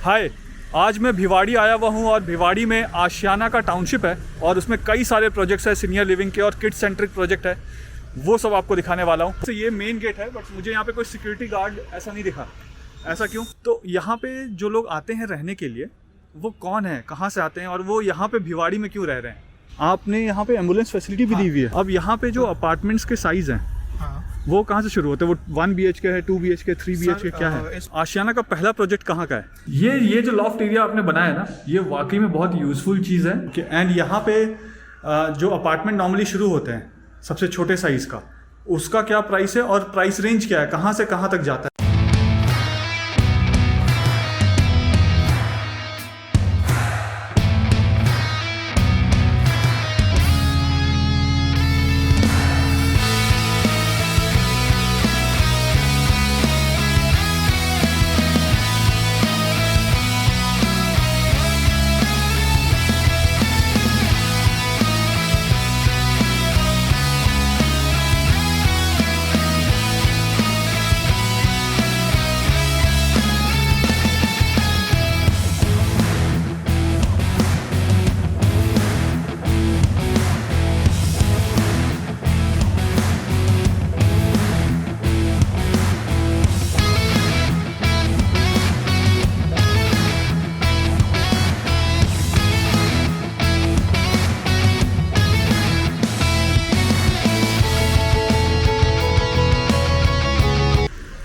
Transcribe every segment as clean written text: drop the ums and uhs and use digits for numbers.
हाय, आज मैं भिवाड़ी आया हुआ हूँ और भिवाड़ी में आशियाना का टाउनशिप है और उसमें कई सारे प्रोजेक्ट्स हैं सीनियर लिविंग के और किड्स सेंट्रिक प्रोजेक्ट है। वो सब आपको दिखाने वाला हूँ। तो ये मेन गेट है बट मुझे यहाँ पे कोई सिक्योरिटी गार्ड ऐसा नहीं दिखा। ऐसा क्यों? तो यहाँ पे जो लोग आते हैं रहने के लिए वो कौन है, कहाँ से आते हैं और वो यहाँ पे भिवाड़ी में क्यों रह रहे हैं? आपने यहाँ पे एम्बुलेंस फैसिलिटी भी दी हुई है। अब यहाँ पे जो अपार्टमेंट्स के साइज़ हैं वो कहाँ से शुरू होते हैं? वो 1 BHK है, 2 BHK, 3 BHK क्या है? आशियाना का पहला प्रोजेक्ट कहाँ का है? ये जो लॉफ्ट एरिया आपने बनाया है ना, ये वाकई में बहुत यूजफुल चीज़ है। एंड यहाँ पे जो अपार्टमेंट नॉर्मली शुरू होते हैं सबसे छोटे साइज़ का, उसका क्या प्राइस है और प्राइस रेंज क्या है, कहाँ से कहाँ तक जाता है?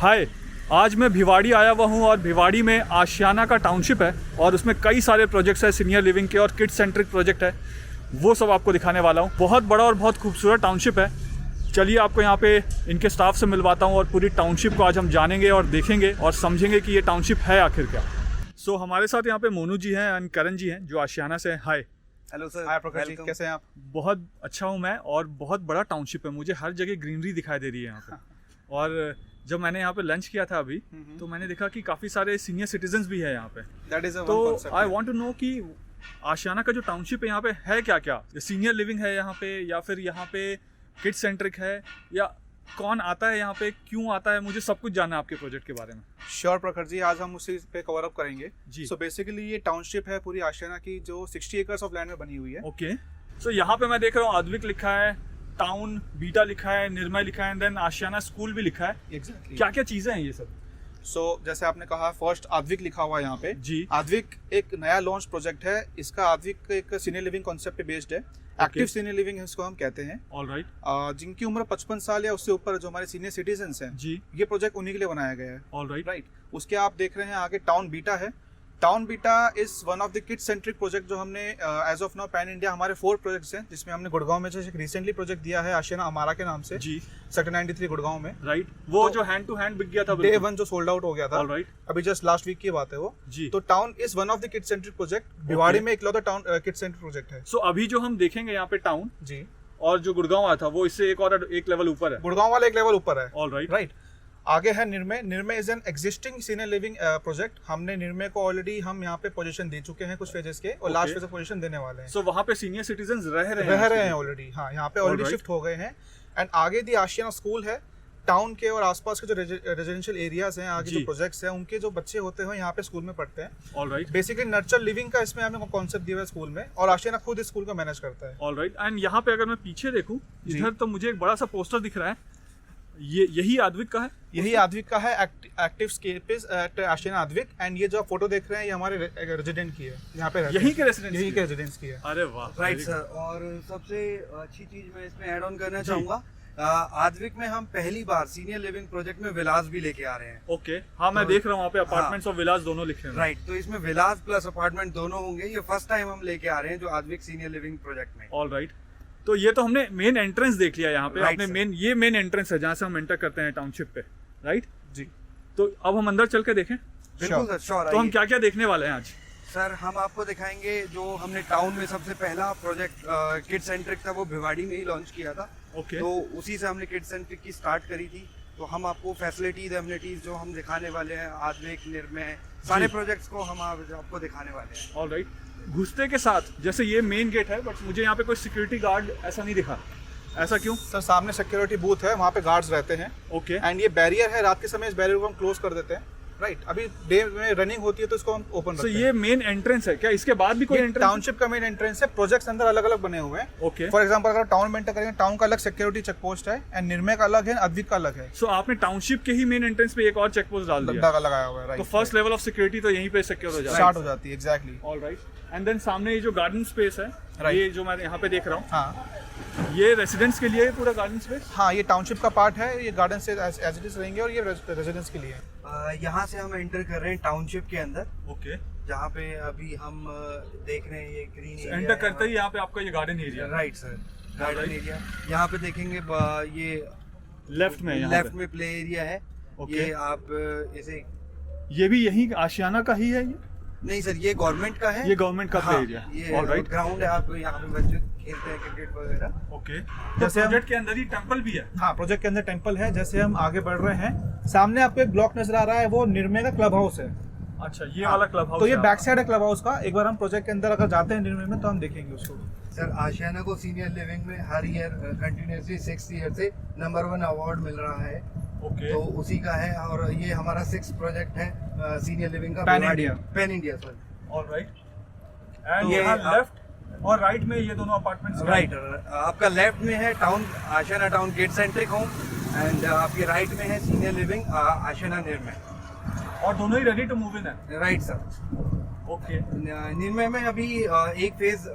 हाय, आज मैं भिवाड़ी आया हुआ हूँ और भिवाड़ी में आशियाना का टाउनशिप है और उसमें कई सारे प्रोजेक्ट्स हैं सीनियर लिविंग के और किड्स सेंट्रिक प्रोजेक्ट है। वो सब आपको दिखाने वाला हूँ। बहुत बड़ा और बहुत खूबसूरत टाउनशिप है। चलिए आपको यहाँ पे इनके स्टाफ से मिलवाता हूँ और पूरी टाउनशिप को आज हम जानेंगे और देखेंगे और समझेंगे कि ये टाउनशिप है आखिर क्या। सो हमारे साथ यहाँ पे मोनू जी हैं एंड करण जी हैं जो आशियाना से हैं। हाय। Hello sir. हाय प्रकाश जी, कैसे हैं आप? बहुत अच्छा हूँ मैं, और बहुत बड़ा टाउनशिप है। मुझे हर जगह ग्रीनरी दिखाई दे रही है यहाँ पे। और जब मैंने यहाँ पे लंच किया था अभी तो मैंने देखा कि काफ़ी सारे सीनियर सिटीजन्स भी है यहाँ पे। तो आई वांट टू नो कि आशियाना का जो टाउनशिप है यहाँ पे है क्या क्या? सीनियर लिविंग है यहाँ पे या फिर यहाँ पे किड्स सेंट्रिक है, या कौन आता है यहाँ पे, क्यों आता है? मुझे सब कुछ जानना है आपके प्रोजेक्ट के बारे में। श्योर प्रखर जी, आज हम उसी पे कवर अप करेंगे जी। सो बेसिकली ये टाउनशिप है पूरी आशियाना की जो 60 एकर्स ऑफ लैंड में बनी हुई है। ओके। सो यहाँ पे मैं देख रहा हूँ आद्विक लिखा है, टाउन बीटा लिखा है, निर्मय लिखा है, देन आशियाना स्कूल भी लिखा है। एग्जैक्टली। क्या क्या चीजें हैं ये सब? सो जैसे आपने कहा, फर्स्ट आद्विक लिखा हुआ है यहाँ पे जी। आद्विक एक नया लॉन्च प्रोजेक्ट है। इसका आद्विक एक सीनियर लिविंग कॉन्सेप्ट पे बेस्ड है। एक्टिव सीनियर लिविंग है इसको हम कहते हैं। ऑलराइट। जिनकी उम्र 55 साल या उससे ऊपर जो हमारे सीनियर सिटीजन्स हैं जी, ये प्रोजेक्ट उन्हीं के लिए बनाया गया है। ऑलराइट। राइट। उसके आप देख रहे हैं आगे टाउन बीटा है। Town beta is one of the kid centric project जो हमने as of now pan India हमारे 4 प्रोजेक्ट्स हैं, जिसमें हमने गुड़गांव में जैसे रिसेंटली प्रोजेक्ट दिया है आशियाना अमारा के नाम से जी, सेक्टर 93 गुड़गांव में। राइट। वो जो हैंड टू हैंड बिक गया था डे 1 जो सोल्ड आउट हो गया था। ऑलराइट। अभी जस्ट लास्ट वीक की बात है वो जी। तो town is one of the kid centric project. Bhiwadi में इकलौता टाउन किड सेंट्रिक प्रोजेक्ट है। सो अभी जो हम देखेंगे यहाँ पे टाउन जी, और जो गुड़गांव आया था वो इससे एक लेवल ऊपर है। गुड़गांव वाला एक लेवल ऊपर है। ऑलराइट। राइट। आगे है Nirmay. Nirmay is an existing senior living project. हमने निर्मय को ऑलरेडी हम यहाँ पे पोजीशन दे चुके हैं कुछ फेजेस के, और लास्ट फेज पोजीशन देने वाले हैं। सो वहाँ पे सीनियर सिटीजन्स रह रहे हैं ऑलरेडी। हाँ, यहाँ पे ऑलरेडी शिफ्ट हो गए हैं। एंड आगे दी आशियाना स्कूल है। टाउन के और आसपास के जो रेजिडेंशियल एरियाज हैं, आगे जो प्रोजेक्ट्स हैं, उनके जो बच्चे होते हैं यहाँ पे स्कूल में पढ़ते हैं। ऑलराइट। बेसिकली नर्चर लिविंग का इसमें हमें कॉन्सेप्ट दिया है स्कूल में, और आशियाना खुद इस स्कूल को मैनेज करता है। ऑलराइट। एंड यहाँ पे अगर मैं पीछे देखूँ इधर तो मुझे एक बड़ा सा पोस्टर दिख रहा है। यही आद्विक का है? यही आद्विक का है, active scapes at Ashiana Aadvik. And ये जो फोटो देख रहे हैं ये हमारे रेजिडेंट की है, यहाँ पे यही के रेजिडेंट्स की है। अरे वाह, राइट सर। और सबसे अच्छी चीज मैं इसमें ऐड ऑन करना चाहूंगा, आद्विक में हम पहली बार सीनियर लिविंग प्रोजेक्ट में विलास भी लेके आ रहे हैं। ओके। हाँ, मैं देख रहा हूँ वहाँ पे अपार्टमेंट्स और विलास दोनों लिखे हैं। राइट। तो इसमें विलास प्लस अपार्टमेंट दोनों होंगे। ये फर्स्ट टाइम हम लेके आ रहे हैं जो आद्विक सीनियर लिविंग प्रोजेक्ट में। ऑलराइट। तो ये तो हमने मेन एंट्रेंस देख लिया यहाँ पे। Right, आपने ये मेन एंट्रेंस है जहाँ से हम एंटर करते हैं टाउनशिप पे। राइट जी। तो अब हम अंदर चल के देखें। बिल्कुल सर, श्योर। तो हम क्या क्या देखने वाले हैं आज? सर, हम आपको दिखाएंगे जो हमने टाउन में सबसे पहला प्रोजेक्ट किड सेंट्रिक था वो भिवाड़ी में ही लॉन्च किया था। ओके। तो उसी से हमने किड सेंट्रिक की स्टार्ट करी थी। तो हम आपको फैसिलिटीज एमिनिटीज जो हम दिखाने वाले हैं, आद्विक, निर्मय, सारे प्रोजेक्ट्स को हम आपको दिखाने वाले हैं। ऑलराइट। घुसते के साथ जैसे ये मेन गेट है बट मुझे यहाँ पे कोई सिक्योरिटी गार्ड ऐसा नहीं दिखा। ऐसा क्यों? सर, सामने सिक्योरिटी बूथ है, वहाँ पे गार्ड्स रहते हैं। ओके। एंड ये बैरियर है, रात के समय इस बैरियर को हम क्लोज कर देते हैं। राइट, अभी डे में रनिंग होती है तो इसको हम ओपन तो रखते हैं। ये मेन एंट्रेंस है क्या? इसके बाद भी कोई ये एंट्रेंस? टाउनशिप का मेन एंट्रेंस है। प्रोजेक्ट्स अंदर अलग अलग बने हुए हैं। ओके। फॉर एग्जांपल अगर टाउन में एंटर करेंगे, टाउन का अलग सिक्योरिटी चेक पोस्ट है एंड निर्मय का अलग है, अद्विक का अलग है, सो आपने टाउनशिप के ही मेन एंट्रेंस पे एक और चेक पोस्ट डाल दिया, लगा लगाया हुआ है। तो right, first level of security तो यहीं पे सिक्योर हो जाता स्टार्ट हो जाती है। Exactly. All right. And then सामने ये जो गार्डन स्पेस है, Right. ये जो मैं यहाँ पे देख रहा हूँ, हाँ ये रेसिडेंट्स के लिए है पूरा गार्डन स्पेस? हाँ, ये टाउनशिप का पार्ट है, ये गार्डन से एज इट इज रहेंगे और ये रेजिडेंस के लिए है। यहाँ से हम एंटर कर रहे हैं टाउनशिप के अंदर, ओके। जहाँ पे अभी हम देख रहे हैं ये ग्रीन एरिया एंटर करते ही यहाँ पे आपका ये गार्डन एरिया है। Right sir, garden Right. Area. यहाँ पे देखेंगे ये लेफ्ट में, यहाँ लेफ्ट पे। में प्ले एरिया है। Okay. ये आप इसे ये भी यही आशियाना का ही है ये? नहीं सर, ये गवर्नमेंट का है। ये गवर्नमेंट का प्ले हाँ, एरिया। ये ऑल राइट। ग्राउंड है, आप यहाँ पे बच्चे खेलते हैं क्रिकेट वगैरह। ओके। जैसे जैसे हम- प्रोजेक्ट के अंदर ही टेंपल भी है? हाँ, प्रोजेक्ट के अंदर टेंपल है। जैसे हम आगे बढ़ रहे हैं, सामने आपको एक ब्लॉक नजर आ रहा है, वो निर्मय का क्लब हाउस है। अच्छा, ये वाला क्लब हाउस तो ये है बैक साइड है क्लब हाउस का। एक बार हम प्रोजेक्ट के अंदर अगर जाते हैं निर्मय में तो हम देखेंगे उसको। सर आशियाना को सीनियर लिविंग में हर ईयर कंटिन्यूसली 6 ईयर से नंबर 1 अवार्ड मिल रहा है। ओके। तो उसी का है, और ये हमारा 6 प्रोजेक्ट है सीनियर लिविंग का। Pan India। Pan India sir. All right. And तो यहाँ ये लेफ्ट और राइट में ये दोनों अपार्टमेंट्स? राइट, आपका लेफ्ट में है town Ashiana town gate centric home, and आपके राइट में है सीनियर लिविंग आशियाना निर्मय। और दोनों ही रेडी टू मूव इन है? Right sir. ओके। निर्मय में अभी एक फेज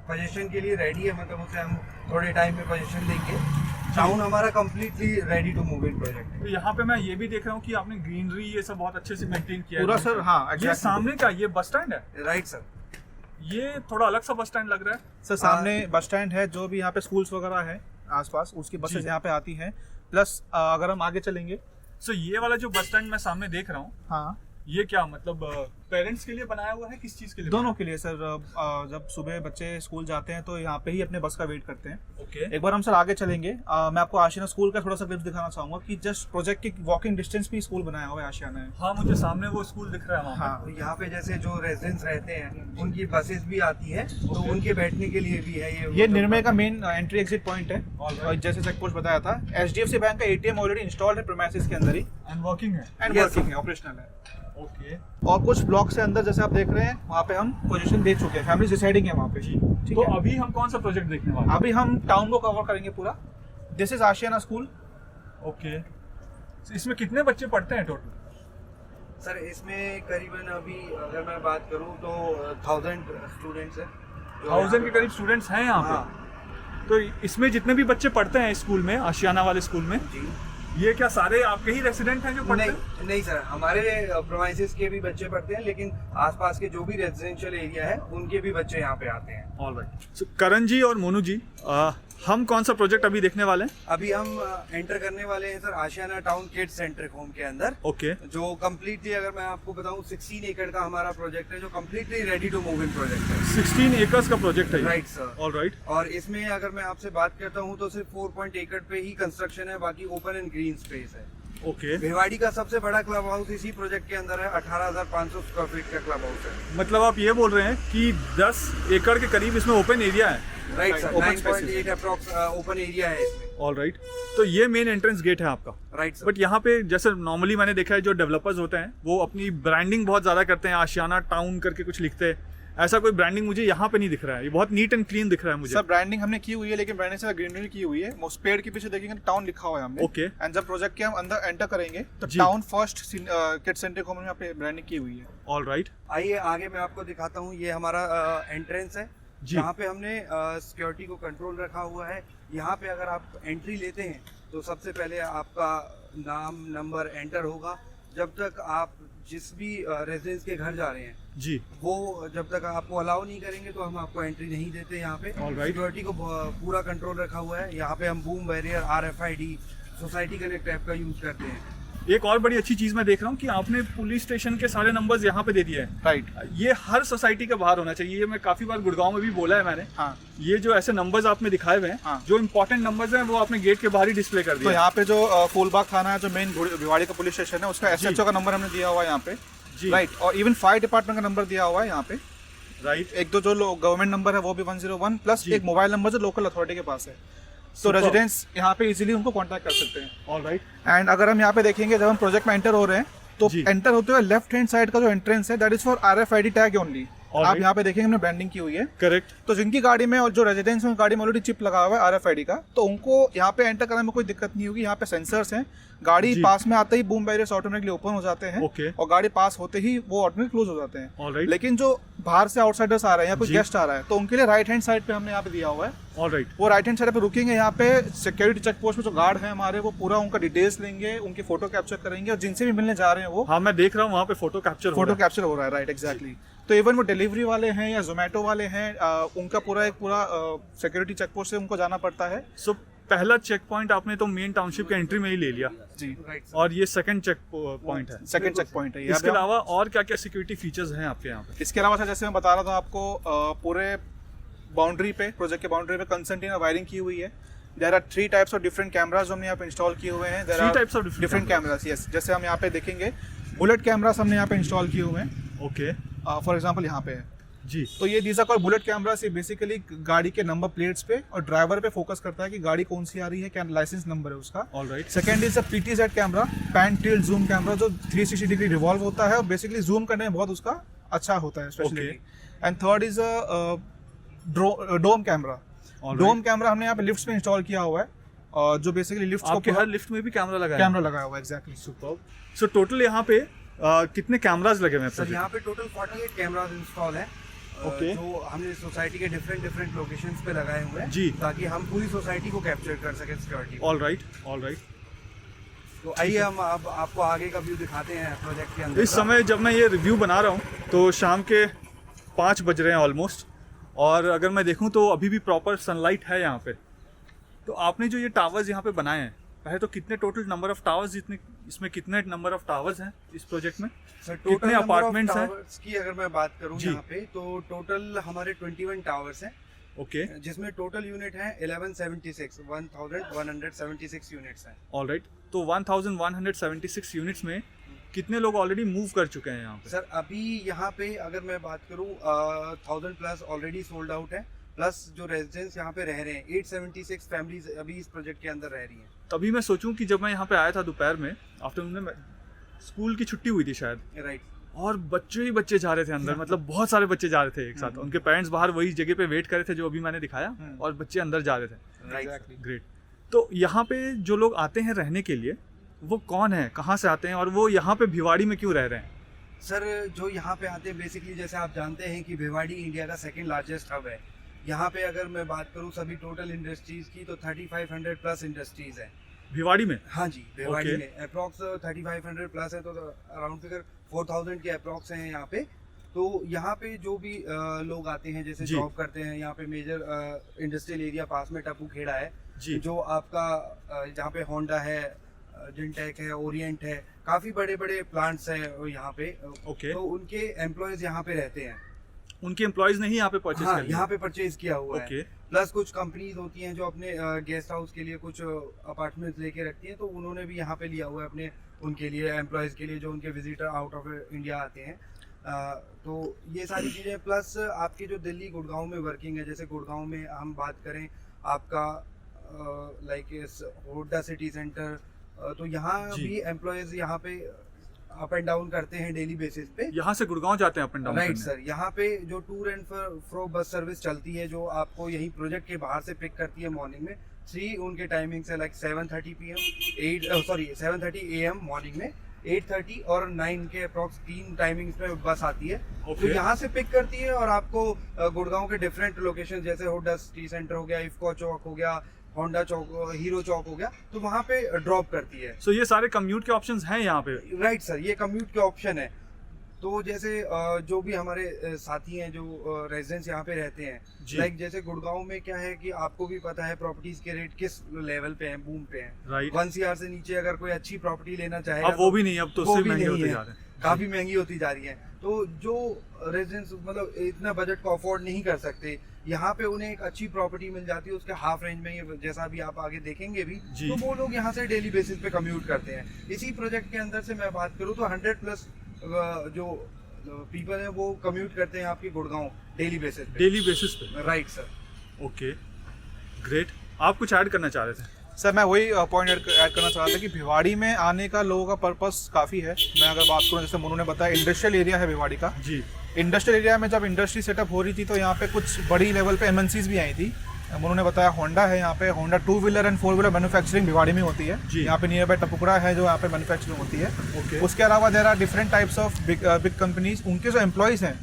पोजीशन के लिए रेडी है, मतलब उसे हम थोड़े टाइम में पोजीशन देंगे। टाउन हमारा completely ready to move in project है। तो यहाँ पे मैं ये भी देख रहा हूँ कि आपने ग्रीनरी ये सब बहुत अच्छे से मेंटेन किया है। पूरा सर, हाँ ये exactly। सामने का ये बस स्टैंड है? Right sir. ये थोड़ा अलग सा बस स्टैंड लग रहा है। सर सामने बस स्टैंड है, जो भी यहाँ पे स्कूल्स वगैरह है आसपास, उसकी बसेस जी। यहाँ पे आती हैं। प्लस अगर हम आगे चलेंगे, सो ये वाला जो बस स्टैंड मैं सामने देख रहा हूँ, हाँ, ये क्या मतलब पेरेंट्स के लिए बनाया हुआ है, किस चीज के लिए? दोनों के लिए सर। जब सुबह बच्चे स्कूल जाते हैं तो यहाँ पे ही अपने बस का वेट करते हैं। ओके। एक बार हम सर आगे चलेंगे, मैं आपको आशियाना स्कूल का थोड़ा सा क्लिप्स दिखाना चाहूंगा कि जस्ट प्रोजेक्ट की वॉकिंग डिस्टेंस भी स्कूल बनाया हुआ है आशियाना है। हाँ, मुझे सामने वो स्कूल दिख रहा है वहाँ पे। हाँ, तो यहाँ पे जैसे जो रेजिडेंट्स रहते हैं उनकी बसेस भी आती है, तो उनके बैठने के लिए भी है ये निर्मय का मेन एंट्री एग्जिट पॉइंट है। Alright. और जैसे चेक पोस्ट बताया था, HDFC बैंक का ATM ऑलरेडी इंस्टॉल्ड है प्रीमाइसेस के अंदर ही, एंड वर्किंग है? एंड Yes, वर्किंग है, ऑपरेशनल है। ओके। और कुछ ब्लॉक से अंदर जैसे आप देख रहे हैं, वहाँ पे हम पोजीशन दे चुके हैं, फैमिली डिसाइडिंग है वहाँ पे। ठीक तो है, अभी हम कौन सा प्रोजेक्ट देखने वाले हैं? अभी हम टाउन को कवर करेंगे पूरा। This is Ashiana school. Okay. So, इसमें कितने बच्चे पढ़ते हैं टोटल? सर इसमें करीबन अभी अगर मैं बात करूँ तो 1000 स्टूडेंट्स हैं। जो 1000 के यहाँ करीब स्टूडेंट्स हैं यहाँ पे- पे? हाँ तो इसमें जितने भी बच्चे पढ़ते हैं स्कूल में, आशियाना वाले स्कूल में, जी। ये क्या सारे आपके ही रेसिडेंट हैं जो पढ़ते हैं? नहीं सर, हमारे प्रोमाइसेस के भी बच्चे पढ़ते हैं, लेकिन आसपास के जो भी रेजिडेंशियल एरिया है उनके भी बच्चे यहाँ पे आते हैं। All right. करण जी और मोनू जी, हम कौन सा प्रोजेक्ट अभी देखने वाले हैं? अभी हम एंटर करने वाले हैं सर आशियाना टाउन किड्स सेंट्रिक होम के अंदर, ओके। जो कम्प्लीटली अगर मैं आपको बताऊं 16 एकड़ का हमारा प्रोजेक्ट है, जो completely ready to move in project है। 16 एकर्स का प्रोजेक्ट है? Right sir. All right. और इसमें अगर मैं आपसे बात करता हूं तो सिर्फ 4 एकड़ पे ही कंस्ट्रक्शन है, बाकी ओपन एंड ग्रीन स्पेस है। ओके। भिवाड़ी का सबसे बड़ा क्लब हाउस इसी प्रोजेक्ट के अंदर है, 18,500 स्क्वायर फीट का क्लब हाउस है। मतलब आप ये बोल रहे हैं कि 10 एकड़ के करीब इसमें ओपन एरिया है? Right sir, open 9.8 approx open area है इसमें। All right. तो ये मेन एंट्रेंस गेट है आपका? Right sir. बट यहाँ पे जैसे नॉर्मली मैंने देखा है जो डेवलपर्स होते हैं वो अपनी ब्रांडिंग बहुत ज़्यादा करते हैं, आशियाना टाउन करके कुछ लिखते हैं, ऐसा कोई ब्रांडिंग मुझे यहाँ पे नहीं दिख रहा है। ये बहुत नीट एंड क्लीन दिख रहा है मुझे। सर ब्रांडिंग हमने की हुई है, लेकिन ब्रांडिंग से ग्रीनरी की हुई है। उस पेड़ के पीछे देखेंगे टाउन लिखा हुआ है हमने। ओके। एंड जब प्रोजेक्ट के हम अंदर एंटर करेंगे तो जी। Town first kids centric home में यहाँ पे ब्रांडिंग की हुई है। All right. आइए आगे मैं आपको दिखाता हूँ, ये हमारा एंट्रेंस है जी। जहाँ पे हमने सिक्योरिटी को कंट्रोल रखा हुआ है। यहाँ पे अगर आप एंट्री लेते हैं तो सबसे पहले आपका नाम नंबर एंटर होगा। जब तक आप जिस भी रेजिडेंस के घर जा रहे हैं जी। वो जब तक आपको अलाउ नहीं करेंगे तो हम आपको एंट्री नहीं देते। यहाँ पे All right. सिक्योरिटी को पूरा कंट्रोल रखा हुआ है। यहाँ पे हम boom barrier, RFID, society connect app का यूज करते हैं। एक और बड़ी अच्छी चीज़ मैं देख रहा हूँ कि आपने पुलिस स्टेशन के सारे नंबर्स यहाँ पे दे दिए हैं। राइट। ये हर सोसाइटी के बाहर होना चाहिए। ये मैं काफ़ी बार गुड़गांव में भी बोला है मैंने। हाँ, ये जो ऐसे नंबर्स आपने दिखाए हुए हैं, हाँ। जो इंपॉर्टेंट नंबर्स हैं वो आपने गेट के बाहर ही डिस्प्ले कर तो दिया। यहाँ पे जो फूलबाग थाना है, जो मेन भिवाड़ी का पुलिस स्टेशन है, उसका SHO का नंबर हमने दिया हुआ है यहाँ पे। जी। राइट। और इवन फायर डिपार्टमेंट का नंबर दिया हुआ है यहाँ पे। राइट। एक दो जो गवर्नमेंट नंबर है वो भी 101, प्लस जी। एक मोबाइल नंबर जो लोकल अथॉरिटी के पास है। तो Superb. रेजिडेंट्स यहाँ पे इजीली उनको कांटेक्ट कर सकते हैं। All right. एंड अगर हम यहाँ पे देखेंगे, जब हम प्रोजेक्ट में एंटर हो रहे हैं तो जी। एंटर होते हुए लेफ्ट हैंड साइड का जो एंट्रेंस है that is for RFID tag only. आप Alright. यहाँ पे देखेंगे हमने ब्रांडिंग की हुई है। करेक्ट। तो जिनकी गाड़ी में और जो रेजिडेंस में गाड़ी में ऑलरेडी चिप लगा हुआ है RFID का, तो उनको यहाँ पे एंटर करने में कोई दिक्कत नहीं होगी। यहाँ पे सेंसर्स हैं, गाड़ी जी। पास में आते ही बूम बैरियर्स ऑटोमेटिकली ओपन हो जाते हैं Okay. और गाड़ी पास होते ही वो ऑटोमेटिकली क्लोज हो जाते हैं। Alright. लेकिन जो बाहर से आउटसाइडर्स आ रहे हैं या कोई जी। गेस्ट आ रहा है तो उनके लिए राइट हैंड साइड पे हमने यहाँ पे दिया हुआ है। ऑलराइट। वो राइट हैंड साइड पे रुकेंगे, यहाँ पे सिक्योरिटी चेक पोस्ट में जो गार्ड हैं हमारे वो पूरा उनका डिटेल्स लेंगे, उनकी फोटो कैप्चर करेंगे और जिनसे भी मिलने जा रहे हैं वो हाँ मैं देख रहा हूँ वहाँ पे फोटो कैप्चर फोटो कैप्चर हो रहा है। Right, exactly. तो इवन वो डिलीवरी वाले हैं या जोमेटो वाले हैं, उनका पूरा सिक्योरिटी चेक पोस्ट से उनको जाना पड़ता है। सो पहला चेक पॉइंट आपने तो मेन टाउनशिप के एंट्री में ही ले लिया जी, राइट और ये सेकंड चेक पॉइंट है। सेकंड चेक पॉइंट है ये। इसके अभी हम- अलावा और क्या क्या सिक्योरिटी फीचर्स हैं आपके यहाँ पे? इसके अलावा सर जैसे मैं बता रहा था आपको, पूरे बाउंड्री पे, प्रोजेक्ट के बाउंड्री पे कंसंटिना वायरिंग की हुई है। There are 3 types of different cameras हमने यहाँ पे इंस्टॉल किए हुए हैं। Three types of different different cameras, yes. जैसे हम यहाँ पे देखेंगे बुलेट कैमरास हमने यहाँ पे इंस्टॉल किए हुए हैं। ओके फॉर एग्जाम्पल यहाँ पे है जी। तो ये these are called bullet cameras. ये बेसिकली गाड़ी के नंबर प्लेट्स पे और ड्राइवर पे फोकस करता है कि गाड़ी कौन सी आ रही है, क्या लाइसेंस नंबर है उसका। Alright. Second is a PTZ camera, pan tilt zoom camera, जो 360 डिग्री रिवॉल्व होता है और बेसिकली जूम करने में बहुत उसका अच्छा होता है specially. And third is a dome camera. Dome camera हमने यहाँ पे लिफ्ट्स में इंस्टॉल किया हुआ है और जो बेसिकली लिफ्ट्स आपके को हर लिफ्ट में भी कैमरा लगा है? कैमरा लगाया हुआ है, एग्जैक्टली। सुपर्ब। सो टोटल यहाँ पे कितने कैमराज लगे हुए हैं सर project? यहाँ पे टोटल 48 कैमराज इंस्टॉल है Okay. जो हमने सोसाइटी के डिफरेंट लोकेशंस पे लगाए हुए हैं जी। ताकि हम पूरी सोसाइटी को कैप्चर कर सके सिक्योरिटी। Alright alright. तो आइए हम अब आपको आगे का व्यू दिखाते हैं प्रोजेक्ट के अंदर। इस समय जब मैं ये रिव्यू बना रहा हूँ तो शाम के 5 बज रहे हैं ऑलमोस्ट, और अगर मैं देखूँ तो अभी भी प्रॉपर सनलाइट है यहाँ पे। तो आपने जो ये टावर्स यहाँ पे बनाए हैं, पहले तो कितने टोटल नंबर ऑफ टावर्स, जितने इसमें कितने नंबर ऑफ टावर्स हैं इस प्रोजेक्ट में? सर कितने अपार्टमेंट्स हैं? की अगर मैं बात करूँ जी। यहाँ पे तो टोटल हमारे 21 टावर्स हैं ओके जिसमें टोटल यूनिट है 1176 यूनिट्स हैं। ऑलराइट। तो 1176 यूनिट्स में कितने लोग ऑलरेडी मूव कर चुके हैं यहाँ पे? सर अभी यहाँ पे अगर मैं बात करूँ 1000 प्लस ऑलरेडी सोल्ड आउट है, प्लस जो रेजिडेंट्स यहाँ पे रह रहे हैं 876 फैमिलीज अभी इस प्रोजेक्ट के अंदर रह रही हैं। तभी मैं सोचूं कि जब मैं यहाँ पे आया था दोपहर में, आफ्टरनून में, स्कूल की छुट्टी हुई थी शायद, राइट। और बच्चे ही बच्चे जा रहे थे अंदर, मतलब बहुत सारे बच्चे जा रहे थे एक साथ। उनके पेरेंट्स बाहर वही जगह पे वेट कर रहे थे जो अभी मैंने दिखाया, और बच्चे अंदर जा रहे थे। राइट। ग्रेट। तो यहाँ पे जो लोग आते हैं रहने के लिए वो कौन है, कहाँ से आते हैं, और वो यहाँ पे भिवाड़ी में क्यों रह रहे हैं? सर जो यहाँ पे आते हैं बेसिकली जैसे आप जानते हैं कि भिवाड़ी इंडिया का सेकंड लार्जेस्ट हब है। यहाँ पे अगर मैं बात करूँ सभी टोटल इंडस्ट्रीज की तो 3500 प्लस इंडस्ट्रीज है भिवाड़ी में? हाँ जी, भिवाड़ी Okay. में अप्रॉक्स 3500 प्लस है, तो अराउंड फिगर 4000 के अप्रॉक्स हैं यहाँ पे। तो यहाँ पे जो भी लोग आते हैं जैसे जी। जॉब करते हैं, यहाँ पे मेजर इंडस्ट्रियल एरिया पास में टप्पू खेड़ा है जी। जो आपका जहाँ पे होंडा है, जिनटेक है, ओरिएंट है, काफी बड़े बड़े प्लांट्स हैं यहाँ पे। Okay. तो उनके एम्प्लॉयज यहाँ पे रहते हैं। उनके एम्प्लॉयज ने ही यहाँ पे परचेज हाँ, कर लिया? यहाँ पे परचेज किया हुआ Okay. है। प्लस कुछ कंपनीज होती हैं जो अपने गेस्ट हाउस के लिए कुछ अपार्टमेंट्स लेके रखती हैं, तो उन्होंने भी यहाँ पे लिया हुआ है अपने उनके लिए एम्प्लॉयज़ के लिए जो उनके विजिटर आउट ऑफ इंडिया आते हैं। तो ये सारी चीज़ें प्लस आपके जो दिल्ली गुड़गांव में वर्किंग है, जैसे गुड़गांव में हम बात करें आपका लाइक होडा सिटी सेंटर, तो यहाँ जी। भी एम्प्लॉयज़ यहाँ पे अप एंड डाउन करते हैं डेली बेसिस पे। यहाँ से गुड़गांव जाते हैं up and down? Right sir, यहाँ पे जो tour and fro bus service चलती है जो आपको यही प्रोजेक्ट के बाहर से पिक करती है मॉर्निंग में। 3 उनके टाइमिंग्स है लाइक 7:30 PM 7:30 AM मॉर्निंग में, 8:30 और 9 के अप्रॉक्स 3 टाइमिंग्स में बस आती है। Okay. तो यहाँ से पिक करती है और आपको गुड़गांव के डिफरेंट लोकेशन जैसे होडा सिटी सेंटर हो गया, इफ्को चौक हो गया, होंडा चौक, हीरो चौक हो गया, तो वहाँ पे ड्रॉप करती है। सो ये सारे कम्यूट के ऑप्शंस हैं यहाँ पे? राइट सर, ये कम्यूट के ऑप्शन है। तो जैसे जो भी हमारे साथी हैं जो रेजिडेंट्स यहाँ पे रहते हैं, जी। लाइक जैसे गुड़गांव में क्या है कि आपको भी पता है प्रॉपर्टीज के रेट किस लेवल पे हैं, बूम पे हैं। राइट। 1 CR से नीचे अगर कोई अच्छी प्रॉपर्टी लेना चाहेगा अब वो भी नहीं, अब तो वो उससे भी महंगे नहीं होते है। जा रहे हैं। काफी महंगी होती जा रही है। तो जो रेजिडेंट्स मतलब इतना बजट को अफोर्ड नहीं कर सकते, यहाँ पे उन्हें एक अच्छी प्रॉपर्टी मिल जाती है उसके हाफ रेंज में, ये जैसा भी आप आगे देखेंगे भी, जी। तो वो लोग यहाँ से डेली बेसिस पे कम्यूट करते हैं। इसी प्रोजेक्ट के अंदर से मैं बात करूँ तो 100 प्लस जो पीपल हैं वो कम्यूट करते हैं आपके गुड़गांव डेली बेसिस पे। डेली बेसिस पे? Right sir. Okay, great. आप कुछ ऐड करना चाह रहे थे? सर मैं वही पॉइंट ऐड करना चाह रहा था कि भिवाड़ी में आने का लोगों का पर्पस काफ़ी है। मैं अगर बात करूँ, जैसे मोनू ने बताया, इंडस्ट्रियल एरिया है भिवाड़ी का जी। इंडस्ट्रियल एरिया में जब इंडस्ट्री सेटअप हो रही थी तो यहाँ पे कुछ बड़ी लेवल पे एमएनसीज भी आई थी। उन्होंने बताया होंडा है यहाँ पे, Honda 2 wheeler and 4 wheeler manufacturing Bhiwadi में होती है। यहाँ पे नियर बाय टपुकड़ा है जो यहाँ पे मैन्युफैक्चरिंग होती है। उसके अलावा there are different types of big companies. उनके जो एम्प्लॉयज़ हैं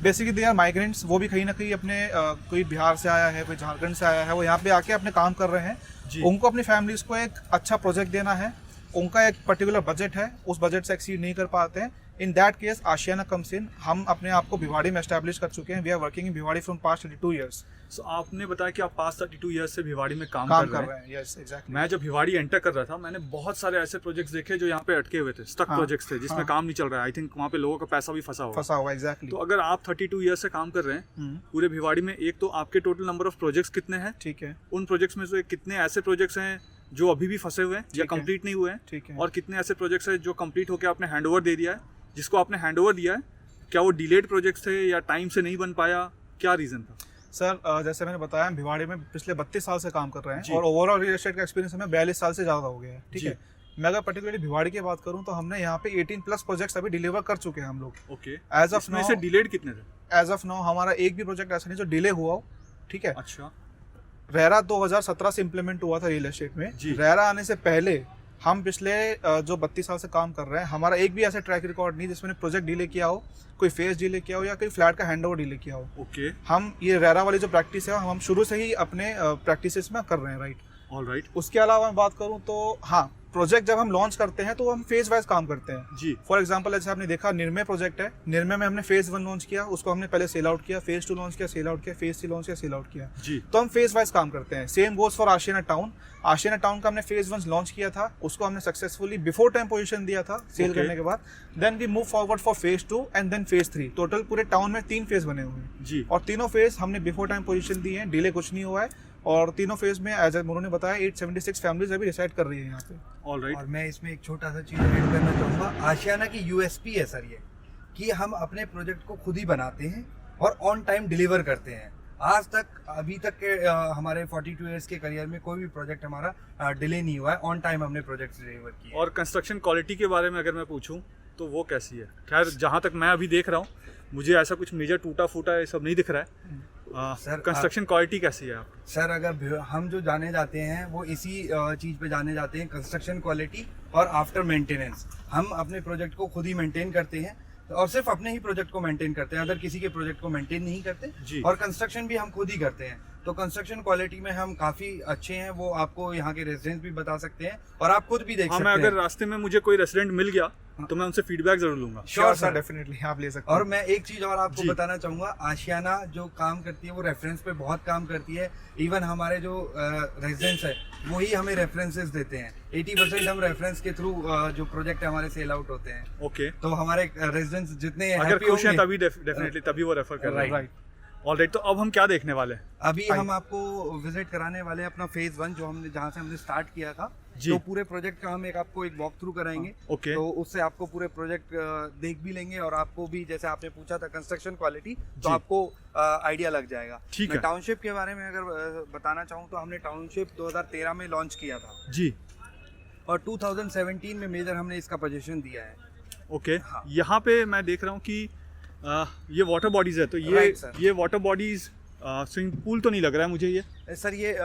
बेसिकली दे आर माइग्रेंट्स। वो भी कहीं ना कहीं अपने कोई बिहार से आया है, कोई झारखंड से आया है, वो यहाँ पे आके अपने काम कर रहे हैं। उनको अपनी फैमिलीज़ को एक अच्छा प्रोजेक्ट देना है, उनका एक पर्टिकुलर बजट है, उस बजट से एक्सीड नहीं कर पाते हैं। In that case Ashiana comes in. हम अपने आप को भिवाड़ी में एस्टैब्लिश कर चुके हैं। We are working in Bhiwadi from past 32 years. So आपने बताया कि आप पास्ट 32 ईयर्स से भिवाड़ी में काम कर रहे हैं। Yes exactly. मैं जब भिवाड़ी एंटर कर रहा था, मैंने बहुत सारे ऐसे प्रोजेक्ट्स देखे जो यहाँ पे अटके हुए थे, स्टक प्रोजेक्ट्स थे जिसमें काम नहीं चल रहा है। आई थिंक वहाँ पे लोगों का पैसा भी फंसा हुआ एग्जैक्टली। तो अगर आप 32 ईयर्स से काम कर रहे हैं पूरे भिवाड़ी में, एक तो आपके टोटल नंबर ऑफ प्रोजेक्ट्स कितने हैं, ठीक है, उन प्रोजेक्ट्स में से कितने ऐसे प्रोजेक्ट्स हैं जो अभी भी फंसे हुए हैं या कंप्लीट नहीं हुए हैं, ठीक है, और कितने ऐसे प्रोजेक्ट्स हैं जो कंप्लीट होकर आपने हैंडओवर दे दिया है। जिसको आपने हैंडओवर दिया है, क्या वो डिलेड प्रोजेक्ट्स थे या टाइम से नहीं बन पाया, क्या रीज़न था? सर जैसे मैंने बताया, हम भिवाड़ी में पिछले 32 साल से काम कर रहे हैं और ओवरऑल रियल एस्टेट का एक्सपीरियंस हमें 42 साल से ज़्यादा हो गया है। ठीक है, मैं अगर पर्टिकुलरली भिवाड़ी की बात करूं तो हमने यहाँ पे 18+ प्रोजेक्ट्स अभी डिलीवर कर चुके हैं हम लोग। ओके, एज ऑफ नाउ से डिलेड कितने थे? एज ऑफ नाउ हमारा एक भी प्रोजेक्ट ऐसा नहीं जो डिले हुआ हो। ठीक है, अच्छा। रेरा 2017 से इम्प्लीमेंट हुआ था रियल एस्टेट में। रेरा आने से पहले हम पिछले जो 32 साल से काम कर रहे हैं, हमारा एक भी ऐसा ट्रैक रिकॉर्ड नहीं जिसमें प्रोजेक्ट डिले किया हो, कोई फेज डिले किया हो या कोई फ्लैट का हैंडओवर डिले किया हो। ओके, हम ये रेरा वाली जो प्रैक्टिस है हम शुरू से ही अपने प्रैक्टिसेस में कर रहे हैं। Right, alright. उसके अलावा मैं बात करूं तो हाँ, प्रोजेक्ट जब हम लॉन्च करते हैं तो हम फेज वाइज काम करते हैं जी। फॉर एग्जांपल जैसे आपने देखा निर्मय प्रोजेक्ट है, निर्मय में हमने फेज 1 लॉन्च किया, उसको हमने पहले सेल आउट किया, फेज 2 लॉन्च किया, सेल आउट किया, फेज 3 लॉन्च किया, सेल आउट किया जी। तो हम फेज वाइज काम करते हैं। Same goes for Ashiana town. Ashiana town का हमने फेज 1 लॉन्च किया था, उसको हमने सक्सेसफुली बिफोर टाइम पोजीशन दिया था सेल करने के बाद। Then we move forward for phase 2 and then phase 3। Total पूरे टाउन में 3 फेज बने हुए हैं जी, और तीनों फेज हमने बिफोर टाइम पोजीशन दी है, डिले कुछ नहीं हुआ है। और तीनों फेज में एज उन्होंने बताया 876 फैमिलीज अभी रिसाइड कर रही है यहाँ पे। ऑलराइट। और मैं इसमें एक छोटा सा चीज़ ऐड करना चाहूँगा। आशियाना की यूएसपी है सर ये, कि हम अपने प्रोजेक्ट को खुद ही बनाते हैं और ऑन टाइम डिलीवर करते हैं। आज तक अभी तक के हमारे 42 ईयर्स के करियर में कोई भी प्रोजेक्ट हमारा डिले नहीं हुआ है, ऑन टाइम हमने प्रोजेक्ट डिलीवर किए। और कंस्ट्रक्शन क्वालिटी के बारे में अगर मैं पूछूं तो वो कैसी है? खैर जहाँ तक मैं अभी देख रहा हूँ, मुझे ऐसा कुछ मेजर टूटा फूटा ये सब नहीं दिख रहा है। सर कंस्ट्रक्शन क्वालिटी कैसी है आप? सर अगर हम जो जाने जाते हैं वो इसी चीज़ पे जाने जाते हैं, कंस्ट्रक्शन क्वालिटी और आफ्टर मेंटेनेंस। हम अपने प्रोजेक्ट को खुद ही मेंटेन करते हैं और सिर्फ अपने ही प्रोजेक्ट को मेंटेन करते हैं, अगर किसी के प्रोजेक्ट को मेंटेन नहीं करते। और कंस्ट्रक्शन भी हम खुद ही करते हैं, तो कंस्ट्रक्शन क्वालिटी में हम काफ़ी अच्छे हैं। वो आपको यहाँ के रेजिडेंट्स भी बता सकते हैं और आप खुद भी देख सकते हैं। मैं अगर रास्ते में मुझे कोई रेसिडेंट मिल गया तो मैं उनसे फीडबैक जरूर लूंगा। श्योर सर, डेफिनेटली आप ले सकते हैं। और मैं एक चीज़ और आपको बताना चाहूँगा, आशियाना जो काम करती है वो रेफरेंस पे बहुत काम करती है। इवन हमारे जो रेजिडेंट्स है वही हमें रेफरेंसेस देते हैं। 80% हम रेफरेंस के थ्रू जो प्रोजेक्ट हमारे सेल आउट होते हैं। ओके, तो हमारे रेजिडेंट्स जितने अगर खुश हैं तभी डेफिनेटली तभी वो रेफर कर रहे हैं। Right, alright. तो अब हम क्या देखने वाले हैं? अभी हम आपको विजिट कराने वाले हैं अपना फेज 1 जो हमने जहाँ से हमने स्टार्ट किया था। तो पूरे प्रोजेक्ट का हम आपको एक वॉक थ्रू कराएंगे। ओके, तो उससे आपको पूरे प्रोजेक्ट देख भी लेंगे और आपको भी, जैसे आपने पूछा था कंस्ट्रक्शन क्वालिटी, तो आपको आइडिया लग जाएगा। ठीक है। टाउनशिप के बारे में अगर बताना चाहूँ तो हमने टाउनशिप 2013 में लॉन्च किया था जी, और 2017 में मेजर हमने इसका पोजीशन दिया है। ओके। यहाँ पे मैं देख रहा हूँ कि ये वाटर बॉडीज है, तो ये वाटर बॉडीज स्विमिंग पूल तो नहीं लग रहा है मुझे ये। सर ये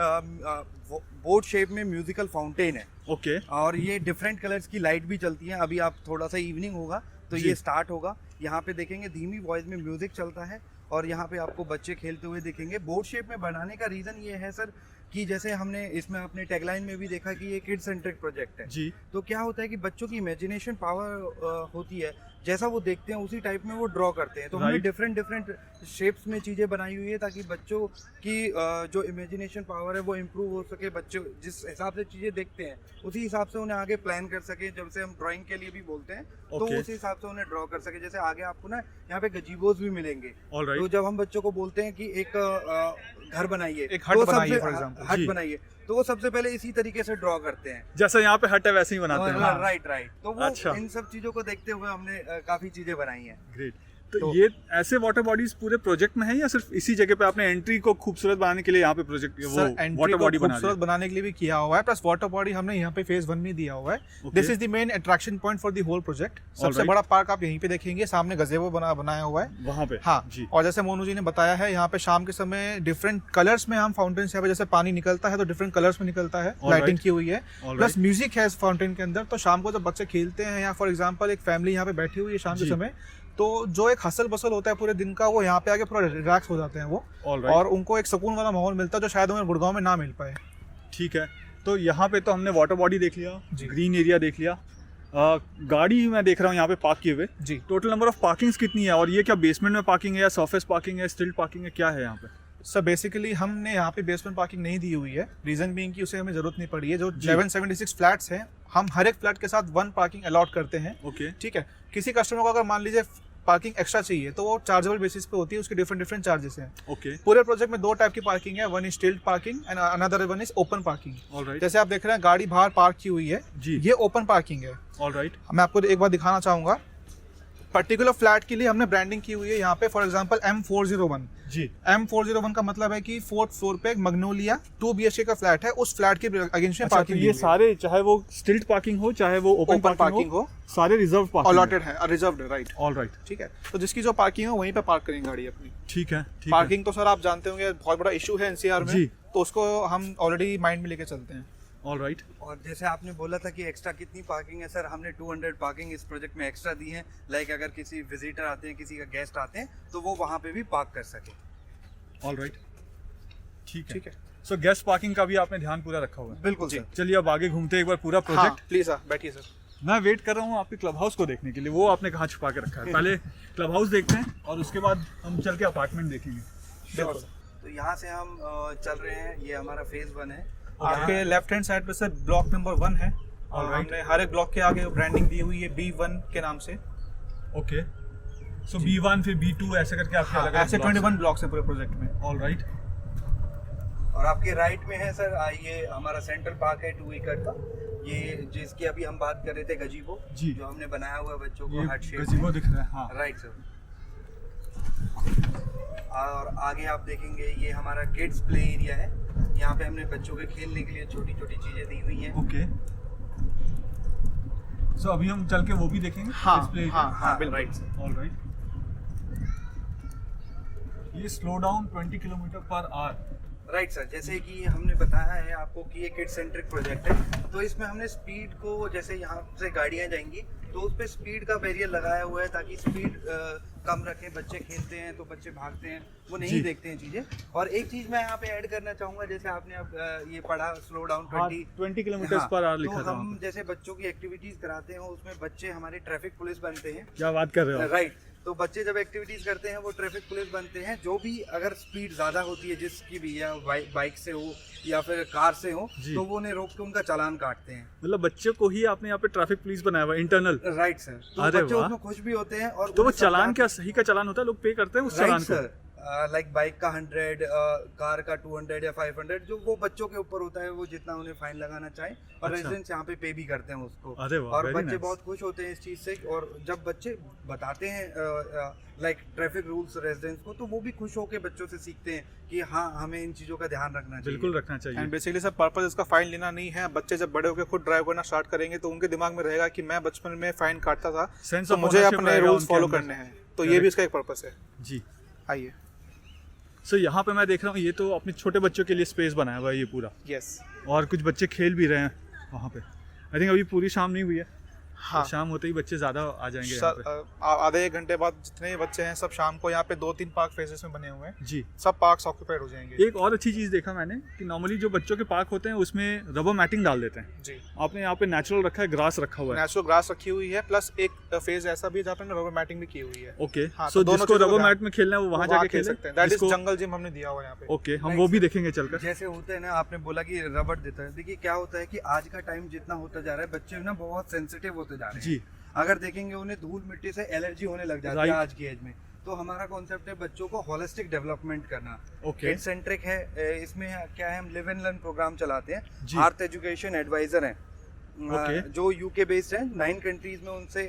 बोट शेप में म्यूजिकल फाउंटेन है। ओके, और ये डिफरेंट कलर्स की लाइट भी चलती है। अभी आप थोड़ा सा इवनिंग होगा तो ये स्टार्ट होगा। यहाँ पे देखेंगे धीमी वॉइस में म्यूजिक चलता है और यहाँ पे आपको बच्चे खेलते हुए दिखेंगे। बोट शेप में बनाने का रीज़न ये है सर कि जैसे हमने इसमें अपने टैगलाइन में भी देखा कि ये किड सेंट्रिक प्रोजेक्ट है जी। तो क्या होता है कि बच्चों की इमेजिनेशन पावर होती है, जैसा वो देखते हैं उसी टाइप में वो ड्रॉ करते हैं। तो हमने डिफरेंट शेप्स में चीज़ें बनाई हुई है ताकि बच्चों की जो इमेजिनेशन पावर है वो इम्प्रूव हो सके। बच्चे जिस हिसाब से चीज़ें देखते हैं उसी हिसाब से उन्हें आगे प्लान कर सके। जब से हम ड्राइंग के लिए भी बोलते हैं तो उसी हिसाब से उन्हें ड्रॉ कर सके। जैसे आगे आपको ना यहाँ पे गजीबोज भी मिलेंगे। तो जब हम बच्चों को बोलते हैं कि एक घर बनाइए, एक हट बनाइए, फॉर एग्जांपल हट बनाइए, तो वो सबसे पहले इसी तरीके से ड्रॉ करते हैं, जैसे यहाँ पे हट है वैसे ही बनाते हैं। राइट। तो वो अच्छा। इन सब चीजों को देखते हुए हमने काफी चीजें बनाई हैं। ग्रेट। तो ये ऐसे वाटर बॉडीज पूरे प्रोजेक्ट में है या सिर्फ इसी जगह पे आपने एंट्री को खूबसूरत बनाने के लिए यहाँ पे प्रोजेक्ट वो सर एंट्री वाटर को बॉडी बना खूबसूरत लिया? बनाने के लिए भी किया हुआ है, प्लस वाटर बॉडी हमने यहाँ पे फेज 1 में दिया हुआ है। This is the main attraction point for the whole project. सबसे बड़ा पार्क आप यहीं पे देखेंगे, सामने गज़ेबो बनाया हुआ है वहाँ पे। हाँ जी। और जैसे मोनू जी ने बताया है, यहाँ पे शाम के समय डिफरेंट कलर्स में हम फाउंटेन से, जैसे पानी निकलता है तो डिफरेंट कलर्स में निकलता है, लाइटिंग की हुई है, प्लस म्यूजिक है इस फाउंटेन के अंदर। तो शाम को जब बच्चे खेलते हैं, या फॉर एग्जांपल एक फैमिली यहाँ पे बैठी हुई है शाम के समय, तो जो एक हसल बसल होता है पूरे दिन का, वो यहाँ पे आके पूरा रिलैक्स हो जाते हैं वो, और उनको एक सुकून वाला माहौल मिलता है जो शायद हमें गुड़गांव में ना मिल पाए। ठीक है, तो यहाँ पे तो हमने वाटर बॉडी देख लिया, ग्रीन एरिया देख लिया, गाड़ी मैं देख रहा हूँ यहाँ पे पार्क किए हुए जी। टोटल नंबर ऑफ पार्किंग्स कितनी है, और ये क्या बेसमेंट में पार्किंग है या सरफेस पार्किंग है, स्टिल्ट पार्किंग है, क्या है यहाँ पे? सर बेसिकली हमने यहाँ पे बेसमेंट पार्किंग नहीं दी हुई है, रीजन बीइंग कि उसे हमें जरूरत नहीं पड़ी है। जो 1176 फ्लैट्स हैं, हम हर एक फ्लैट के साथ 1 पार्किंग अलॉट करते हैं। ओके, ठीक है, किसी कस्टमर को अगर मान लीजिए पार्किंग एक्स्ट्रा चाहिए तो वो चार्जेबल बेसिस पे होती है, उसके डिफरेंट चार्जेस हैं। ओके, पूरे प्रोजेक्ट में 2 टाइप की पार्किंग है, वन इज स्टिल्ट parking and another one is open parking. Alright, जैसे आप देख रहे हैं गाड़ी बाहर पार्क की हुई है जी, ये ओपन पार्किंग है। ऑलराइट, मैं आपको एक बार दिखाना चाहूंगा, पर्टिकुलर फ्लैट के लिए हमने ब्रांडिंग की हुई है यहाँ पे। For example M401 ji, M401 का मतलब है कि 4th फ्लोर पे एक मग्नोलिया 2 BHK का फ्लैट है, उस फ्लैट के अगेंस्ट में अच्छा, तो पार्किंग ये सारे, चाहे वो स्टिल्ट पार्किंग हो चाहे वो ओपन पार्किंग हो, सारे रिजर्व पार्किंग अलॉटेड है, रिजर्व्ड है, राइट। ऑलराइट, ठीक है, तो जिसकी जो पार्किंग है वहीं पे पार्क करेंगे गाड़ी अपनी। ठीक है, ठीक है। पार्किंग तो सर आप जानते होंगे बहुत बड़ा इशू है NCR में, जी। तो उसको हम ऑलरेडी माइंड में लेके चलते हैं। ऑलराइट, और जैसे आपने बोला था कि एक्स्ट्रा कितनी पार्किंग है, सर हमने 200 पार्किंग इस प्रोजेक्ट में एक्स्ट्रा दी है। लाइक अगर किसी विजिटर आते हैं, किसी का गेस्ट आते हैं, तो वो वहाँ पे भी पार्क कर सके। ऑलराइट, ठीक ठीक है, सो गेस्ट पार्किंग का भी आपने ध्यान पूरा रखा हुआ है। बिल्कुल सर। चलिए अब आगे घूमते हैं एक बार पूरा हाँ प्रोजेक्ट। प्लीज सर बैठिए सर। मैं वेट कर रहा हूँ आपके क्लब हाउस को देखने के लिए, वो आपने कहाँ छुपा के रखा है। पहले क्लब हाउस देखते हैं और उसके बाद हम चल के अपार्टमेंट देखेंगे। बिल्कुल। तो यहाँ से हम चल रहे हैं, ये हमारा फेज 1 है। आपके लेफ्ट हैंड साइड पे सर ब्लॉक नंबर 1 है, और Alright. हमने हर एक ब्लॉक के आगे ब्रांडिंग दी हुई है B1 के नाम से। ओके, सो B1 फिर B2 ऐसे करके आपके हाँ, अलग ऐसे 21 ब्लॉक्स हैं पूरे प्रोजेक्ट में। ऑलराइट, और आपके राइट में है सर ये हमारा सेंट्रल पार्क है 2 एकड़ का, ये जिसकी अभी हम बात कर रहे थे, गजीबो जी, जो हमने बनाया हुआ है बच्चों को ये हार्ट शेप गज़ीबो दिख रहा है। हाँ, राइट सर। और आगे आप देखेंगे ये हमारा किड्स प्ले एरिया है, यहाँ पे हमने बच्चों के खेलने के लिए छोटी छोटी चीजें दी हुई हैं। ओके, सो अभी हम चल के वो भी देखेंगे। हाँ डिस्प्ले हाँ हाँ बिल्कुल। राइट। ऑलराइट, ये slow down 20 kilometre per hour. Right sir, जैसे कि हमने बताया है आपको कि ये किड सेंट्रिक प्रोजेक्ट है, तो इसमें हमने स्पीड को, जैसे यहाँ से गाड़ियाँ जाएंगी तो उस पर स्पीड का बैरियर लगाया हुआ है ताकि स्पीड कम रखें। बच्चे खेलते हैं तो बच्चे भागते हैं, वो जी। नहीं देखते हैं चीज़ें। और एक चीज़ मैं यहाँ पे ऐड करना चाहूँगा, जैसे आपने अब ये पढ़ा slow down 20 kilometre per hour लिखा तो था। हम जैसे बच्चों की एक्टिविटीज़ कराते हैं उसमें बच्चे हमारे ट्रैफिक पुलिस बनते हैं। क्या बात कर रहे हो? राइट, तो बच्चे जब एक्टिविटीज करते हैं वो ट्रैफिक पुलिस बनते हैं। जो भी अगर स्पीड ज्यादा होती है जिसकी भी, या बाइक से हो या फिर कार से हो, जी। तो वो उन्हें रोक के उनका चालान काटते हैं। मतलब बच्चे को ही आपने यहाँ पे ट्रैफिक पुलिस बनाया हुआ इंटरनल। राइट सर, तो अरे बच्चे वाह। उसमें खुश भी होते हैं। और तो वो उन्हें चालान सरकार- क्या सही का चालान होता है, लोग पे करते हैं उस चालान राइट को? सर, लाइक बाइक का 100, कार का 200 या 500, जो वो बच्चों के ऊपर होता है, वो जितना उन्हें फाइन लगाना चाहे। और अच्छा। रेजिडेंट्स यहाँ पे पे भी करते हैं उसको। अरे वाह, और very बच्चे nice। बहुत खुश होते हैं इस चीज़ से। और जब बच्चे बताते हैं लाइक ट्रैफिक रूल्स रेजिडेंट्स को, तो वो भी खुश होकर बच्चों से सीखते हैं कि हाँ हमें इन चीज़ों का ध्यान रखना चाहिए। बिल्कुल रखना चाहिए। एंड बेसिकली सर पर्पस इसका फाइन लेना नहीं है। बच्चे जब बड़े होकर खुद ड्राइव करना स्टार्ट करेंगे तो उनके दिमाग में रहेगा कि मैं बचपन में फाइन काटता था, Sense तो of मुझे ownership अपने रहेगा रूल्स उनके फॉलो अंदर। करने हैं। तो ये भी इसका एक पर्पस है। जी, आइए। सो यहाँ पे मैं देख रहा हूँ ये तो अपने छोटे बच्चों के लिए स्पेस बनाया हुआ है ये पूरा, यस। और कुछ बच्चे खेल भी रहे हैं वहाँ पे। आई थिंक अभी पूरी शाम नहीं हुई है, हाँ तो शाम होते ही बच्चे ज़्यादा आ जाएंगे यहाँ पे। सर आधे 1 घंटे बाद जितने बच्चे हैं सब शाम को यहाँ पे 2-3 पार्क फेजेस में बने हुए हैं, जी, सब पार्क्स ऑक्यूपाइड हो जाएंगे। एक और अच्छी चीज़ देखा मैंने कि नॉर्मली जो बच्चों के पार्क होते हैं उसमें रबर मैटिंग डाल देते हैं। जी, आपने यहाँ पे नेचुरल रखा है, ग्रास रखा हुआ है। नेचुरल ग्रास रखी हुई है, प्लस एक फेज ऐसा भी है जहाँ पे रबर मैटिंग भी की हुई है। ओके, हाँ, सो तो दोनों जिसको चीज़ों रबर का- मैट में खेलना है वो वहाँ जाके खेल खेल सकते हैं। दैट इज जिसको- जंगल जिम हमने दिया हुआ है यहाँ पे। ओके, हम Right, वो भी sir। देखेंगे चलकर। जैसे होता है ना, आपने बोला कि रबड़ देता है। देखिए क्या होता है कि आज का टाइम जितना होता जा रहा है, बच्चे ना बहुत सेंसिटिव होते जा रहे हैं। जी, अगर देखेंगे उन्हें धूल मिट्टी से एलर्जी होने लग जाती है Right। आज की एज में। तो हमारा कॉन्सेप्ट है बच्चों को होलिस्टिक डेवलपमेंट करना। ओके, किड सेंट्रिक है। इसमें क्या है, हम लिव एंड लर्न प्रोग्राम चलाते हैं। जी। आर्थ एजुकेशन एडवाइजर हैं, Okay। जो यूके बेस्ड है। 9 कंट्रीज में उनसे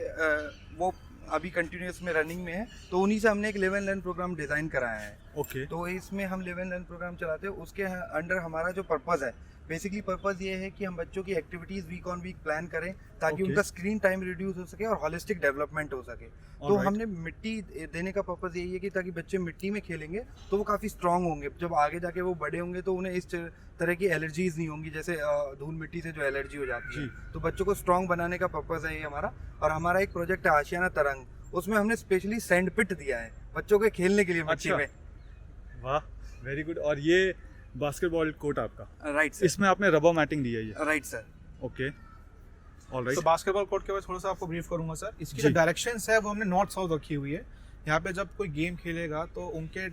वो अभी कंटिन्यूस में रनिंग में है, तो उन्हीं से हमने एक live and learn program design कराया है। ओके तो इसमें हम लिव एंड लर्न प्रोग्राम चलाते हैं, उसके अंडर हमारा जो पर्पज़ है, बेसिकली पर्पज़ ये है कि हम बच्चों की activities week on week plan करें ताकि Okay. उनका स्क्रीन टाइम रिड्यूस हो सके और हॉलिस्टिक डेवलपमेंट हो सके। तो Alright. हमने मिट्टी देने का पर्पज़ यही है कि ताकि बच्चे मिट्टी में खेलेंगे तो वो काफ़ी स्ट्रांग होंगे, जब आगे जाके वो बड़े होंगे तो उन्हें इस तरह की एलर्जीज नहीं होंगी, जैसे धूल मिट्टी से जो एलर्जी हो जाती है। जी। तो बच्चों को स्ट्रांग बनाने का पर्पज़ है ये हमारा। और हमारा एक प्रोजेक्ट है आशियाना तरंग, उसमें हमने स्पेशली सैंड पिट दिया है बच्चों के खेलने के लिए मिट्टी अच्छा। में। वाह वेरी गुड। और ये बास्केटबॉल कोर्ट आपका, राइट सर, इसमें आपने रबर मैटिंग दी है ये। Right sir. ओके ऑल तो राइट। बास्केटबॉल कोर्ट के बाद थोड़ा सा आपको ब्रीफ करूंगा सर। इसकी जी। जो डायरेक्शंस है वो हमने नॉर्थ साउथ रखी हुई है। यहाँ पे जब कोई गेम खेलेगा तो उनके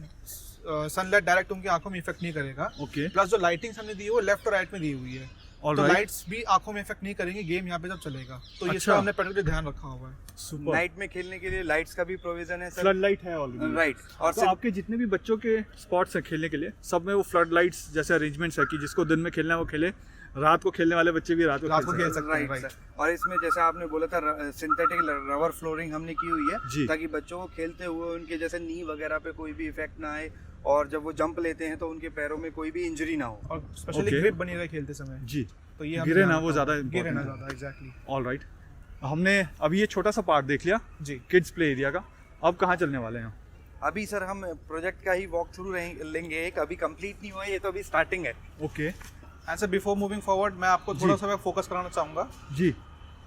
सनलाइट डायरेक्ट उनकी आंखों में इफेक्ट नहीं करेगा। ओके प्लस जो लाइटिंग्स हमने दी है वो लेफ्ट और राइट में दी हुई है, ऑल तो राइट लाइट्स भी आंखों में इफेक्ट नहीं करेंगी गेम यहाँ पे जब चलेगा। तो अच्छा। इसका हमने पर्टिकुलर ध्यान रखा हुआ है। सुपर। नाइट में खेलने के लिए लाइट्स का भी प्रोविजन है सर। फ्लड लाइट है ऑलरेडी। राइट। और तो आपके जितने भी बच्चों के स्पॉट्स हैं खेलने के लिए, सब में वो फ्लड लाइट्स जैसे अरेंजमेंट्स है कि जिसको दिन में खेलना है वो खेले, रात को खेलने वाले बच्चे भी रात को रात को खेल खेल सकते सकते हैं, राइट right. सर। और इसमें जैसे आपने बोला था सिंथेटिक रबर फ्लोरिंग हमने की हुई जी। है ताकि बच्चों को खेलते हुए उनके जैसे नी वगैरह पे कोई भी इफेक्ट ना आए, और जब वो जंप लेते हैं तो उनके पैरों में कोई भी इंजरी ना हो। और स्पेशली Okay. ग्रिप बनी रहे खेलते समय, हैं। जी तो ये गिरे ना वो ज़्यादा गिरे ना important है। ज़्यादा, एग्जैक्टली ऑल राइट। हमने अभी ये छोटा सा पार्ट देख लिया जी। किड्स प्ले एरिया का, अब कहाँ चलने वाले हैं? अभी सर हम प्रोजेक्ट का ही वॉक थ्रू लेंगे, एक अभी कंप्लीट नहीं हुआ है, ये तो अभी स्टार्टिंग है। Okay and sir before moving forward मैं आपको थोड़ा सा फोकस कराना चाहूँगा जी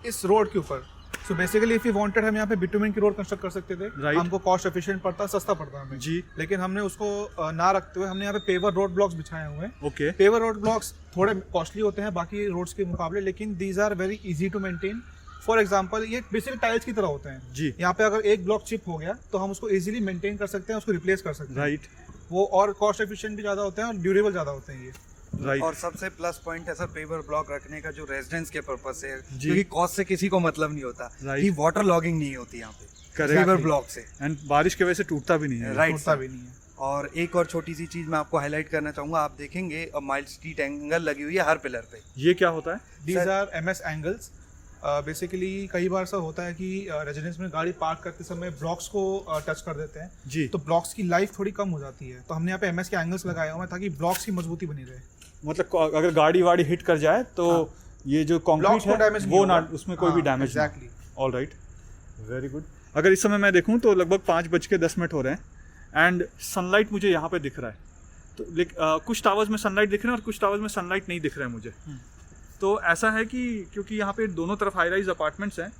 इस रोड के ऊपर। So basically if you wanted हम यहाँ पे बिटुमेन की रोड कंस्ट्रक्ट कर सकते थे, Right. हमको कॉस्ट एफिशिएंट पड़ता, सस्ता पड़ता हमें जी। लेकिन हमने उसको ना रखते हुए हमने यहाँ पे पेवर रोड ब्लॉक्स बिछाए हुए हैं। ओके पेवर रोड ब्लॉक्स थोड़े कॉस्टली होते हैं बाकी रोड्स के मुकाबले, लेकिन these are very easy to maintain. For example ये बेसिकली टाइल्स की तरह होते हैं जी यहाँ पे, अगर एक ब्लॉक चिप हो गया तो हम उसको इजीली मेंटेन कर सकते हैं, उसको रिप्लेस कर सकते हैं। राइट वो और कॉस्ट एफिशिएंट भी ज़्यादा होते हैं और ड्यूरेबल ज़्यादा होते हैं ये। राइट। और सबसे प्लस पॉइंट है सर पेपर ब्लॉक रखने का जो रेजिडेंट्स के पर्पज से है, जी। क्योंकि कॉस्ट से किसी को मतलब नहीं होता Right. कि वाटर लॉगिंग नहीं होती यहाँ पे Correct. पेपर ब्लॉक से। एंड बारिश की वजह से टूटता भी नहीं है। राइट टूटता सर। भी नहीं है। और एक और छोटी सी चीज मैं आपको हाईलाइट करना चाहूंगा, आप देखेंगे माइल्ड स्ट्रीट एंगल लगी हुई है हर पिलर पे। ये क्या होता है? These are MS angles. Basically कई बार ऐसा होता है कि रेजिडेंस में गाड़ी पार्क करते समय ब्लॉक्स को टच कर देते हैं, जी तो ब्लॉक्स की लाइफ थोड़ी कम हो जाती है। तो हमने यहाँ पे MS के एंगल्स लगाए हुए हैं ताकि ब्लॉक्स की मजबूती बनी रहे। मतलब अगर गाड़ी वाड़ी हिट कर जाए तो ये जो कंक्रीट ब्लॉक्स को है डैमेज वो ना, उसमें कोई भी damage exactly. All right very good. अगर इस समय मैं देखूं तो लगभग 5:10 हो रहे हैं एंड सनलाइट मुझे यहाँ पे दिख रहा है। तो कुछ टावर्स में सनलाइट दिख रहे हैं और कुछ टावर्स में सनलाइट नहीं दिख रहा है मुझे। तो ऐसा है कि क्योंकि यहाँ पे दोनों तरफ हाई राइज अपार्टमेंट्स हैं,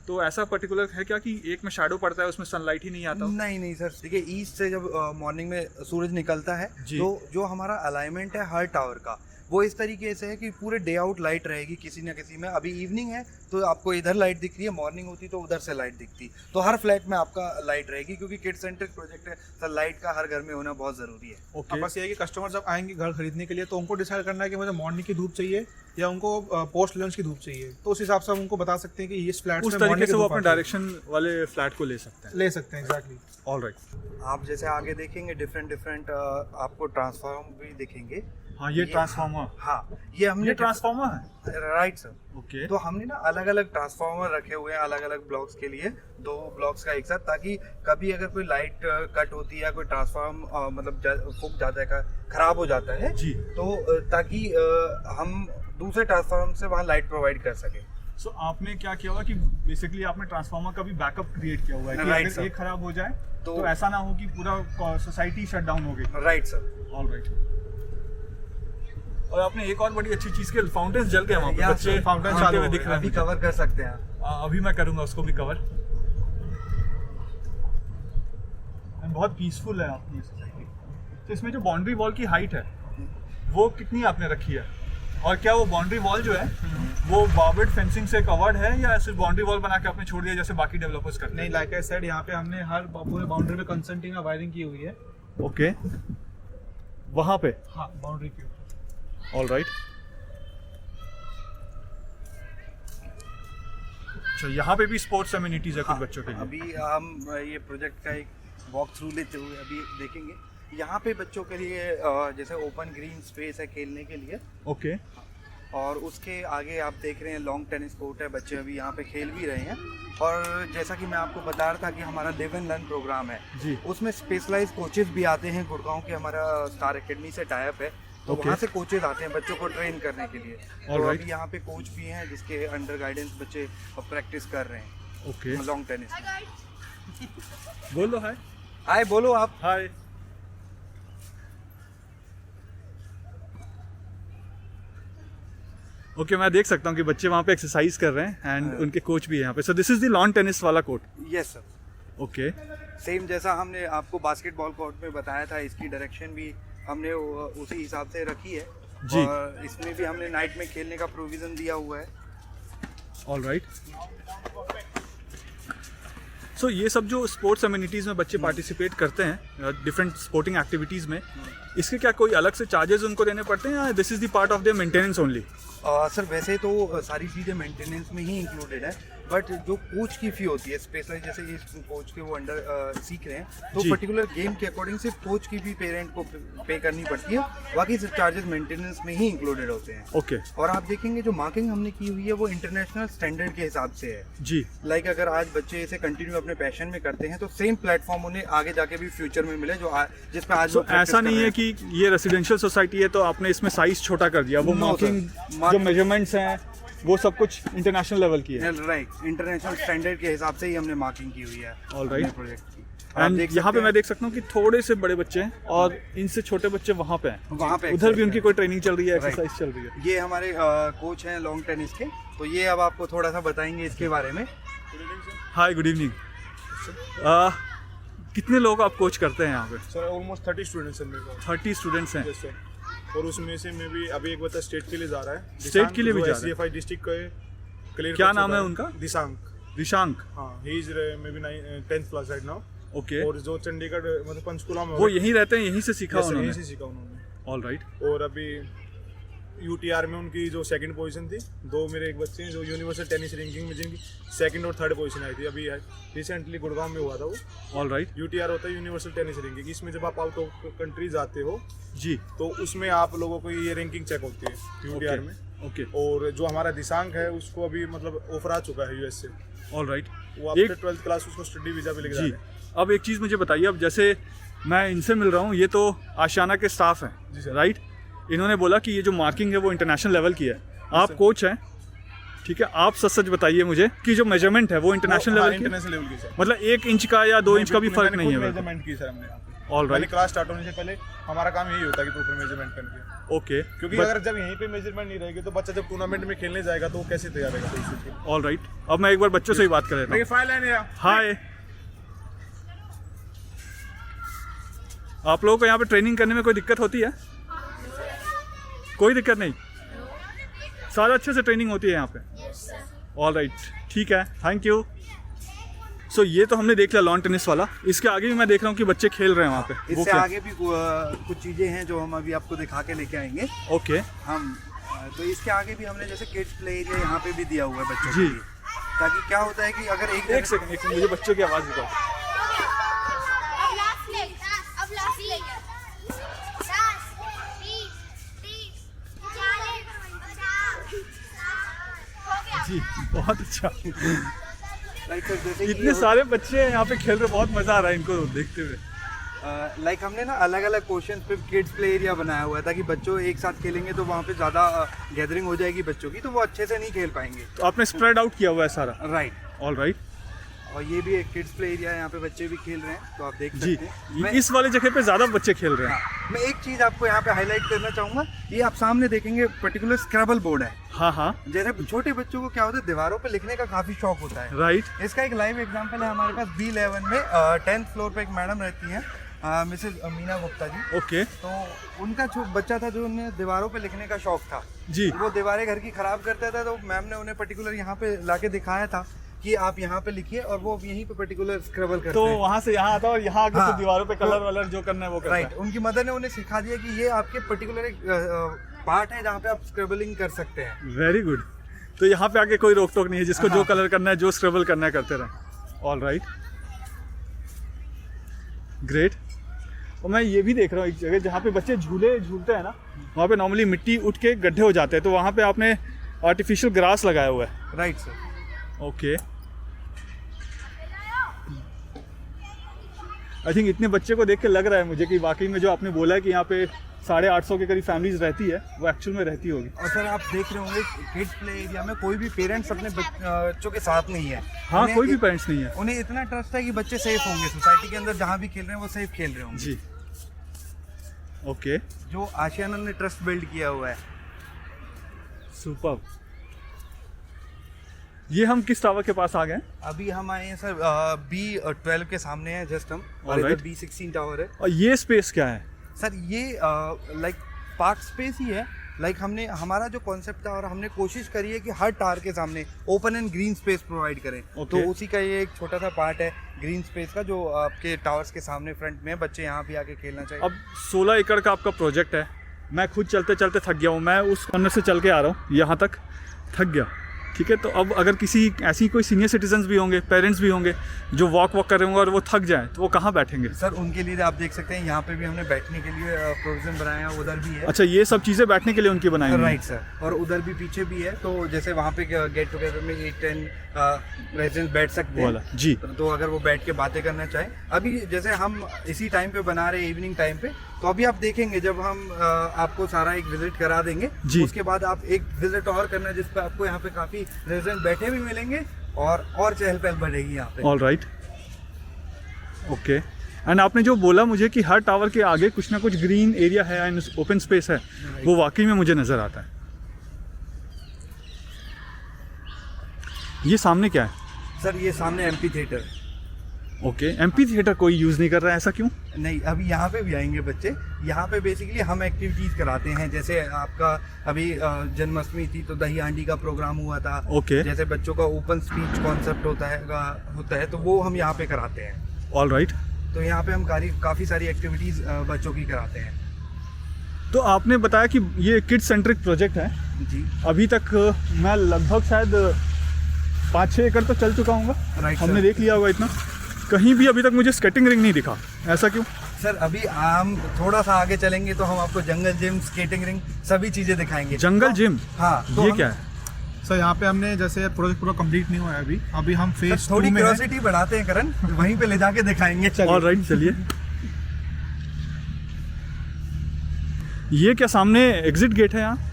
तो ऐसा पर्टिकुलर है क्या कि एक में शैडो पड़ता है उसमें सनलाइट ही नहीं आता? नहीं सर, देखिए ईस्ट से जब मॉर्निंग में सूरज निकलता है जी। तो जो हमारा अलाइनमेंट है हर टावर का वो इस तरीके से है कि पूरे डे आउट लाइट रहेगी किसी ना किसी में। अभी इवनिंग है तो आपको इधर लाइट दिख रही है, मॉर्निंग होती तो उधर से लाइट दिखती। तो हर फ्लैट में आपका लाइट रहेगी, क्योंकि किड सेंट्रिक प्रोजेक्ट है सर, लाइट का हर घर में होना बहुत ज़रूरी है। ओके बस ये है कि कस्टमर जब आएंगे घर खरीदने के लिए तो उनको डिसाइड करना है कि मुझे मॉर्निंग की धूप चाहिए या उनको पोस्ट लंच की धूप चाहिए, तो उस हिसाब से हम उनको बता सकते हैं कि इस फ्लैट उस तरीके से वो अपने डायरेक्शन वाले फ्लैट को ले सकते हैं। ले सकते हैं। एग्जैक्टली। All right. आप जैसे आगे देखेंगे डिफरेंट आपको ट्रांसफार्म भी दिखेंगे। हाँ ये ट्रांसफार्मर, हाँ ये हमने ये ट्रांसफार्मर है। Right sir. ओके तो हमने ना अलग अलग ट्रांसफार्मर रखे हुए हैं अलग अलग ब्लॉक्स के लिए, 2 ब्लॉक्स का एक साथ, ताकि कभी अगर कोई लाइट कट होती है या कोई ट्रांसफार्म मतलब फूक जाता है, खराब हो जाता है जी। तो ताकि हम दूसरे ट्रांसफार्मर से वहाँ लाइट प्रोवाइड कर सके। सो आपने क्या किया हुआ कि बेसिकली आपने ट्रांसफार्मर का भी बैकअप क्रिएट किया हुआ है कि Right, अगर sir. ये खराब हो जाए तो ऐसा ना हो कि पूरा सोसाइटी शट डाउन हो गई। Right sir. All right. और आपने एक और बड़ी अच्छी चीज के फाउंटेन्स जल गए वहाँ पे, यहाँ बच्चे से fountain खेलते चालू हुए हो दिख गए, रहे हैं अभी मुझे। कवर कर सकते हैं। अभी मैं करूँगा उसको भी कवर। बहुत पीसफुल है आपकी ये सोसाइटी। तो इसमें जो बाउंड्री वॉल की हाइट है वो कितनी आपने रखी है, और क्या वो बाउंड्री वॉल जो है वो बार्बेड फेंसिंग से कवर्ड है या सिर्फ बाउंड्री वॉल बना के आपने छोड़ दिया जैसे बाकी डेवलपर्स करते हैं? नहीं, लाइक आई सेड यहाँ पे हमने हर पूरे बाउंड्री पे कंसेंटिना वायरिंग की हुई है। ओके वहाँ पे। हाँ, बाउंड्री के ऊपर। All right. अच्छा यहाँ पे भी स्पोर्ट्स एमिनिटीज है कुछ बच्चों के लिए? अभी हम ये प्रोजेक्ट का एक वॉक थ्रू लेते हुए अभी देखेंगे। यहाँ पे बच्चों के लिए जैसे ओपन ग्रीन स्पेस है खेलने के लिए। ओके और उसके आगे आप देख रहे हैं लॉन्ग टेनिस कोर्ट है, बच्चे अभी यहाँ पे खेल भी रहे हैं। और जैसा कि मैं आपको बता रहा था कि हमारा लिव एंड लर्न प्रोग्राम है जी। उसमें स्पेशलाइज कोचेस भी आते हैं। गुड़गांव के हमारा स्टार एकेडमी से टाई अप है, तो Okay. वहाँ से कोचेस आते हैं बच्चों को ट्रेन करने के लिए। तो Alright. अभी यहाँ पे कोच भी हैं जिसके अंडर गाइडेंस बच्चे प्रैक्टिस कर रहे हैं ओके, लॉन्ग टेनिस। बोलो हाय। हाय बोलो आप। हाय। ओके, मैं देख सकता हूँ कि बच्चे वहाँ पे एक्सरसाइज कर रहे हैं एंड हाँ। उनके कोच भी है यहाँ पे। So this is the lawn tennis वाला court. Yes sir, okay, same जैसा हमने आपको बास्केटबॉल कोर्ट में बताया था, इसकी डायरेक्शन भी हमने उसी हिसाब से रखी है जी। और इसमें भी हमने नाइट में खेलने का प्रोविज़न दिया हुआ है। All right. सो ये सब जो स्पोर्ट्स अम्यूनिटीज़ में बच्चे पार्टिसिपेट करते हैं डिफरेंट स्पोर्टिंग एक्टिविटीज़ में, इसके क्या कोई अलग से चार्जेस उनको देने पड़ते हैं या this is the part of their maintenance only? Sir वैसे तो सारी चीज़ें मेंटेनेंस में ही इंक्लूडेड है, बट जो कोच की फ़ी होती है स्पेशली, जैसे इस कोच के वो अंडर सीख रहे हैं तो जी। पर्टिकुलर गेम के अकॉर्डिंग से कोच की भी पेरेंट को पे करनी पड़ती है, बाकी सब चार्जेस मेंटेनेंस में ही इंक्लूडेड होते हैं। ओके और आप देखेंगे जो मार्किंग हमने की हुई है वो इंटरनेशनल स्टैंडर्ड के हिसाब से है। जी। लाइक अगर आज बच्चे इसे कंटिन्यू अपने पैशन में करते हैं तो सेम प्लेटफॉर्म उन्हें आगे जाके भी फ्यूचर में मिले जो जिसमें आज सो वो practice ऐसा कर नहीं रहे है हैं। कि ये रेसिडेंशियल सोसाइटी है तो आपने इसमें साइज छोटा कर दिया, वो No, मार्किंग sir. जो मेजरमेंट्स हैं वो सब कुछ इंटरनेशनल लेवल की है। राइट, इंटरनेशनल स्टैंडर्ड के हिसाब से ही हमने मार्किंग की हुई है All right. प्रोजेक्ट की। एंड यहाँ पे मैं देख सकता हूँ कि थोड़े से बड़े बच्चे हैं और इनसे छोटे बच्चे वहाँ पे हैं। वहाँ पे उधर भी exercise उनकी कोई ट्रेनिंग चल रही है, Right. एक्सरसाइज चल रही है। ये हमारे कोच हैं लॉन्ग टेनिस के, तो ये अब आपको थोड़ा सा बताएंगे इसके बारे में। हाय, गुड इवनिंग। कितने लोग आप कोच करते हैं यहाँ पे? सर ऑलमोस्ट 30 स्टूडेंट्स हैं मेरे पास। 30 स्टूडेंट्स हैं। यस सर, और उसमें से मैं भी अभी एक बच्चा स्टेट के लिए जा रहा है। State के लिए भी जा रहा है? SCFI डिस्ट्रिक्ट का क्लियर। क्या नाम है उनका? दिशांक। दिशांक। हाँ, he is may be 10th class right now. Okay, और जो चंडीगढ़ मतलब पंचकुला में वो यहीं रहते हैं, यहीं से सीखा यहीं उन्होंने? से सीखा उन्होंने। All right. और अभी UTR में उनकी जो सेकंड पोजीशन थी, दो मेरे एक बच्चे हैं जो यूनिवर्सल टेनिस रैंकिंग में जिनकी सेकंड और थर्ड पोजीशन आई थी, अभी रिसेंटली गुड़गांव में हुआ था वो। All right. UTR होता है यूनिवर्सल टेनिस रैंकिंग, इसमें जब आप आउट ऑफ कंट्री जाते हो जी। तो उसमें आप लोगों को ये रैंकिंग चेक होती है UTR में। ओके, और जो हमारा दिशांक है उसको अभी मतलब ऑफर आ चुका है US से, ऑल राइट। वो आफ्टर 12th क्लास उसको स्टडी वीजा पे लेके जा जी, रहे हैं। अब एक चीज़ मुझे बताइए, अब जैसे मैं इनसे मिल रहा हूँ, ये तो आशियाना के स्टाफ जी हैं, सर। राइट? इन्होंने बोला कि ये जो मार्किंग है वो इंटरनेशनल लेवल की है। आप सर। कोच हैं, ठीक है, आप सच सच बताइए मुझे कि जो मेजरमेंट है वो इंटरनेशनल लेवल की है? इंटरनेशनल लेवल की सर। मतलब 1 इंच का या 2 इंच का भी फर्क नहीं है? मेजरमेंट की सर हमने यहाँ पे। ऑल पहले राइट। क्लास स्टार्ट होने से पहले हमारा काम यही होता है कि प्रॉपर मेजरमेंट करके, ओके, क्योंकि अगर जब यहीं पे मेजरमेंट नहीं रहेगी तो बच्चा जब टूर्नामेंट में खेलने जाएगा तो वो कैसे तैयार रहेगा सही से। All right. अब मैं एक बार बच्चों से ही बात कर लेता हूँ। फाइल है यार। हाय, आप लोगों को यहाँ पे ट्रेनिंग करने में कोई दिक्कत होती है? कोई दिक्कत नहीं, सारा अच्छे से ट्रेनिंग होती है यहाँ पे? ऑल राइट, ठीक है, थैंक यू। सो ये तो हमने देख लिया लॉन टेनिस वाला। इसके आगे भी मैं देख रहा हूँ कि बच्चे खेल रहे हैं वहाँ पे। वो इससे क्या? आगे भी कुछ चीज़ें हैं जो हम अभी आपको दिखा के लेके आएंगे। ओके, हम तो इसके आगे भी हमने जैसे किड्स प्ले एरिया यहाँ पे भी दिया हुआ है बच्चों के जी। लिए, ताकि क्या होता है कि अगर एक सेकंड, मुझे बच्चों की आवाज़ दिखाओ। अब लास्ट लेग, अब लास्ट लेग 10 20 30 40 हो गया। जी, बहुत अच्छा। लाइक जैसे इतने सारे बच्चे हैं यहाँ पे खेल रहे, बहुत मज़ा आ रहा है इनको देखते हुए। लाइक हमने ना अलग अलग क्वेश्चन पे किड्स प्ले एरिया बनाया हुआ है ताकि बच्चों एक साथ खेलेंगे तो वहाँ पे ज़्यादा गैदरिंग हो जाएगी बच्चों की, तो वो अच्छे से नहीं खेल पाएंगे। तो आपने स्प्रेड आउट किया हुआ है सारा? राइट। All right. और ये भी एक किड्स प्ले एरिया है, यहाँ पे बच्चे भी खेल रहे हैं, तो आप देख जी, सकते हैं। मैं इस वाले जगह पे ज़्यादा बच्चे खेल रहे हैं। मैं एक चीज़ आपको यहाँ पे हाईलाइट करना चाहूँगा, ये आप सामने देखेंगे पर्टिकुलर स्क्रैबल बोर्ड है। हाँ हाँ, जैसे छोटे बच्चों को क्या होता है, दीवारों पे लिखने का काफ़ी शौक होता है। राइट। इसका एक लाइव एग्जांपल है हमारे पास B11 में 10th फ्लोर पे एक मैडम रहती हैं, मिसेज मीना गुप्ता जी। ओके, तो उनका जो बच्चा था जो उन्हें दीवारों पे लिखने का शौक था, जी। वो दीवारें घर की खराब करता था, तो मैम ने उन्हें पर्टिकुलर यहाँ पे लाके दिखाया था कि आप यहाँ पे लिखिए, और वो यहीं पे पर्टिकुलर स्क्रैबल करते तो हैं। वहाँ से यहाँ आता है और यहाँ आके हाँ, तो दीवारों पे कलर तो- वलर जो करना है वो करता राइट, है। उनकी मदर ने उन्हें सिखा दिया कि ये आपके पर्टिकुलर एक पार्ट है जहाँ पे आप स्क्रैबलिंग कर सकते हैं। Very good. तो यहाँ पे आके कोई रोक टोक नहीं है, जिसको जो कलर करना है, जो स्क्रैबल करना है करते रहे। All right, great. और मैं ये भी देख रहा हूँ एक जगह जहाँ पे बच्चे झूले झूलते हैं ना, वहाँ पे नॉर्मली मिट्टी उठ के गड्ढे हो जाते हैं, तो वहाँ पे आपने आर्टिफिशियल ग्रास लगाया हुआ है। Right sir. Okay, I think इतने बच्चे को देख के लग रहा है मुझे कि वाकई में जो आपने बोला है कि यहाँ पे 850 के करीब फैमिलीज रहती है, वो एक्चुअल में रहती होगी। और सर आप देख रहे होंगे किड्स प्ले एरिया में कोई भी पेरेंट्स अपने बच्चों के साथ नहीं है। हाँ, उन्हें कोई भी पेरेंट्स नहीं है। उन्हें इतना ट्रस्ट है कि बच्चे सेफ होंगे, सोसाइटी के अंदर जहाँ भी खेल रहे हैं वो सेफ खेल रहे होंगे। जी, ओके, जो आशियाना ने ट्रस्ट बिल्ड किया हुआ है। सुपर। ये हम किस टावर के पास आ गए? अभी हम आए हैं सर B12 के सामने है जस्ट हम, और Alright. इधर B16 टावर है। और ये स्पेस क्या है? सर ये लाइक पार्क स्पेस ही है। लाइक हमने हमारा जो कॉन्सेप्ट था और हमने कोशिश करी है कि हर टावर के सामने open and green space provide करें। Okay. तो उसी का ये एक छोटा सा पार्ट है ग्रीन स्पेस का, जो आपके टावर्स के सामने फ्रंट में बच्चे यहाँ भी आके खेलना चाहिए। अब 16 एकड़ का आपका प्रोजेक्ट है, मैं खुद चलते चलते थक गया हूँ, मैं उस कॉर्नर से चल के आ रहा हूँ यहाँ तक, थक गया। ठीक है, तो अब अगर किसी ऐसी कोई सीनियर सिटीजन्स भी होंगे, पेरेंट्स भी होंगे जो वॉक कर रहे होंगे और वो थक जाएं, तो वो कहाँ बैठेंगे? सर उनके लिए आप देख सकते हैं यहाँ पे भी हमने बैठने के लिए प्रोविजन बनाया है, उधर भी है। अच्छा, ये सब चीज़ें बैठने के लिए उनकी बनाई हुई हैं। राइट सर, और उधर भी पीछे भी है, तो जैसे वहाँ पे गेट टुगेदर में 8-10 रेजिडेंट्स बैठ सकते वाला, हैं जी। तो अगर वो बैठ के बातें करना चाहें। अभी जैसे हम इसी टाइम पे बना रहे हैं इवनिंग टाइम पे, तो अभी आप देखेंगे जब हम आपको सारा एक विजिट करा देंगे, जी। उसके बाद आप एक विजिट और करना जिस पे आपको यहाँ पे काफ़ी रेजिडेंट बैठे भी मिलेंगे और चहल पहल बढ़ेगी यहाँ पे। All right, okay. एंड आपने जो बोला मुझे कि हर टावर के आगे कुछ ना कुछ ग्रीन एरिया है एंड ओपन स्पेस है, वो वाकई में मुझे नज़र आता है। ये सामने क्या है? सर ये सामने MP theatre. Okay, MP theatre कोई यूज़ नहीं कर रहा है, ऐसा क्यों? नहीं, अभी यहाँ पे भी आएंगे बच्चे। यहाँ पे बेसिकली हम एक्टिविटीज़ कराते हैं, जैसे आपका अभी जन्माष्टमी थी तो दही हांडी का प्रोग्राम हुआ था। ओके। जैसे बच्चों का ओपन स्पीच कॉन्सेप्ट होता है तो वो हम यहाँ पे कराते हैं। All right. तो यहाँ पे हम काफ़ी सारी एक्टिविटीज़ बच्चों की कराते हैं। तो आपने बताया कि ये किड सेंट्रिक प्रोजेक्ट है। जी अभी तक मैं लगभग शायद 5-6 एकड़ तो चल चुका हूँ, राइट हमने सर। देख लिया होगा इतना। कहीं भी अभी तक मुझे स्केटिंग रिंग नहीं दिखा, ऐसा क्यों? सर अभी हम थोड़ा सा आगे चलेंगे तो हम आपको जंगल जिम, स्केटिंग रिंग सभी चीज़ें दिखाएंगे। जंगल जिम? हाँ, तो ये हम- क्या है? सर यहाँ पे हमने जैसे प्रोजेक्ट पूरा कंप्लीट नहीं हुआ है अभी हम फेज सर, थोड़ी 2 में हैं। क्यूरियोसिटी बढ़ाते हैं करण, वहीं पे ले जाके दिखाएंगे। ऑल राइट, चलिए। ये क्या सामने एग्जिट गेट है यहाँ?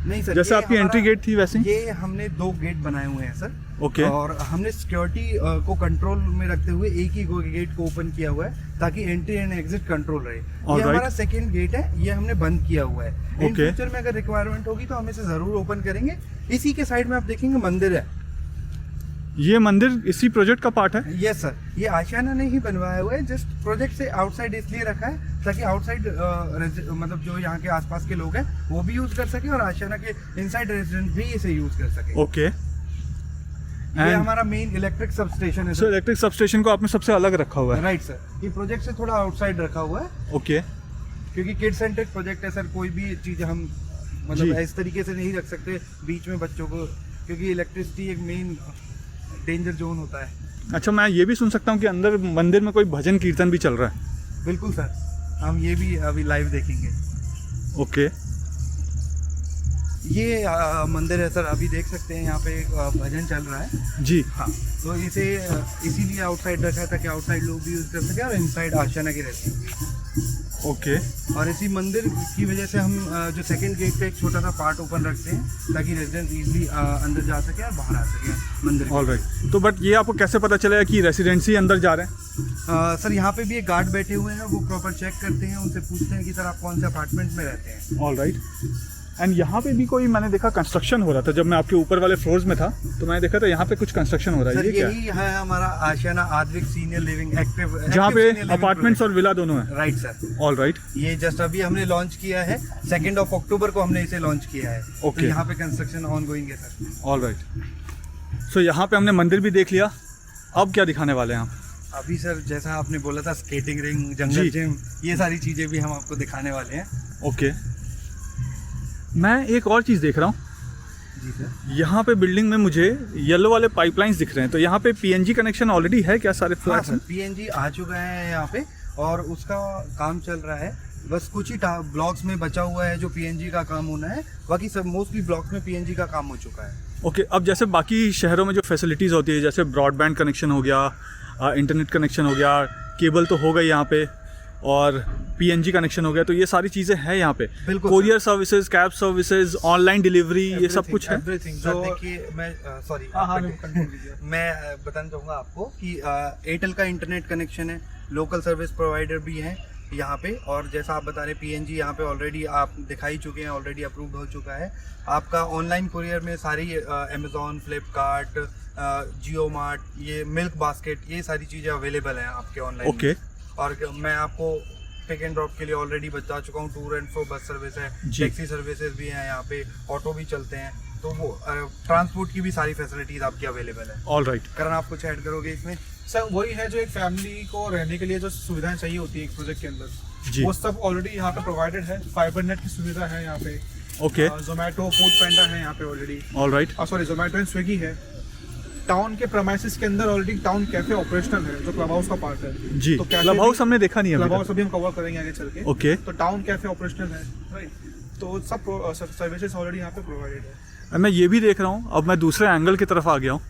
नहीं सर, जैसे ये आपकी एंट्री हमारा- गेट थी वैसे ही? ये हमने 2 गेट बनाए हुए हैं सर। ओके। और हमने सिक्योरिटी को कंट्रोल में रखते हुए एक ही गेट को ओपन किया हुआ है ताकि एंट्री एंड एग्जिट कंट्रोल रहे। ये Alright. हमारा सेकंड गेट है, ये हमने बंद किया हुआ है। इन Okay. फ्यूचर में अगर रिक्वायरमेंट होगी तो हम इसे जरूर ओपन करेंगे। इसी के साइड में आप देखेंगे मंदिर है। ये मंदिर इसी प्रोजेक्ट का पार्ट है? यस सर, ये आशियाना ने ही बनवाया हुआ है। जस्ट प्रोजेक्ट से आउटसाइड इसलिए रखा है ताकि आउटसाइड मतलब जो यहाँ के आसपास के लोग हैं वो भी यूज कर सके और आशियाना के इनसाइड रेजिडेंट भी इसे यूज कर सके। ओके। ये हमारा मेन इलेक्ट्रिक सब स्टेशन है so sir. Electric sub station को आपने सबसे अलग रखा हुआ है? राइट सर, ये प्रोजेक्ट से थोड़ा आउटसाइड रखा हुआ है ओके। क्योंकि किड सेंट्रिक प्रोजेक्ट है सर। कोई भी चीज़ हम जी। मतलब इस तरीके से नहीं रख सकते बीच में बच्चों को, क्योंकि इलेक्ट्रिसिटी एक मेन डेंजर जोन होता है। अच्छा, मैं ये भी सुन सकता हूँ कि अंदर मंदिर में कोई भजन कीर्तन भी चल रहा है? बिल्कुल सर, हम ये भी अभी लाइव देखेंगे। ओके। ये मंदिर है सर, अभी देख सकते हैं यहाँ पे एक भजन चल रहा है। जी। हाँ, तो इसे इसीलिए आउटसाइड रखा है ताकि आउटसाइड लोग भी यूज़ कर सके और इनसाइड आशियाना के रहते हैं। ओके। और इसी मंदिर की वजह से हम जो सेकंड गेट पे एक छोटा सा पार्ट ओपन रखते हैं ताकि रेजिडेंट इजीली अंदर जा सके और बाहर आ सके मंदिर के। All right. तो बट ये आपको कैसे पता चलेगा कि रेसिडेंसी अंदर जा रहे हैं? सर यहाँ पे भी एक गार्ड बैठे हुए हैं, वो प्रॉपर चेक करते हैं, उनसे पूछते हैं कि सर आप कौन से अपार्टमेंट में रहते हैं। All right. एंड यहाँ पे भी कोई मैंने देखा कंस्ट्रक्शन हो रहा था। जब मैं आपके ऊपर वाले फ्लोर्स में था तो मैंने देखा था यहाँ पे कुछ कंस्ट्रक्शन हो रहा है। सर ये क्या है? यही है हमारा आशियाना आद्विक सीनियर लिविंग एक्टिव, जहाँ पे अपार्टमेंट्स और विला दोनों हैं? Right sir. All right. ये जस्ट अभी हमने लॉन्च किया है, 2 अक्टूबर को हमने इसे लॉन्च किया है। तो Okay. यहाँ पे कंस्ट्रक्शन ऑन गोइंग है सर। All right. सो यहाँ पे हमने मंदिर भी देख लिया, अब क्या दिखाने वाले हैं आप? अभी सर जैसा आपने बोला था स्केटिंग रिंग, जी। जंगल जिम, ये सारी चीज़ें भी हम आपको दिखाने वाले हैं। ओके। मैं एक और चीज़ देख रहा हूँ, जी सर। यहाँ पे बिल्डिंग में मुझे येलो वाले पाइपलाइंस दिख रहे हैं, तो यहाँ पे पीएनजी कनेक्शन ऑलरेडी है क्या सारे हाँ फ्लैट्स सर, में? पीएनजी आ चुका है यहाँ पे। और उसका काम चल रहा है। बस कुछ ही ब्लॉक्स में बचा हुआ है जो पीएनजी का काम होना है, बाकी सब मोस्टली ब्लॉक्स में पीएनजी का काम हो चुका है। ओके, अब जैसे बाकी शहरों में जो फैसिलिटीज़ होती है, जैसे ब्रॉडबैंड कनेक्शन हो गया, इंटरनेट कनेक्शन हो गया, केबल तो हो गई यहाँ पे, और पीएनजी कनेक्शन हो गया, तो ये सारी चीज़ें हैं यहाँ पे। बिल्कुल। Courier services, cab services, online delivery, ये सब कुछ है। एवरीथिंग सर जो देखिए, मैं सॉरी मैं बताना चाहूँगा आपको कि एयरटेल का इंटरनेट कनेक्शन है, लोकल सर्विस प्रोवाइडर भी हैं यहाँ पे, और जैसा आप बता रहे पीएनजी यहाँ पे ऑलरेडी आप दिखाई चुके हैं, ऑलरेडी अप्रूव्ड हो चुका है। आपका ऑनलाइन कुरियर में सारी अमेज़ॉन, फ्लिपकार्ट, जियो मार्ट, ये मिल्क बास्केट, ये सारी चीज़ें अवेलेबल हैं आपके ऑनलाइन। ओके। और मैं आपको पिक एंड ड्रॉप के लिए ऑलरेडी बता चुका हूँ, tour and fro bus service है, जी। टैक्सी सर्विसेज भी हैं यहाँ पे, ऑटो भी चलते हैं, तो वो ट्रांसपोर्ट की भी सारी फैसिलिटीज़ आपकी अवेलेबल है। All right. करण, आप कुछ ऐड करोगे इसमें? सर वही है जो एक फैमिली को रहने के लिए जो सुविधाएं चाहिए होती है एक प्रोजेक्ट के अंदर, जी। वो सब ऑलरेडी यहाँ पे प्रोवाइडेड है। फाइबर नेट की सुविधा है यहाँ पे, ओके। जोमेटो, फूड पैंडा है यहाँ पे already, all right. Sorry Zomato and Swiggy है। टाउन के प्रेमाइसिस के अंदर ऑलरेडी टाउन कैफे ऑपरेशनल है, जो क्लब हाउस का पार्ट है। जी, तो कैफे क्लब हाउस भी- हमने देखा नहीं है क्लब अभी हाउस तक। अभी हम कवर करेंगे आगे चल के। ओके। तो टाउन कैफे ऑपरेशनल है, राइट। तो सब सर्विसेज ऑलरेडी यहाँ पे प्रोवाइडेड है। मैं ये भी देख रहा हूँ, अब मैं दूसरे एंगल की तरफ आ गया हूँ,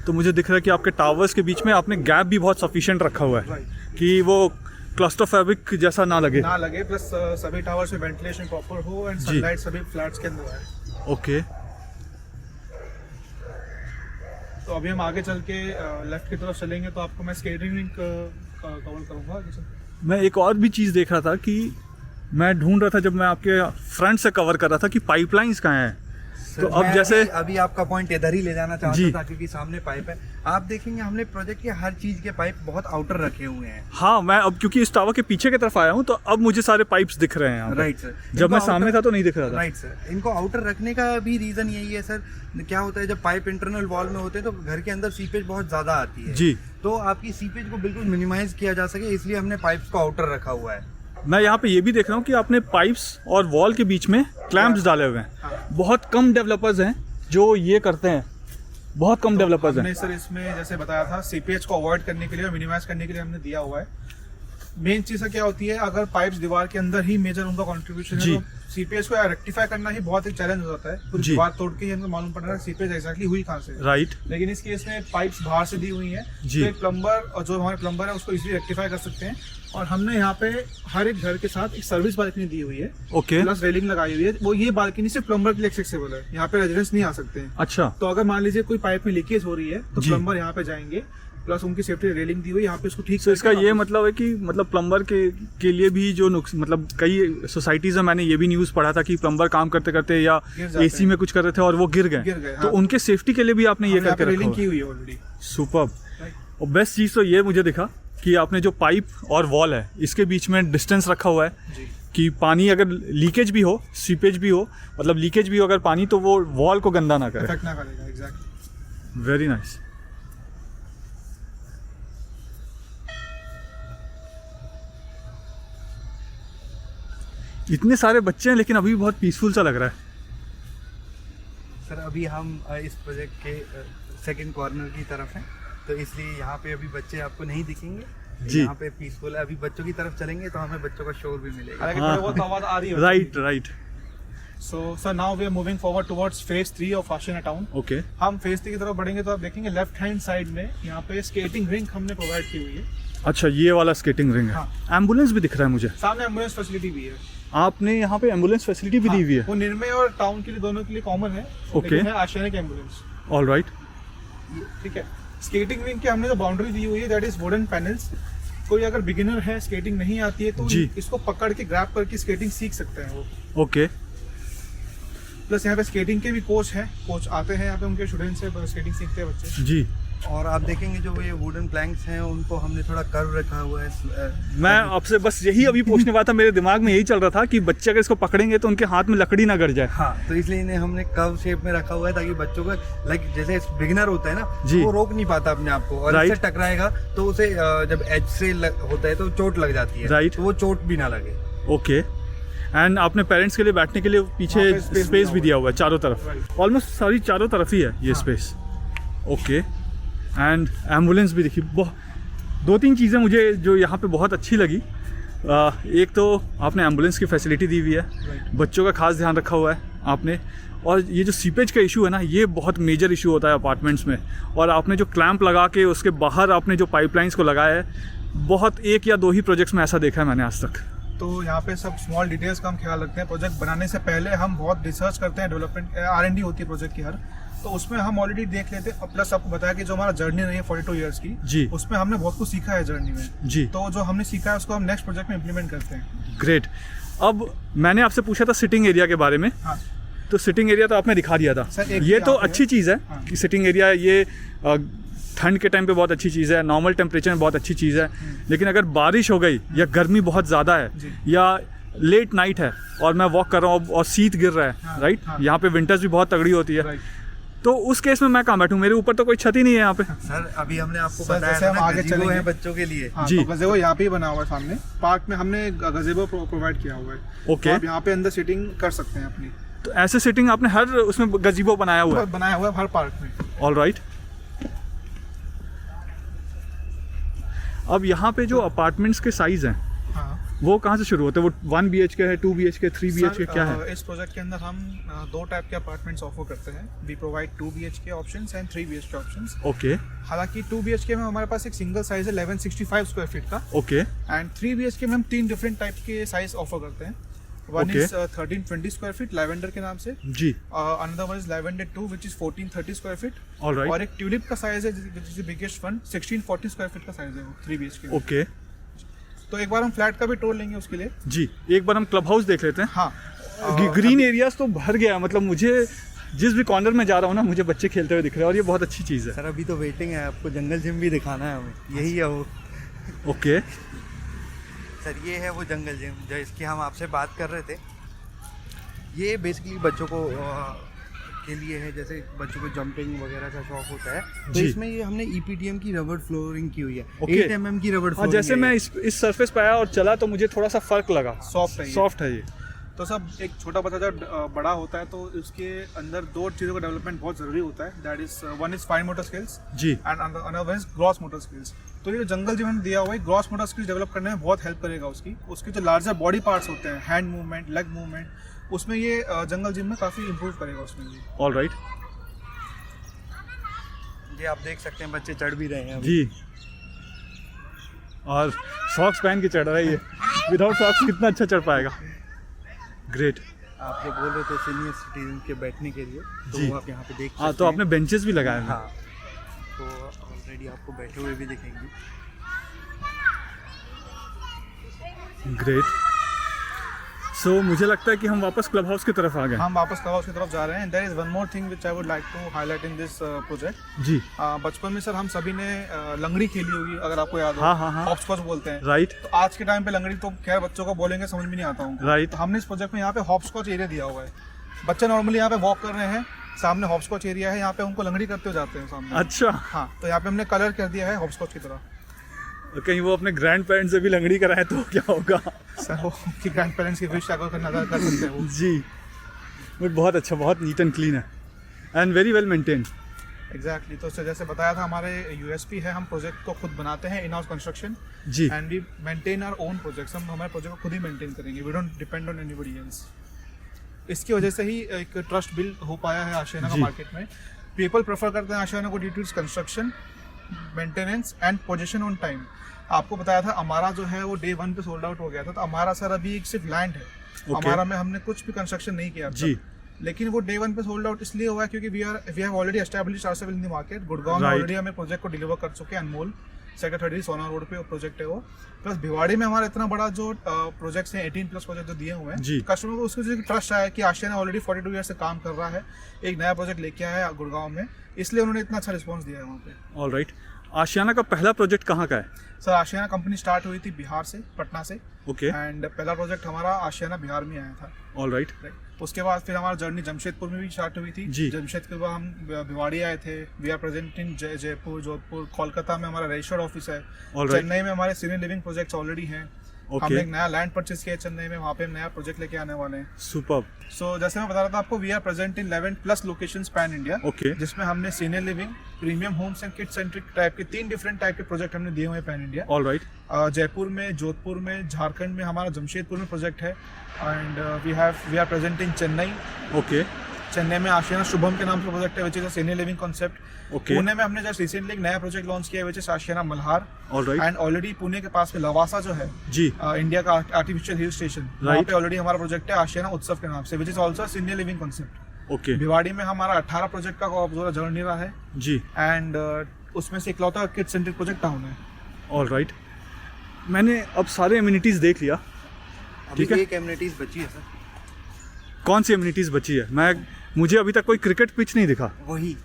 तो मुझे दिख रहा है कि आपके टावर्स के बीच में आपने गैप भी बहुत सफिशिएंट रखा हुआ है, राइट। कि वो क्लस्टरफैब्रिक जैसा ना लगे। ना लगे, प्लस सभी टावर्स में वेंटिलेशन प्रॉपर हो एंड सनलाइट सभी फ्लैट्स के अंदर आए। ओके। तो अभी हम आगे चल के लेफ्ट की तरफ चलेंगे तो आपको मैं स्केटिंग रिंक कवर करूँगा आगे चल के। मैं एक और भी चीज़ देख रहा था कि मैं ढूंढ रहा था जब मैं आपके फ्रंट से कवर कर रहा था कि पाइपलाइंस कहाँ हैं। तो अब मैं जैसे अभी आपका पॉइंट इधर ही ले जाना जी। चाहता था, क्योंकि सामने पाइप है। आप देखेंगे हमने प्रोजेक्ट के हर चीज के पाइप बहुत आउटर रखे हुए हैं। हाँ, मैं अब क्योंकि इस टावर के पीछे की तरफ आया हूँ, तो अब मुझे सारे पाइप्स दिख रहे हैं यहाँ पे। Right sir. जब मैं सामने था तो नहीं दिख रहा था। राइट सर, इनको आउटर रखने का भी रीजन यही है सर। क्या होता है, जब पाइप इंटरनल वॉल में होते हैं तो घर के अंदर सीपेज बहुत ज्यादा आती है जी। तो आपकी सीपेज को बिल्कुल मिनिमाइज किया जा सके, इसलिए हमने पाइप्स को आउटर रखा हुआ है। मैं यहाँ पे ये भी देख रहा हूँ कि आपने पाइप्स और वॉल के बीच में क्लैंप्स डाले हुए हैं। बहुत कम डेवलपर्स हैं जो ये करते हैं, बहुत कम डेवलपर्स हमने हैं। सर इसमें जैसे बताया था सीपेज को अवॉइड करने के लिए और मिनिमाइज करने के लिए हमने दिया हुआ है। मेन चीज़ क्या होती है, अगर पाइप्स दीवार के अंदर ही मेजर उनका कंट्रीब्यूशन जी। है तो सीपेज को रेक्टिफाई करना ही बहुत एक चैलेंज हो जाता है। पूरी जी। दीवार तोड़ के ही हमको मालूम पड़ रहा है सीपेज एक्जैक्टली हुई कहाँ से है। राइट। लेकिन इस केस में पाइप्स बाहर से दी हुई हैं, जी। तो एक प्लम्बर और जो हमारे प्लम्बर है उसको इजीली रेक्टिफाई कर सकते हैं। और हमने यहाँ पे हर एक घर के साथ एक सर्विस बालकनी दी हुई है, ओके। प्लस रेलिंग लगाई हुई है। वो ये बालकनी सिर्फ प्लम्बर के लिए एक्सेसिबल है, यहाँ पे रेजिडेंट्स नहीं आ सकते हैं। अच्छा। तो अगर मान लीजिए कोई पाइप में लीकेज हो रही है तो जी। प्लम्बर यहाँ पे जाएंगे, प्लस उनकी सेफ्टी रेलिंग दी हुई यहाँ पे उसको ठीक तो इसका करके ये वापस- मतलब है कि मतलब प्लम्बर के लिए भी जो मतलब कई सोसाइटीज़ में मैंने ये भी न्यूज़ पढ़ा था कि प्लम्बर काम करते करते या गिर जाते एसी हैं। में कुछ कर रहे थे और वो गिर गिर गए, गए, तो हाँ। उनके सेफ्टी के लिए भी आपने ये हमने यहाँ करके पे रखा रेलिंग की हुआ हुई है ऑलरेडी। सुपर्ब। और बेस्ट चीज़ तो ये मुझे दिखा कि आपने जो पाइप और वॉल है इसके बीच में डिस्टेंस रखा हुआ है जी। कि पानी अगर लीकेज भी हो, सीपेज भी हो, मतलब लीकेज भी हो अगर पानी, तो वो वॉल को गंदा ना करे। इफेक्ट ना करेगा, एग्जैक्टली। Very nice. इतने सारे बच्चे हैं लेकिन अभी भी बहुत पीसफुल सा लग रहा है। सर अभी हम इस प्रोजेक्ट के सेकंड कॉर्नर की तरफ हैं, तो इसलिए यहाँ पे अभी बच्चे आपको नहीं दिखेंगे। जी। यहाँ पे पीसफुल है। अभी बच्चों की तरफ चलेंगे तो हमें बच्चों का शोर भी मिलेगा। हालांकि हाँ। थोड़ी बहुत आवाज आ रही है। Right right. So sir now we are moving forward towards phase 3 of Ashiana town. Okay. हम फेज 3 की तरफ बढ़ेंगे तो आप देखेंगे लेफ्ट हैंड साइड में यहाँ पे स्केटिंग रिंग हमने प्रोवाइड की हुई है। अच्छा, ये वाला स्केटिंग रिंग है। हाँ। एम्बुलेंस भी दिख रहा है मुझे। सामने एम्बुलेंस फैसिलिटी भी है। आपने यहाँ पे एम्बुलेंस फैसिलिटी भी दी हुई है। वो निर्मय और टाउन के लिए दोनों के लिए कॉमन है। Okay. लेकिन है आशियाना की एम्बुलेंस। All right. ठीक है। स्केटिंग रिंग की हमने जो बाउंड्री दी हुई है दैट इज वुडन पैनल्स। कोई अगर बिगिनर है, स्केटिंग नहीं आती है तो जी। इसको पकड़ के ग्रैब करके स्केटिंग सीख सकते हैं वो। ओके। प्लस यहाँ पे स्केटिंग के भी कोच हैं, कोच आते हैं यहाँ पे, उनके स्टूडेंट्स से स्केटिंग सीखते हैं बच्चे। जी। और आप देखेंगे जो ये वुडन प्लैंक्स हैं उनको हमने थोड़ा कर्व रखा हुआ है। मैं आपसे बस यही अभी पूछने वाला था, मेरे दिमाग में यही चल रहा था कि बच्चे अगर इसको पकड़ेंगे तो उनके हाथ में लकड़ी ना गड़ जाए। हाँ, तो इसलिए इन्हें हमने कर्व शेप में रखा हुआ है ताकि बच्चों को लाइक जैसे बिगिनर होता है ना, जी। वो रोक नहीं पाता अपने आप को, और Right. इससे टकराएगा तो उसे जब एज से होता है तो चोट लग जाती है। Right. तो वो चोट भी ना लगे। ओके। एंड आपने पेरेंट्स के लिए बैठने के लिए पीछे वहाँ पे space स्पेस भी दिया दिया हुआ है चारों तरफ। Right. ऑलमोस्ट सारी चारों तरफ ही है ये हाँ। स्पेस। ओके। एंड एम्बुलेंस भी देखिए, दो तीन चीज़ें मुझे जो यहाँ पे बहुत अच्छी लगी। एक तो आपने एम्बुलेंस की फैसिलिटी दी हुई है, बच्चों का खास ध्यान रखा हुआ है आपने, और ये जो सीपेज का इशू है ना, ये बहुत मेजर इशू होता है अपार्टमेंट्स में, और आपने जो क्लैंप लगा के उसके बाहर आपने जो पाइपलाइंस को लगाया है, बहुत एक या दो ही प्रोजेक्ट्स में ऐसा देखा है मैंने आज तक। तो यहाँ पे सब स्मॉल डिटेल्स का हम ख्याल रखते हैं। प्रोजेक्ट बनाने से पहले हम बहुत रिसर्च करते हैं, डेवलपमेंट R&D होती है प्रोजेक्ट की हर, तो उसमें हम ऑलरेडी देख लेते हैं। प्लस आपको बताया कि जो हमारा जर्नी रही है 42 ईयर्स की जी, उसमें हमने बहुत कुछ सीखा है जर्नी में जी। तो जो हमने सीखा है उसको हम नेक्स्ट प्रोजेक्ट में इम्प्लीमेंट करते हैं। ग्रेट। अब मैंने आपसे पूछा था सिटिंग एरिया के बारे में, हाँ तो सिटिंग एरिया तो आपने दिखा दिया था। सर, एक ये तो यहाँ पे अच्छी चीज़ है हाँ। कि सिटिंग एरिया, ये ठंड के टाइम पे बहुत अच्छी चीज़ है, नॉर्मल टेम्परेचर में बहुत अच्छी चीज़ है। लेकिन अगर बारिश हो गई या गर्मी बहुत ज़्यादा है जी। या लेट नाइट है और मैं वॉक कर रहा हूँ और शीत गिर रहा है, हाँ, राइट, हाँ। यहाँ पे विंटर्स भी बहुत तगड़ी होती है, राइट। तो उस केस में मैं कहाँ बैठूँ? मेरे ऊपर तो कोई छत ही नहीं है यहाँ पे। सर अभी हमने आपको सर, बताया जैसे था हम ना, आगे गजीबो चलेंगे। है बच्चों के लिए। हाँ, जी। तो गज़ेबो यहाँ पे ही बना हुआ है सामने पार्क में, हमने गज़ेबो प्रोवाइड किया हुआ है। ओके। तो आप यहाँ पे अंदर सिटिंग कर सकते हैं अपनी, तो ऐसे सिटिंग आपने हर उसमें गजीबो बनाया हुआ है? बनाया हुआ है हर पार्क में। All right. अब यहाँ पे जो अपार्टमेंट्स के साइज़ हैं हाँ वो कहाँ से शुरू होते हैं? वो 1 BHK है, 2 BHK, 3 BHK, क्या है? इस प्रोजेक्ट के अंदर हम दो टाइप के अपार्टमेंट्स ऑफर करते हैं। We provide 2 BHK options and 3 BHK options. Okay हालांकि 2 BHK में हमारे पास एक सिंगल साइज है 1165 स्क्वायर फीट का, ओके एंड 3 BHK में हम 3 डिफरेंट टाइप के साइज ऑफर करते हैं। One Okay. Is 1320 square feet lavender के नाम से, जी। Another one is lavender 2 which is 1430 square feet, all और राइट। एक ट्यूलिप का साइज है which is the biggest one, 1640 square feet का साइज है वो 3 BHK में। ओके तो एक बार हम फ्लैट का भी टूर लेंगे उसके लिए। जी, एक बार हम क्लब हाउस देख लेते हैं। हाँ ग्रीन एरियाज तो भर गया, मतलब मुझे जिस भी कॉर्नर में जा रहा हूँ ना, मुझे बच्चे खेलते हुए दिख रहे हैं, और ये बहुत अच्छी चीज़ है। सर अभी तो वेटिंग है, आपको जंगल जिम भी दिखाना है हमें, यही है वो। ओके सर ये है वो जंगल जिम जो इसकी हम आपसे बात कर रहे थे। ये बेसिकली बच्चों को के लिए है, जैसे बच्चों को जंपिंग वगैरह का शौक होता है, तो जी। इसमें ये हमने EPDM की रबड़ फ्लोरिंग की हुई है। Okay. 8 mm की रबड़ और फ्लोरिंग जैसे मैं इस सरफेस पे आया और चला तो मुझे थोड़ा सा फर्क लगा, सॉफ्ट है ये। सॉफ्ट है ये। तो सब एक छोटा बच्चा जब बड़ा होता है तो उसके अंदर दो चीज़ों का डेवलपमेंट बहुत ज़रूरी होता है। That is one is fine motor skills जी। And another one is gross motor skills. तो ये जो जंगल जिम हमने दिया हुआ है ग्रॉस मोटर स्किल्स डेवलप करने में बहुत हेल्प करेगा उसकी जो लार्जर बॉडी पार्ट्स होते हैं, हैंड मूवमेंट, लेग मूवमेंट, उसमें ये जंगल जिम में काफ़ी इंप्रूव करेगा उसमें ये। All right. ये आप देख सकते हैं बच्चे चढ़ भी रहे हैं अभी। जी, और सॉक्स पहन के चढ़ रहा है ये, विदाउट सॉक्स कितना अच्छा चढ़ पाएगा। ग्रेट। आप जो बोल रहे थे सीनियर सिटीजन के बैठने के लिए, तो जी। वो आप यहाँ पे देख सकते हाँ, तो आपने बेंचेस भी लगाए हैं। हाँ, तो ऑलरेडी आपको बैठे हुए भी दिखेंगे। ग्रेट। सो मुझे लगता है कि हम वापस क्लब हाउस की तरफ आ गए। हम वापस क्लब हाउस की तरफ जा रहे हैं। There is one more thing which I would like to highlight in this project. जी। बचपन में सर हम सभी ने लंगड़ी खेली होगी, अगर आपको याद हो। हाँ, हाँ, हाँ। हॉप्सकॉच बोलते हैं। राइट तो आज के टाइम पे लंगड़ी तो खैर बच्चों को बोलेंगे समझ में नहीं आता उनको। राइट। तो हमने इस प्रोजेक्ट में यहाँ पे हॉप्सकॉच एरिया दिया हुआ है। बच्चे नॉर्मली यहाँ पे वॉक कर रहे हैं, सामने हॉप्सकॉच एरिया है, यहाँ पे उनको लंगड़ी करते हुए जाते हैं सामने। अच्छा, हाँ, तो यहाँ पे हमने कलर कर दिया है हॉप्सकॉच की तरह। कहीं वो अपने ग्रैंड पेरेंट्स से भी लंगड़ी कराए तो क्या होगा? सर वो उनकी ग्रैंड पेरेंट्स की विश अगर नजर कर सकते हैं वो। जी, बट बहुत अच्छा, बहुत नीट एंड क्लीन है and very well maintain. Exactly. तो सर जैसे बताया था, हमारे USP है, हम प्रोजेक्ट को खुद बनाते हैं, इन हाउस कंस्ट्रक्शन, जी। And we maintain our own projects. हम हमारे प्रोजेक्ट को खुद ही मेंटेन करेंगे, we don't depend on anybody else. इसकी वजह से ही एक ट्रस्ट बिल्ड हो पाया है आशियाना का जी। मार्केट में। पीपल प्रेफर करते हैं आशियाना को due to its construction, maintenance and possession on time. आपको बताया था हमारा जो है वो डे 1 पे सोल्ड आउट हो गया था। तो हमारा सर अभी एक सिर्फ लैंड है, हमारा में हमने कुछ भी कंस्ट्रक्शन नहीं किया जी। था। लेकिन वो डे 1 पे सोल्ड आउट इसलिए हुआ है क्योंकि we have already established ourself in the market. Gurgaon में Right. ऑलरेडी हमें प्रोजेक्ट को डिलीवर कर चुके हैं। अनमोल सेक्टर 30 सोना रोड पे वो प्रोजेक्ट है वो। प्लस भिवाड़ी में हमारा इतना बड़ा जो प्रोजेक्ट्स हैं, 18+ प्रोजेक्ट जो दिए हुए हैं, जी। कस्टमर को उसको जो ट्रस्ट आया कि आशियाना ऑलरेडी 42 ईयर से काम कर रहा है, एक नया प्रोजेक्ट लेके आया है गुड़गांव में, इसलिए उन्होंने इतना अच्छा रिस्पॉन्स दिया है वहाँ पे। All right. आशियाना का पहला प्रोजेक्ट कहाँ का है? सर आशियाना कंपनी स्टार्ट हुई थी बिहार से, पटना से, ओके। एंड पहला प्रोजेक्ट हमारा आशियाना बिहार में आया था। All right. राइट। उसके बाद फिर हमारा जर्नी जमशेदपुर में भी स्टार्ट हुई थी। जी। जमशेदपुर के बाद हम भिवाड़ी आए थे। We are present in Jaipur, Jodhpur, Kolkata में हमारा रजिस्टर्ड ऑफिस है। All right. चेन्नई में हमारे सीनियर लिविंग प्रोजेक्ट्स ऑलरेडी हैं। Okay. हमने एक नया लैंड परचेज किया है चेन्नई में, वहाँ पे हम नया प्रोजेक्ट लेके आने वाले हैं। सुपर्ब। सो जैसे मैं बता रहा था आपको, we are present in 11+ locations pan India. Okay. जिसमें हमने senior living, premium homes and kid centric type के 3 डिफरेंट टाइप के प्रोजेक्ट हमने दिए हुए हैं pan India. All right. Jaipur में, जोधपुर में, झारखंड में, हमारा जमशेदपुर में प्रोजेक्ट है। And we are present in Chennai. Okay. Chennai में आशियाना शुभम के नाम से प्रोजेक्ट है, which is a senior living concept. Okay. Pune में हमने जस्ट रिसेंटली एक नया प्रोजेक्ट लॉन्च किया है, which is Ashiana Malhar. All right. And already Pune के पास में लवासा जो है, जी। इंडिया का आर्टिफिशियल हिल स्टेशन, वहाँ Right. पे ऑलरेडी हमारा प्रोजेक्ट है आशियाना उत्सव के नाम से, which is also senior living concept. Okay. Bhiwadi में हमारा 18 प्रोजेक्ट का ऑब्जर्वर जर्नी रहा है। जी। एंड उसमें से इकलौता किड सेंट्रिक प्रोजेक्ट टाउन है। All right. मैंने अब सारे एम्यूनिटीज़ देख लिया। अभी ठीक है। एक एमिनिटीज बची है सर। कौन सी एम्यूनिटीज़ बची है? मुझे अभी तक कोई क्रिकेट पिच नहीं दिखा। वही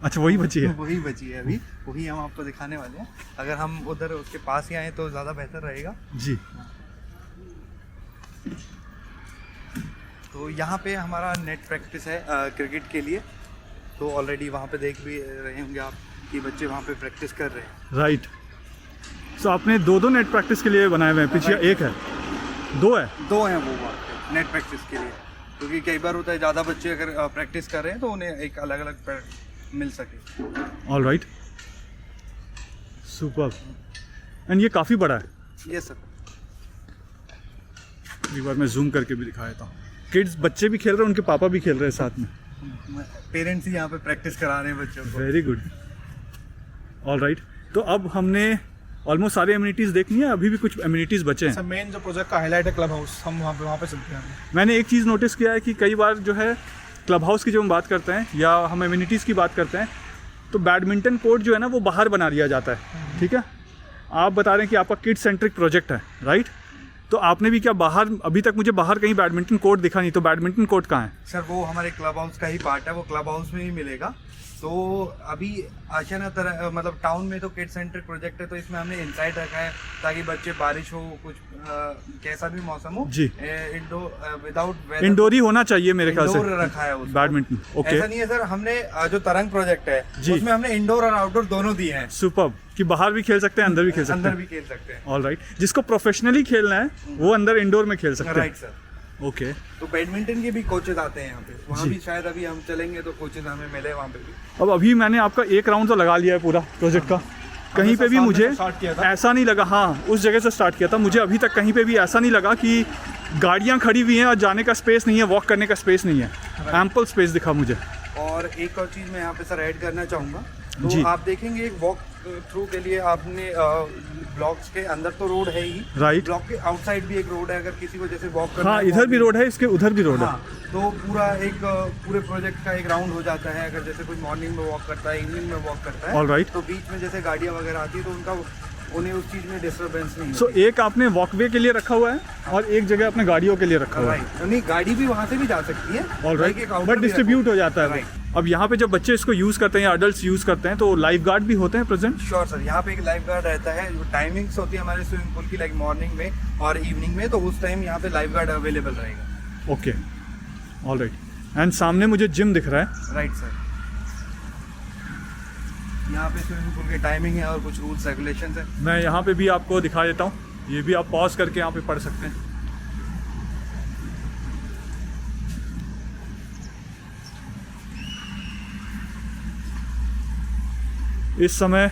अच्छा, वही बची है। वही बची है अभी, वही हम आपको दिखाने वाले हैं। अगर हम उधर उसके पास ही आए तो ज़्यादा बेहतर रहेगा। जी। तो यहाँ पे हमारा नेट प्रैक्टिस है क्रिकेट के लिए। तो ऑलरेडी वहाँ पे देख भी रहे होंगे आप कि बच्चे वहाँ पे प्रैक्टिस कर रहे हैं। राइट। सो आपने 2 नेट प्रैक्टिस के लिए बनाए हुए हैं पिच, या एक है? 2 है। 2 हैं वो वहाँ पे नेट प्रैक्टिस के लिए, क्योंकि कई बार होता है ज़्यादा बच्चे अगर प्रैक्टिस कर रहे हैं तो उन्हें एक अलग अलग मिल सके। All right. सुपर। एंड ये काफ़ी बड़ा है। ये सर। एक बार मैं जूम करके भी दिखा देता हूँ। किड्स, बच्चे भी खेल रहे हैं, उनके पापा भी खेल रहे हैं साथ में। पेरेंट्स ही यहाँ पे प्रैक्टिस करा रहे हैं बच्चों को। Very good. All right. तो अब हमने ऑलमोस्ट सारे एम्यूनिटीज़ देखनी है, अभी भी कुछ एम्यूनिटीज़ बचे हैं। मेन जो प्रोजेक्ट का हाईलाइट है क्लब हाउस, हम वहाँ पे चलते हैं। मैंने एक चीज़ नोटिस किया है कि कई बार जो है क्लब हाउस की जब हम बात करते हैं या हम एम्यूनिटीज़ की बात करते हैं, तो बैडमिंटन कोर्ट जो है ना वो बाहर बना दिया जाता है। ठीक है। आप बता रहे हैं कि आपका किड सेंट्रिक प्रोजेक्ट है, राइट? तो आपने भी क्या बाहर, अभी तक मुझे बाहर कहीं बैडमिंटन कोर्ट दिखा नहीं, तो बैडमिंटन कोर्ट कहाँ है? सर वो हमारे क्लब हाउस का ही पार्ट है, वो क्लब हाउस में ही मिलेगा। तो अभी आशियाना तरह मतलब टाउन में तो किड सेंट्रिक प्रोजेक्ट है, तो इसमें हमने इनसाइड रखा है ताकि बच्चे, बारिश हो, कुछ कैसा भी मौसम हो, जी। विदाउट इंडोर ही होना चाहिए मेरे ख्याल से इंडोर रखा है उसको। बैडमिंटन। ओके। ऐसा नहीं है सर, हमने जो तरंग प्रोजेक्ट है जी। उसमें हमने इंडोर और आउटडोर दोनों दिए हैं। सुपर्ब, कि बाहर भी खेल सकते हैं, अंदर भी खेल सकते अंदर हैं। भी खेल सकते हैं। All right. जिसको प्रोफेशनली खेलना है वो अंदर इंडोर में खेल सकते राइट हैं। सर। ओके। तो बैडमिंटन के भी कोचेज आते हैं यहाँ पे, वहाँ जी। भी शायद अभी हम चलेंगे तो कोचेज हमें मिले वहाँ पे भी। अब अभी मैंने आपका एक राउंड तो लगा लिया है पूरा प्रोजेक्ट का, कहीं पे भी साल में मुझे स्टार्ट किया था। ऐसा नहीं लगा, हाँ उस जगह से स्टार्ट किया था, मुझे अभी तक कहीं पे भी ऐसा नहीं लगा कि गाड़ियाँ खड़ी हुई हैं और जाने का स्पेस नहीं है, वॉक करने का स्पेस नहीं है। एम्पल स्पेस दिखा मुझे। और एक और चीज़ मैं यहाँ पे सर ऐड करना चाहूँगा। जी। तो आप देखेंगे एक वॉक थ्रू के लिए आपने ब्लॉक्स के अंदर तो रोड है ही, राइट। ब्लॉक के आउटसाइड भी एक रोड है, अगर किसी को जैसे वॉक करना हाँ, है, इधर भी रोड है, इसके उधर भी रोड है। हाँ, तो पूरा एक पूरे प्रोजेक्ट का एक राउंड हो जाता है। अगर जैसे कोई मॉर्निंग में वॉक करता है, इवनिंग में वॉक करता है, All right. तो बीच में जैसे गाड़ियाँ वगैरह आती है तो उन्हें उस चीज़ में डिस्टर्बेंस नहीं सो एक आपने वॉकवे के लिए रखा हुआ है और एक जगह अपने गाड़ियों के लिए रखा हुआ है। राइट। नहीं, गाड़ी भी वहाँ से भी जा सकती है। ऑल Like एक राइट। outer बट भी डिस्ट्रीब्यूट रखा हो जाता है Right. वो। अब यहाँ पे जब बच्चे इसको यूज़ करते हैं या अडल्ट यूज़ करते हैं तो लाइफ गार्ड भी होते हैं प्रेजेंट? श्योर सर, यहाँ पे एक लाइफ गार्ड रहता है। जो टाइमिंग्स होती है हमारे स्विमिंग पूल की, लाइक मॉर्निंग में और इवनिंग में, तो उस टाइम यहाँ पे लाइफ गार्ड अवेलेबल रहेगा। ओके। All right. एंड सामने मुझे जिम दिख रहा है। Right sir. यहाँ पे स्विमिंग पूल की टाइमिंग है और कुछ रूल्स रेगुलेशंस है। मैं यहाँ पे भी आपको दिखा देता हूँ, ये भी आप पॉज करके यहाँ पे पढ़ सकते हैं। इस समय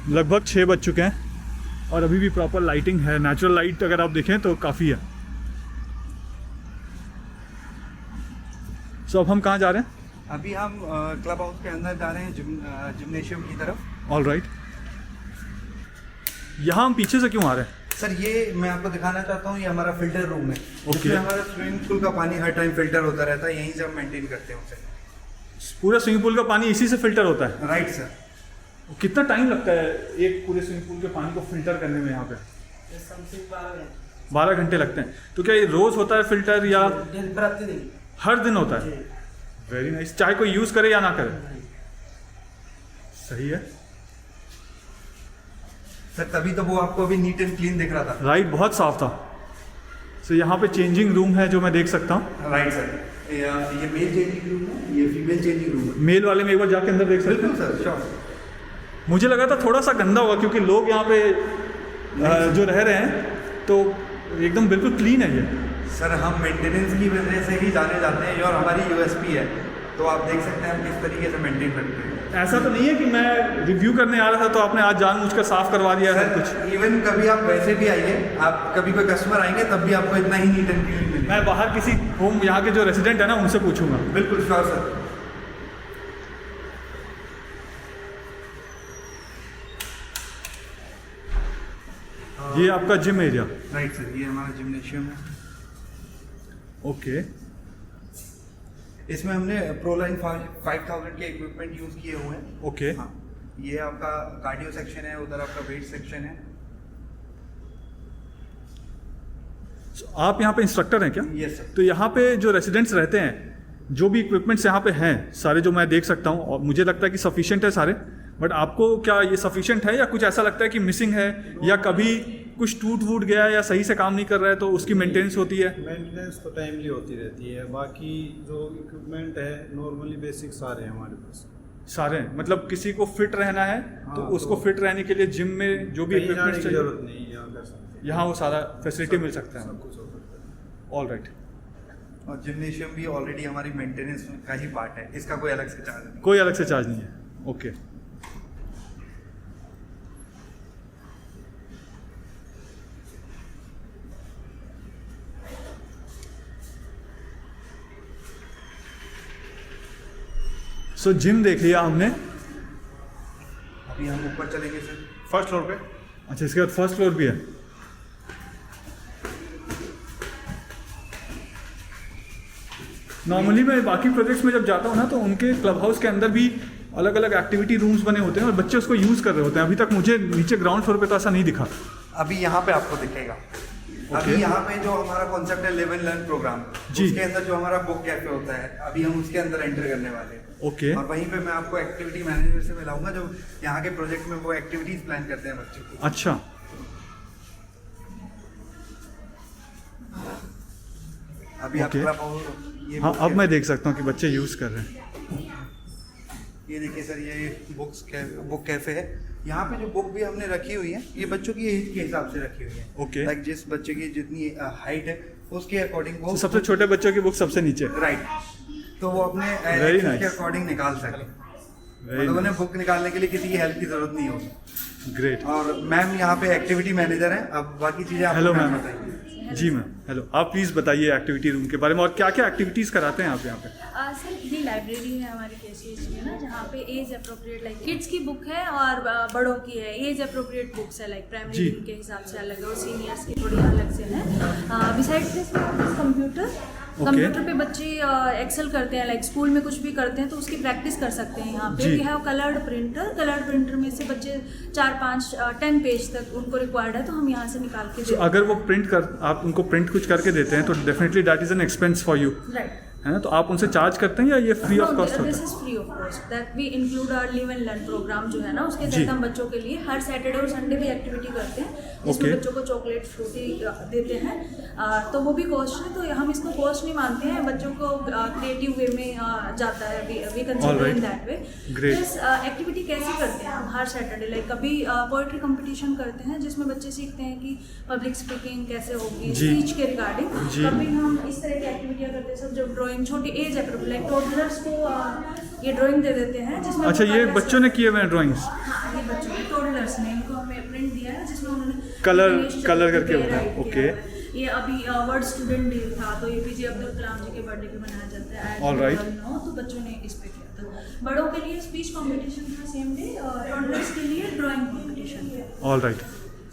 लगभग 6 बज चुके हैं और अभी भी प्रॉपर लाइटिंग है, नेचुरल लाइट अगर आप देखें तो काफ़ी है। सो अब हम कहाँ जा रहे हैं? अभी हम क्लब हाउस के अंदर जा रहे हैं, जिम्नेशियम की तरफ। All right. यहाँ हम पीछे से क्यों आ रहे हैं? सर ये मैं आपको दिखाना चाहता हूँ, ये हमारा फिल्टर रूम है। Okay. इसमें हमारा स्विमिंग पूल का पानी हर टाइम फिल्टर होता रहता है, यहीं से हम मेंटेन करते हैं उसे। पूरा स्विमिंग पूल का पानी इसी से फिल्टर होता है? Right sir. कितना टाइम लगता है एक पूरे स्विमिंग पूल के पानी को फिल्टर करने में यहाँ पे? 12 घंटे लगते हैं। तो क्या ये रोज होता है फिल्टर या हर दिन होता है? Very nice. चाहे कोई यूज करे या ना करे, सही है। सर तभी तो वो आपको अभी नीट एंड क्लीन दिख रहा था। राइट, बहुत साफ था। सो यहाँ पे चेंजिंग रूम है जो मैं देख सकता हूँ। Right sir. ये मेल चेंजिंग रूम है, ये फीमेल चेंजिंग रूम है। मेल वाले में एक बार जाके अंदर देख सकते बिल्कुल हैं? Sir, sure. मुझे लगा था थोड़ा सा गंदा होगा क्योंकि लोग यहाँ पे जो रह रहे हैं तो एकदम बिल्कुल क्लीन है ये। सर हम मेंटेनेंस की वजह से ही जाने जाते हैं, ये और हमारी यूएसपी है, तो आप देख सकते हैं हम किस तरीके से मेंटेन करते हैं। ऐसा तो नहीं है कि मैं रिव्यू करने आ रहा था तो आपने आज जानबूझकर साफ करवा दिया है सब कुछ। इवन कभी आप वैसे भी आइए, आप कभी कोई कस्टमर आएंगे तब भी आपको इतना ही नीट एंड क्लीन मिलेगा। मैं बाहर किसी होम यहाँ के जो रेजिडेंट है ना उनसे पूछूंगा। बिल्कुल श्योर सर। ये आपका जिम एरिया। राइट सर, ये हमारा जिम्नेशियम है। ओके। इसमें हमने प्रोलाइन 5000 के इक्विपमेंट यूज किए हुए हैं। ओके। हाँ, ये आपका कार्डियो सेक्शन है, उधर आपका वेट सेक्शन है। आप यहाँ पे इंस्ट्रक्टर हैं क्या? Yes sir. तो यहाँ पे जो रेसिडेंट्स रहते हैं, जो भी इक्विपमेंट्स यहाँ पे हैं सारे जो मैं देख सकता हूँ, और मुझे लगता है कि सफिशिएंट है सारे, बट आपको क्या ये सफिशिएंट है या कुछ ऐसा लगता है कि मिसिंग है, या कभी कुछ टूट वूट गया है या सही से काम नहीं कर रहा है तो उसकी मेंटेनेंस होती है? मेंटेनेंस तो टाइमली होती रहती है, बाकी जो इक्विपमेंट है नॉर्मली बेसिक सारे हैं हमारे पास। सारे हैं? मतलब किसी को फिट रहना है तो हाँ, उसको तो फिट रहने के लिए जिम में जो भी कहीं जाने इक्विपमेंट्स की चाहिए जरूरत नहीं, यहाँ कर सकते हैं। यहाँ वो सारा फैसिलिटी मिल सकता है। सब कुछ हो सकता है। All right. और जिम्नेशियम भी ऑलरेडी हमारी मेंटेनेंस का ही पार्ट है, इसका कोई अलग से चार्ज नहीं। कोई अलग से चार्ज नहीं है। ओके। सो जिम देख लिया हमने। अभी हम ऊपर चलेंगे सर। फर्स्ट फ्लोर पे अच्छा, इसके बाद फर्स्ट फ्लोर भी है। नॉर्मली मैं बाकी प्रोजेक्ट्स में जब जाता हूँ ना तो उनके क्लब हाउस के अंदर भी अलग अलग एक्टिविटी रूम्स बने होते हैं और बच्चे उसको यूज़ कर रहे होते हैं। अभी तक मुझे नीचे ग्राउंड फ्लोर पे तो ऐसा नहीं दिखा। अभी यहाँ पे आपको दिखेगा। अभी यहाँ पे जो हमारा कॉन्सेप्ट है लिव एंड लर्न प्रोग्राम, जी। उसके अंदर जो हमारा बुक कैफे होता है, अभी हम उसके अंदर एंटर करने वाले हैं। ओके। और वहीं पे मैं आपको एक्टिविटी मैनेजर से मिलाऊंगा जो यहाँ के प्रोजेक्ट में वो एक्टिविटीज प्लान करते हैं बच्चों को। अच्छा। अभी आप ओके। ये हाँ, book अब cafe- मैं देख सकता हूँ कि बच्चे यूज़ कर रहे हैं। ये देखिए सर, ये बुक कैफे है। यहाँ पे जो बुक भी हमने रखी हुई है, ये बच्चों की एज के हिसाब से रखी हुई है। ओके। लाइक जिस बच्चे की जितनी हाइट है उसके अकॉर्डिंग वो तो सबसे छोटे बच्चों की बुक सबसे नीचे। राइट, तो वो अपने Very access nice. के अकॉर्डिंग निकाल सके। वेरी मतलब उन्हें बुक निकालने के लिए किसी की हेल्प की जरूरत नहीं होगी। ग्रेट। और मैम यहाँ पे एक्टिविटी मैनेजर हैं। अब बाकी चीजें आप हेलो मैम। बताइए। जी मैम, हेलो। आप प्लीज़ बताइए एक्टिविटी रूम के बारे में और क्या क्या एक्टिविटीज़ कराते हैं आप यहाँ पे? सर ये लाइब्रेरी है हमारे केसीएच में ना, जहाँ पे एज अप्रोप्रिएट लाइक किड्स की बुक है और बड़ों की है। एज अप्रोप्रिएट बुक्स है, लाइक प्राइमरी के हिसाब से अलग है और सीनियर्स की थोड़ी अलग से है। बिसाइड्स दिस कंप्यूटर पे बच्चे एक्सेल करते हैं, लाइक स्कूल में कुछ भी करते हैं तो उसकी प्रैक्टिस कर सकते हैं यहाँ पे। जी। वी हैव कलर्ड प्रिंटर में से बच्चे 4, 5, 10 पेज तक उनको रिक्वायर्ड है तो हम यहाँ से निकाल के So, अगर वो आप उनको प्रिंट कुछ करके देते हैं तो definitely that is an expense for you, right. है ना? तो आप उनसे चार्ज करते हैं या ये फ्री ऑफ कॉस्ट होता दिस है? Is free of cost that we include our live and learn program जो है ना, उसके जी। तहत हम बच्चों के लिए हर सैटरडे और संडे भी एक्टिविटी करते हैं जिसमें Okay. बच्चों को चॉकलेट फ्रूटी देते हैं। तो वो भी कॉस्ट है, तो हम इसको कॉस्ट नहीं मानते हैं। बच्चों को क्रिएटिव वे में जाता है, we consider in that way. Great. Plus activity कैसे करते हैं हम हर सैटरडे, लाइक कभी पोएट्री कंपटीशन करते हैं जिसमें बच्चे सीखते हैं कि पब्लिक स्पीकिंग कैसे होगी, जी। स्पीच के रिगार्डिंग। जी। कभी हम इस तरह की एक्टिविटियाँ करते हैं सब, जो ड्राइंग छोटी एज है लाइक टोडलर्स को ये ड्राइंग दे देते हैं जिसमें अच्छा, वो ये colours- बच्चों ने किए हुए हैं ड्राइंग्स? हाँ, ये बच्चों के टोडलर्स ने, इनको हमें प्रिंट दिया है जिसमें उन्होंने कलर करके write होता है, किया ओके। है। ये अभी वर्ल्ड स्टूडेंट डे था तो APJ अब्दुल कलाम जी के बर्थडे पे मनाया जाता है। All right. तो बच्चों ने इस पे किया था। बड़ों के लिए स्पीच कंपटीशन था सेम डे, और टोडलर्स के लिए ड्राइंग कंपटीशन था। All right.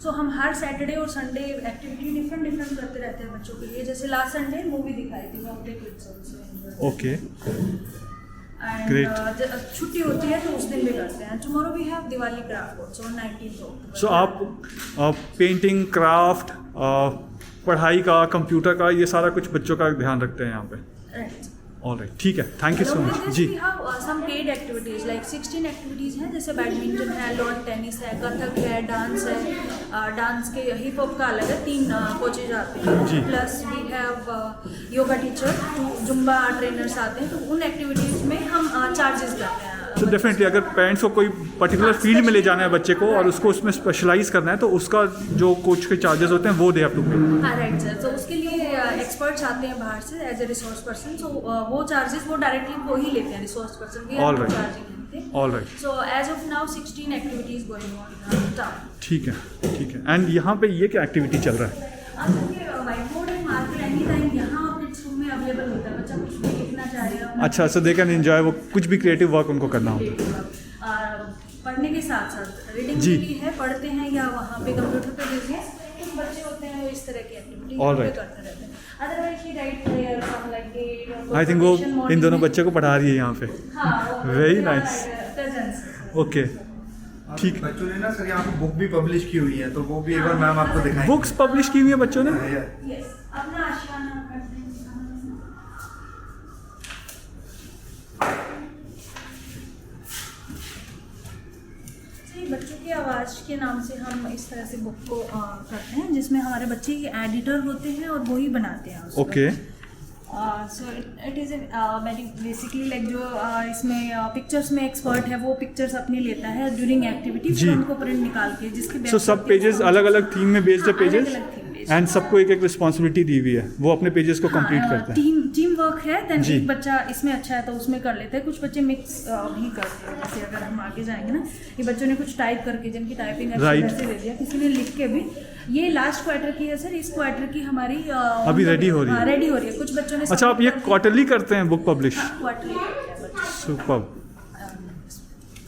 सो हम हर सैटरडे और संडे एक्टिविटी डिफरेंट करते रहते हैं बच्चों के लिए। जैसे लास्ट संडे मूवी दिखाई थी, वो अपने किड्स से। ओके। एंड छुट्टी होती है तो उस दिन भी करते हैं। Tomorrow we have Diwali craft also on 19th October। So आप पेंटिंग, क्राफ्ट, पढ़ाई का, कंप्यूटर का, ये सारा कुछ बच्चों का ध्यान रखते हैं यहाँ पे? राइट। ऑल राइट, ठीक है, थैंक यू सो मच। जी। We have some paid activities like 16 activities हैं, जैसे बैडमिंटन है, लॉन टेनिस है, कथक है, डांस है। डांस के हिप हॉप का अलग है, 3 कोचेज आते जी। हैं। Plus we have yoga teacher, zumba trainers आते हैं। तो उन एक्टिविटीज में हम चार्जेस करते हैं तो डेफिनेटली अगर पेरेंट्स को कोई पर्टिकुलर फील्ड में ले जाना है बच्चे को और उसको उसमें स्पेशलाइज करना है तो उसका जो कोच के चार्जेस होते हैं वो दे हैव टू पे। हाँ राइट सर, तो उसके लिए एक्सपर्ट्स आते हैं बाहर से as a resource person, so वो चार्जेस वो डायरेक्टली वो ही लेते हैं रिसोर्स पर्सन भी। All right. Charging all right, so as of now 16 activities going on town. ठीक है। एंड यहाँ पे ये क्या एक्टिविटी चल रहा है? ये white board and marker any time यहाँ किड्स रूम में अवेलेबल होता है, बच्चा कुछ भी लिखना चाह रहा है। अच्छा, सो दे कैन एंजॉय, वो कुछ भी क्रिएटिव वर्क उनको करना होता है। पढ़ने के साथ साथ रीडिंग जी। के लिए है, पढ़ते हैं या वहाँ पे कंप्यूटर पे बिजनेस, कुछ बच्चे होते हैं वो इस तरह की एक्टिविटी All right. करते रहते हैं। अदरवाइज ही right prayer from like date. I think वो इन दोनों बच्चों को पढ़ा रही है यहाँ पे। हाँ, Very nice. कजन्स। ओके, ठीक। बच्चों ने ना सर यहाँ पे बुक भी पब्लिश की हुई है, तो वो भी एक बार मैम आपको दिखाएंगे। बुक्स पब्लिश की हुई है बच्चों ने? यस, अपना आशियाना करते हैं। बच्चों की आवाज़ के नाम से हम इस तरह से बुक को करते हैं जिसमें हमारे बच्चे के एडिटर होते हैं और वही बनाते हैं उसको। Okay, so it is basically like जो इसमें पिक्चर्स में एक्सपर्ट है वो पिक्चर्स अपनी लेता है ड्यूरिंग एक्टिविटी, जी। फिर उनको प्रिंट निकाल के जिसके सो सब पेजेस अलग अलग थीम में बेस्ड है पेजेस, एंड सबको एक एक रिस्पॉन्सिबिलिटी दी हुई है, वो अपने पेजेस को कंप्लीट करते हैं। टीम वर्क है, देन जी। एक बच्चा इसमें अच्छा है तो उसमें कर लेते हैं, कुछ बच्चे मिक्स भी करते हैं। जैसे अगर हम आगे जाएंगे ना, ये बच्चों ने कुछ टाइप करके जिनकी टाइपिंग अच्छी Right. वैसे दे दिया, किसी ने लिख के भी। ये लास्ट क्वार्टर की है सर, इस क्वार्टर की हमारी अभी ready हो रही है। रेडी हो रही है। कुछ बच्चों ने अच्छा, आप ये क्वार्टरली करते हैं book publish? Quarterly. Superb,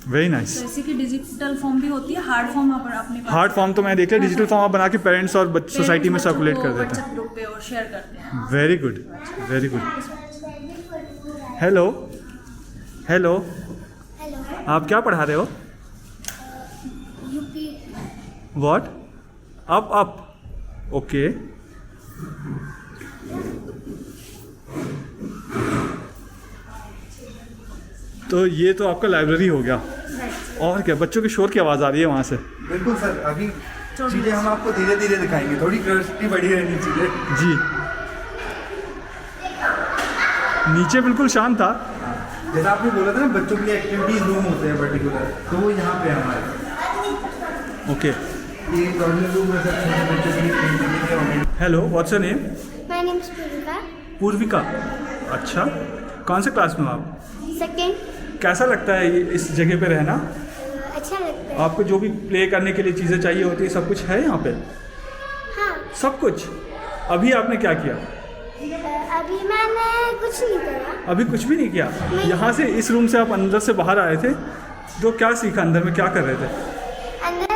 very nice. तो इसी की डिजिटल फॉर्म भी होती है, हार्ड फॉर्म अपने पास। हार्ड फॉर्म तो मैं देख लिया, डिजिटल फॉर्म आप बना के पेरेंट्स और सोसाइटी में सर्कुलेट कर देते व्हाट्सएप ग्रुप पे और शेयर करते हैं। हैं। Very good, very good. Hello hello, hello आप क्या पढ़ा रहे हो? UP what? Up, okay. तो ये तो आपका लाइब्रेरी हो गया, और क्या बच्चों के शोर की आवाज़ आ रही है वहाँ से? बिल्कुल सर, अभी चीजें हम आपको धीरे धीरे दिखाएंगे, थोड़ी क्यूरियोसिटी बढ़ी रहनी चाहिए। जी, नीचे बिल्कुल शांत था। जैसा आपने बोला था ना, बच्चों के लिए एक्टिविटीज रूम होते हैं पर्टिकुलर, तो वो यहाँ पे है हमारे। ओके, ये टॉयलेट रूम है सर, छोटे बच्चों के लिए खेलने के लिए। Hello, what's your name? My name is Poorvika, Poorvika. अच्छा, कौन से क्लास में हो आप? सेकंड। कैसा लगता है ये इस जगह पे रहना? अच्छा लगता है। आपको जो भी प्ले करने के लिए चीज़ें चाहिए होती है सब कुछ है यहाँ पे? हाँ, सब कुछ? अभी आपने क्या किया? अभी मैंने कुछ नहीं करा। अभी कुछ भी नहीं किया? यहाँ से इस रूम से आप अंदर से बाहर आए थे तो क्या सीखा? अंदर में क्या कर रहे थे? अंदर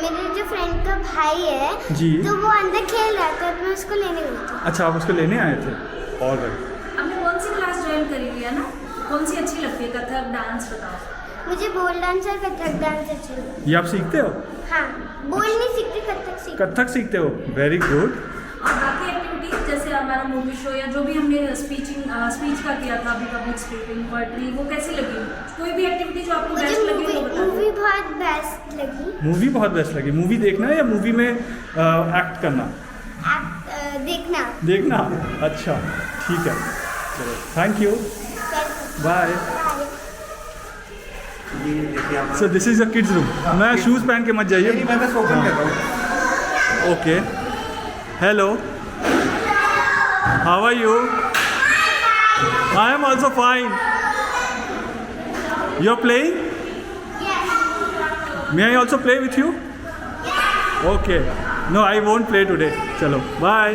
मेरे जो फ्रेंड का भाई है जी। तो वो अंदर खेल रहा था, मैं उसको लेने गई थी। अच्छा, आप उसको लेने आए थे? और आपने कौन सी क्लास ज्वाइन करी हुई है ना? कौन सी अच्छी लगती है? कथक डांस बताओ। मुझे बोल डांस और कथक डांस अच्छा लगता है। ये आप सीखते हो? हाँ, बोल नहीं सीखती, कथक सीखती। कथक सीखते हो? Very good. और बाकी एक्टिविटीज जैसे हमारा मूवी शो या जो भी हमने स्पीच का किया था अभी, पब्लिक स्पीकिंग, पोएट्री, वो कैसी लगी? कोई भी एक्टिविटी जो आपको बेस्ट मुझे लगी वो बता दो। मूवी बहुत बेस्ट लगी। मूवी बहुत बेस्ट लगी? मूवी देखना है या मूवी में एक्ट करना? आप देखना। देखना? अच्छा, ठीक है, चलो, थैंक यू, बाय। ये देखिए आप। सो this is a kids room. मैं शूज़ पहन के मत जाइए। नहीं, मैं बस ओपन कर रहा हूँ। Okay, hello, how are you? I am also fine. You are playing? May I also play with you? Okay, no I won't play today. चलो, बाय।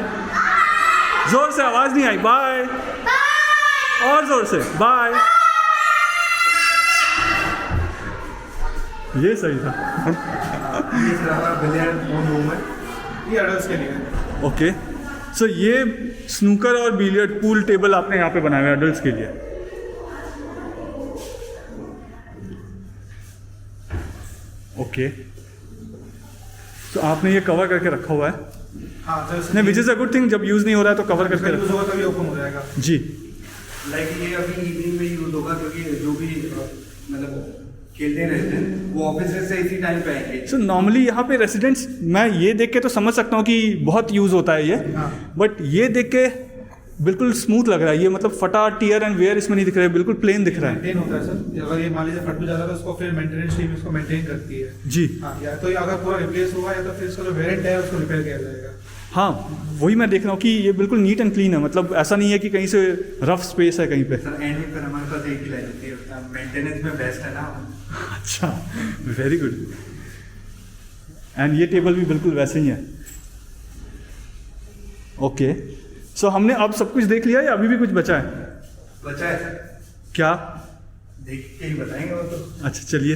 जोर से आवाज़ नहीं आई, बाय। और जोर से, बाय। ये सही था। ये सर हमारा बिलियर्ड रूम है। ये एडल्ट्स के लिए। ओके, सो ये स्नूकर और बिलियर्ड पूल टेबल आपने यहाँ पे बनाए हुए एडल्ट्स के लिए। ओके, तो आपने ये कवर करके रखा हुआ है? हाँ, जैसे नहीं, which is a good thing. जब यूज़ नहीं हो रहा है तो कवर करके यूज रखो। होगा तभी ओपन हो जाएगा। जी, लाइक ये अभी इवनिंग में यूज होगा, क्योंकि जो भी मतलब खेलते रहते हैं वो ऑफिस से इसी टाइम पे आएंगे। सो नॉर्मली यहाँ पे रेसिडेंट्स, मैं ये देख के तो समझ सकता हूँ कि बहुत यूज़ होता है ये, हाँ। बट ये देख के बिल्कुल स्मूथ लग रहा है ये, मतलब फटा टीयर एंड वेयर इसमें नहीं दिख रहा है, बिल्कुल प्लेन दिख रहा है। मेंटेन होता है सर, अगर ये मान लीजिए फट भी जाता है तो उसको फिर मेंटेनेंस टीम इसको मेंटेन करती है। जी हाँ, या तो ये अगर पूरा रिप्लेस हुआ या तो फिर इसका जो वेरिएंट है उसको रिपेयर किया जाएगा। हाँ, वही मैं देख रहा हूँ कि ये बिल्कुल नीट एंड क्लीन है, मतलब ऐसा नहीं है कि कहीं से रफ स्पेस है कहीं पे। सर एंड पर हमारे पास एक ही लाइन होती है, मेंटेनेंस में बेस्ट है ना। अच्छा, वेरी गुड। एंड ये टेबल भी बिल्कुल वैसे ही है। ओके, सो हमने अब सब कुछ देख लिया या अभी भी कुछ बचा है? बचा है सर, क्या? देख के ही बताएंगे वो तो। अच्छा चलिए।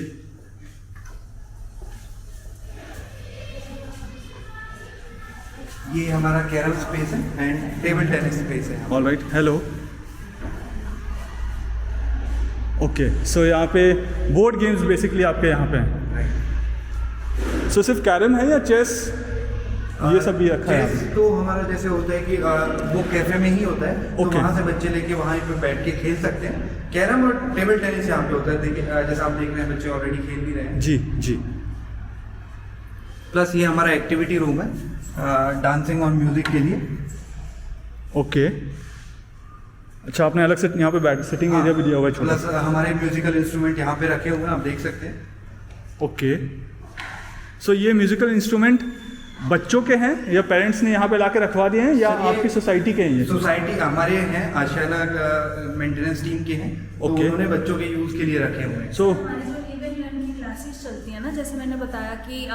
ये हमारा कैरम स्पेस है एंड टेबल टेनिस स्पेस है। All right, hello. ओके, सो यहाँ पे बोर्ड गेम्स बेसिकली आपके यहाँ पे हैं। सो सिर्फ कैरम है या चेस ये सब भी रखा है? चेस तो हमारा जैसे होता है कि वो कैफे में ही होता है, तो Okay. वहाँ से बच्चे लेके वहाँ पे बैठ के खेल सकते हैं। कैरम और टेबल टेनिस यहाँ पे होता है, देखिए जैसे आप देख रहे हैं बच्चे ऑलरेडी खेल भी रहे हैं। जी जी। प्लस ये हमारा एक्टिविटी रूम है डांसिंग और म्यूजिक के लिए। ओके, अच्छा आपने अलग से यहाँ पे बैठ सिटिंग एरिया भी दिया हुआ है छोटा। प्लस हमारे म्यूजिकल इंस्ट्रूमेंट यहाँ पे रखे हुए हैं, आप देख सकते हैं। ओके, सो ये म्यूजिकल इंस्ट्रूमेंट बच्चों के हैं या पेरेंट्स ने यहाँ पे लाके रखवा दिए हैं या सर, ये आपकी सोसाइटी के हैं ये? सोसाइटी हमारे हैं, आशियाना मेंटेनेंस टीम के हैं, तो Okay. उन्होंने बच्चों के यूज़ के लिए रखे हुए हैं। सो हमारी जो इवेंट लर्निंग की क्लासेस चलती है ना, जैसे मैंने बताया कि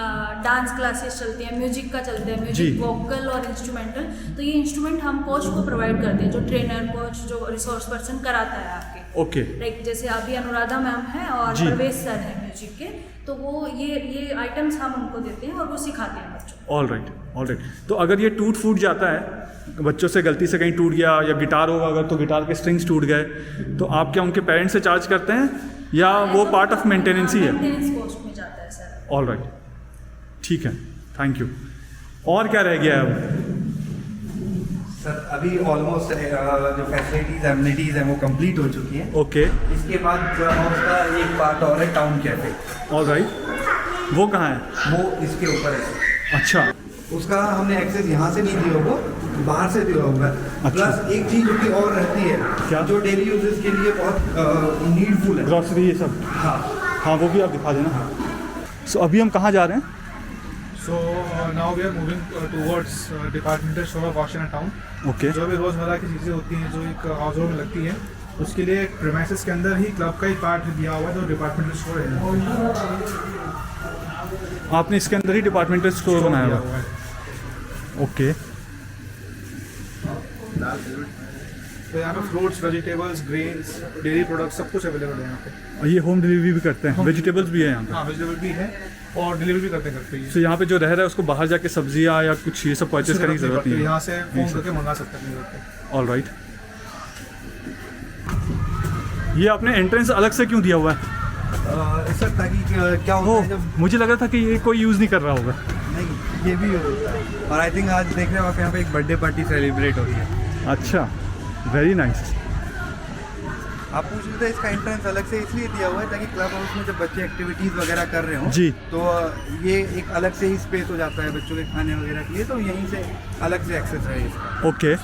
डांस क्लासेस चलती हैं, म्यूजिक का चलते हैं, म्यूजिक जी। वोकल और इंस्ट्रूमेंटल, तो ये इंस्ट्रूमेंट हम कोच को प्रोवाइड करते हैं, जो ट्रेनर कोच जो रिसोर्स पर्सन कराता है आपके। ओके, लाइक जैसे अभी अनुराधा मैम है और जी। परवेज सर है म्यूजिक के, तो वो ये आइटम्स हम उनको देते हैं और वो सिखाते हैं बच्चों को। All right all right. तो अगर ये टूट फूट जाता है बच्चों से, गलती से कहीं टूट गया या गिटार होगा अगर तो गिटार के स्ट्रिंग्स टूट गए, तो आप क्या उनके पेरेंट्स से चार्ज करते हैं या वो पार्ट ऑफ मेंटेनेंस ही है? मेंटेनेंस कॉस्ट में जाता है सर। ऑल राइट, ठीक है, थैंक यू। और क्या रह गया है अब? सर अभी ऑलमोस्ट जो फैसिलिटीज एमिनिटीज हैं वो कंप्लीट हो चुकी हैं। ओके, इसके बाद क्लब हाउस का एक पार्ट और है, टाउन कैफे, ऑल राइट। वो कहाँ है? वो इसके ऊपर है। अच्छा, उसका हमने एक्सेस यहाँ से नहीं दिया होगा, बाहर से दिया होगा। अच्छा। प्लस एक चीज़ जो कि और रहती है, क्या? जो डेली यूजेस के लिए बहुत नीडफुल है। ग्रॉसरी ये सब? हाँ, हाँ, वो भी आप दिखा देना। सो अभी हम कहाँ जा रहे हैं? So now we are moving towards departmental store of Ashiana town. Okay, जो भी रोजमर्रा की चीज़ें होती हैं जो एक हाउस होल्ड में लगती हैं, उसके लिए प्रेमाइसेस के अंदर ही क्लब का एक पार्ट दिया हुआ है जो डिपार्टमेंटल स्टोर है। आपने इसके अंदर ही डिपार्टमेंटल स्टोर बनाया दिया हुआ हुआ है? है। ओके, तो यहाँ पे fruits, vegetables, grains, dairy products सब कुछ अवेलेबल है यहाँ पे। और ये होम डिलीवरी भी करते हैं? वेजिटेबल्स भी है यहाँ पे? हाँ, वेजिटेबल भी है और डिलीवरी भी करते हैं घर पे ही। तो यहाँ पे जो रह रहा है उसको बाहर जाके सब्जियाँ या कुछ ये सब परचेज करने की ज़रूरत नहीं है? यहाँ से फोन करके मंगा सकते हैं अपने घर पे। All right. ये आपने एंट्रेंस अलग से क्यों दिया हुआ है? सर ताकि क्या ओ, होता है जब मुझे लग रहा था कि ये कोई यूज़ नहीं कर रहा होगा। नहीं, ये भी होता है। और आई थिंक आज देख रहे हो आप यहाँ पे एक बर्थडे पार्टी सेलिब्रेट हो रही है। अच्छा, वेरी नाइस। आप पूछ रहे थे इसका एंट्रेंस अलग से इसलिए दिया हुआ है ताकि क्लब हाउस में जब बच्चे एक्टिविटीज़ वगैरह कर रहे हो जी। तो ये एक अलग से ही स्पेस हो जाता है बच्चों के खाने वगैरह के लिए, तो यहीं से अलग से एक्सेस है इसका। ओके,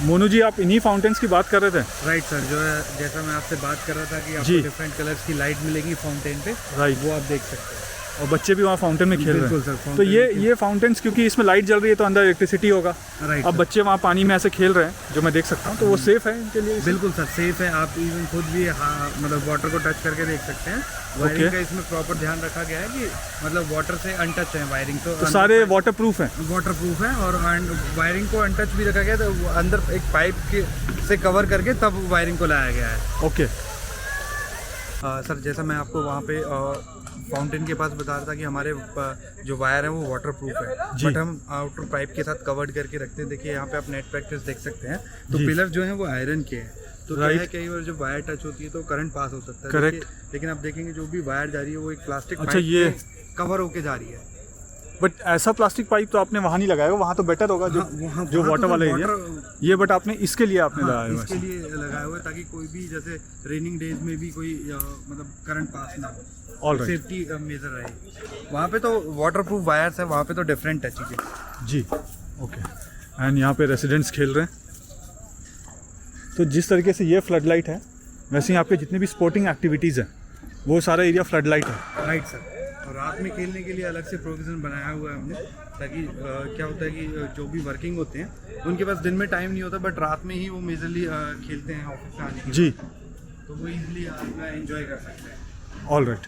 मोनू जी आप इन्हीं फाउंटेन्स की बात कर रहे थे? राइट सर, जो है जैसा मैं आपसे बात कर रहा था कि जी। आपको डिफरेंट कलर्स की लाइट मिलेगी फाउंटेन पे, राइट, वो आप देख सकते हैं। और बच्चे भी वहाँ फाउंटेन में खेल रहे बिल्कुल हैं। सर, तो fountain ये फाउंटेन्स क्योंकि इसमें लाइट जल रही है तो अंदर इलेक्ट्रिसिटी होगा। राइट अब सर। बच्चे वहाँ पानी में ऐसे खेल रहे हैं जो मैं देख सकता हूँ, तो वो सेफ है इनके लिए? बिल्कुल सर, सेफ है। आप इवन खुद भी मतलब वाटर को टच करके देख सकते हैं। वायरिंग का इसमें प्रॉपर ध्यान रखा गया है कि मतलब वाटर से अनटच है वायरिंग, तो सारे वाटर प्रूफ हैं? वाटर प्रूफ है। और वायरिंग को अनटच भी रखा गया है, तो वो अंदर एक पाइप से कवर करके तब वायरिंग को लाया गया है। ओके, सर जैसा मैं आपको वहाँ पे फाउंटेन के पास बता रहा था कि हमारे जो वायर है वो वाटर प्रूफ है, बट हम आउटर पाइप के साथ कवर्ड करके रखते हैं। देखिए यहाँ पे आप नेट प्रैक्टिस देख सकते हैं, तो जी। पिलर जो है वो आयरन के हैं, तो क्या Right. है कई बार जब वायर टच होती है तो करंट पास हो सकता है। Correct. देखिए, लेकिन आप देखेंगे जो भी वायर जा रही है वो एक प्लास्टिक अच्छा, ये कवर होके जा रही है। बट ऐसा प्लास्टिक पाइप तो आपने वहाँ नहीं लगाया होगा, वहाँ तो बेटर होगा जो वहाँ जो तो वाटर सर वाला एरिया। ये बट आपने इसके लिए आपने लगाया हुआ इसके है? लिए लगाया हुआ है ताकि कोई भी जैसे रेनिंग डेज में भी कोई मतलब करंट पास ना हो। All right. सेफ्टी मेजर रहेगी। वहाँ पे तो वाटरप्रूफ वायर्स है, वहाँ पे तो डिफरेंट है चीज़ें। जी ओके। एंड यहाँ पे रेसिडेंट्स खेल रहे हैं। तो जिस तरीके से ये फ्लड लाइट है, वैसे ही आपके जितने भी स्पोर्टिंग एक्टिविटीज़ हैं वो सारा एरिया फ्लड लाइट है। Right sir. और रात में खेलने के लिए अलग से प्रोविज़न बनाया हुआ है हमने, ताकि क्या होता है कि जो भी वर्किंग होते हैं उनके पास दिन में टाइम नहीं होता, बट रात में ही वो मेजरली खेलते हैं ऑफिस से आने के जी बाद। तो वो ईजिली अपना एंजॉय कर सकते हैं। All right.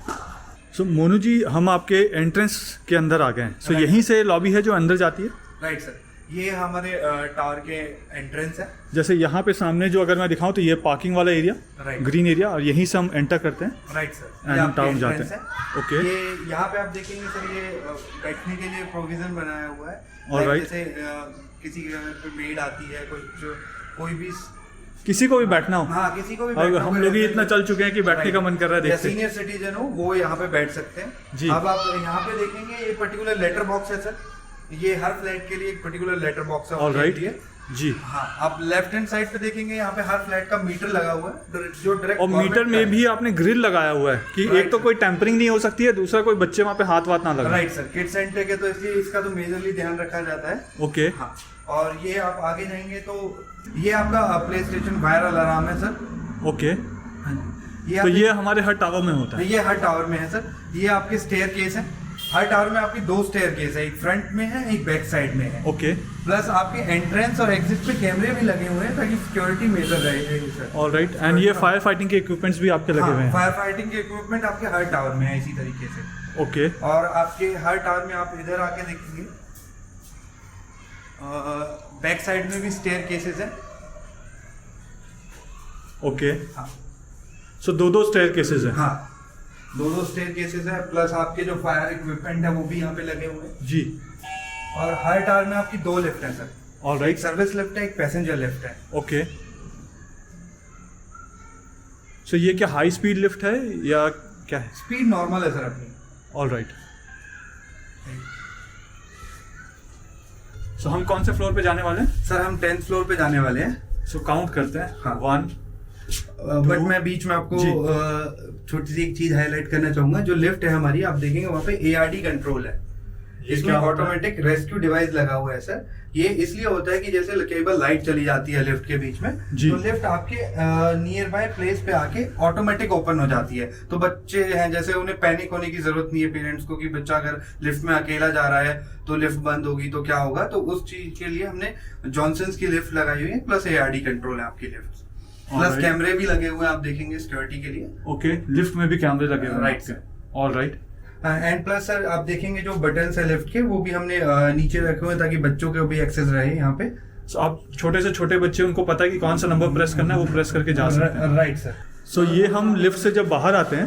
So Monu ji, हम आपके एंट्रेंस के अंदर आ गए हैं। सो यहीं से लॉबी है जो अंदर जाती है? राइट सर, ये हमारे टावर के एंट्रेंस है। जैसे यहाँ पे सामने जो अगर मैं दिखाऊं तो ये पार्किंग वाला एरिया, Right. ग्रीन एरिया, और यहीं से हम एंटर करते हैं राइट सर, एंड ये हम आपके टाउन जाते entrance हैं। है। ओके। ये यहाँ पे आप देखेंगे सर, ये बैठने के लिए प्रोविजन बनाया हुआ है। All right. जैसे किसी के घर पे मेड आती है, कोई भी, किसी को भी बैठना हो। हाँ किसी को भी और बैठना हम हो, लोग ही जैसे- इतना चल चुके हैं कि बैठने का मन कर रहा है या देखते। सीनियर सिटीजन हो वो यहाँ पे बैठ सकते हैं। जी। अब आप यहाँ पे देखेंगे ये पर्टिकुलर लेटर बॉक्स है सर, ये हर फ्लैट के लिए एक पर्टिकुलर लेटर बॉक्स है। All right. जी। हाँ, आप लेफ्ट हैंड साइड पे देखेंगे यहाँ पे हर फ्लैट का मीटर लगा हुआ है, जो डायरेक्ट और मीटर में भी आपने ग्रिल लगाया हुआ है कि एक तो कोई टेम्परिंग नहीं हो सकती है, दूसरा कोई बच्चे वहाँ पे हाथ वाथ ना लगाए। राइट सर, किड सेंटर के तो इसलिए इसका तो मेजरली ध्यान रखा जाता है। ओके। हाँ, और ये आप आगे जाएंगे तो ये आपका प्ले स्टेशन फायर अलार्म है सर। ओके। ये तो आप ये हमारे हर टावर में होता है? ये हर टावर में है सर। ये आपके स्टेयर केस है। हर टावर में आपकी 2 स्टेयर केस है, एक फ्रंट में है, एक बैक साइड में है। ओके। प्लस आपके एंट्रेंस और एग्जिट पे कैमरे भी लगे हुए हैं ताकि सिक्योरिटी मेजर रहे सर। All right. एंड ये फायर फाइटिंग के इक्विपमेंट्स भी आपके लगे हुए हैं? फायर फाइटिंग के इक्विपमेंट आपके हर टावर में है इसी तरीके से। ओके। और आपके हर टावर में आप इधर आके देखेंगे, बैक साइड में भी स्टेयर केसेस है। ओके। हाँ। सो 2 स्टेयर केसेस हैं? हाँ, 2 स्टेयर केसेस है, प्लस आपके जो फायर इक्विपमेंट है वो भी यहाँ पे लगे हुए हैं। जी। और हर टावर में आपकी 2 लिफ्ट है सर। ऑल एक राइट। सर्विस लिफ्ट है, एक पैसेंजर लिफ्ट है। ओके। सो ये क्या हाई स्पीड लिफ्ट है या क्या है? स्पीड नॉर्मल है सर अपनी। All right. सो हम कौन से फ्लोर पे जाने वाले हैं? सर हम 10th फ्लोर पे जाने वाले हैं। सो काउंट करते हैं। हाँ। 1। बट मैं बीच में आपको जी। छोटी सी एक चीज हाईलाइट करना चाहूंगा। जो लिफ्ट है हमारी, आप देखेंगे वहाँ पे ARD कंट्रोल है। इसमें क्या होता है? ऑटोमेटिक रेस्क्यू डिवाइस लगा हुआ है सर। ये इसलिए होता है कि जैसे कई बार लाइट चली जाती है लिफ्ट के बीच में, जी। तो लिफ्ट आपके नियर बाय प्लेस पे आके ऑटोमेटिक ओपन हो जाती है। तो बच्चे हैं जैसे, उन्हें पैनिक होने की जरूरत नहीं है पेरेंट्स को कि बच्चा अगर लिफ्ट में अकेला जा रहा है तो लिफ्ट बंद होगी तो क्या होगा। तो उस चीज के लिए हमने जॉनसन्स की लिफ्ट लगाई हुई है, प्लस ARD कंट्रोल है आपकी लिफ्ट। Plus Alright. कैमरे भी लगे हुए हैं, आप देखेंगे सिक्योरिटी के लिए। ओके। लिफ्ट में भी कैमरे लगे हुए हैं? Right, sir. All right. And plus sir आप देखेंगे जो बटन्स है लिफ्ट के, वो भी हमने नीचे रखे हुए हैं ताकि बच्चों को भी एक्सेस रहे यहाँ पे। सो आप छोटे से छोटे बच्चे, उनको पता है कि कौन सा नंबर प्रेस करना है, वो प्रेस करके जा सकते हैं। Right sir. सो ये हम लिफ्ट से जब बाहर आते हैं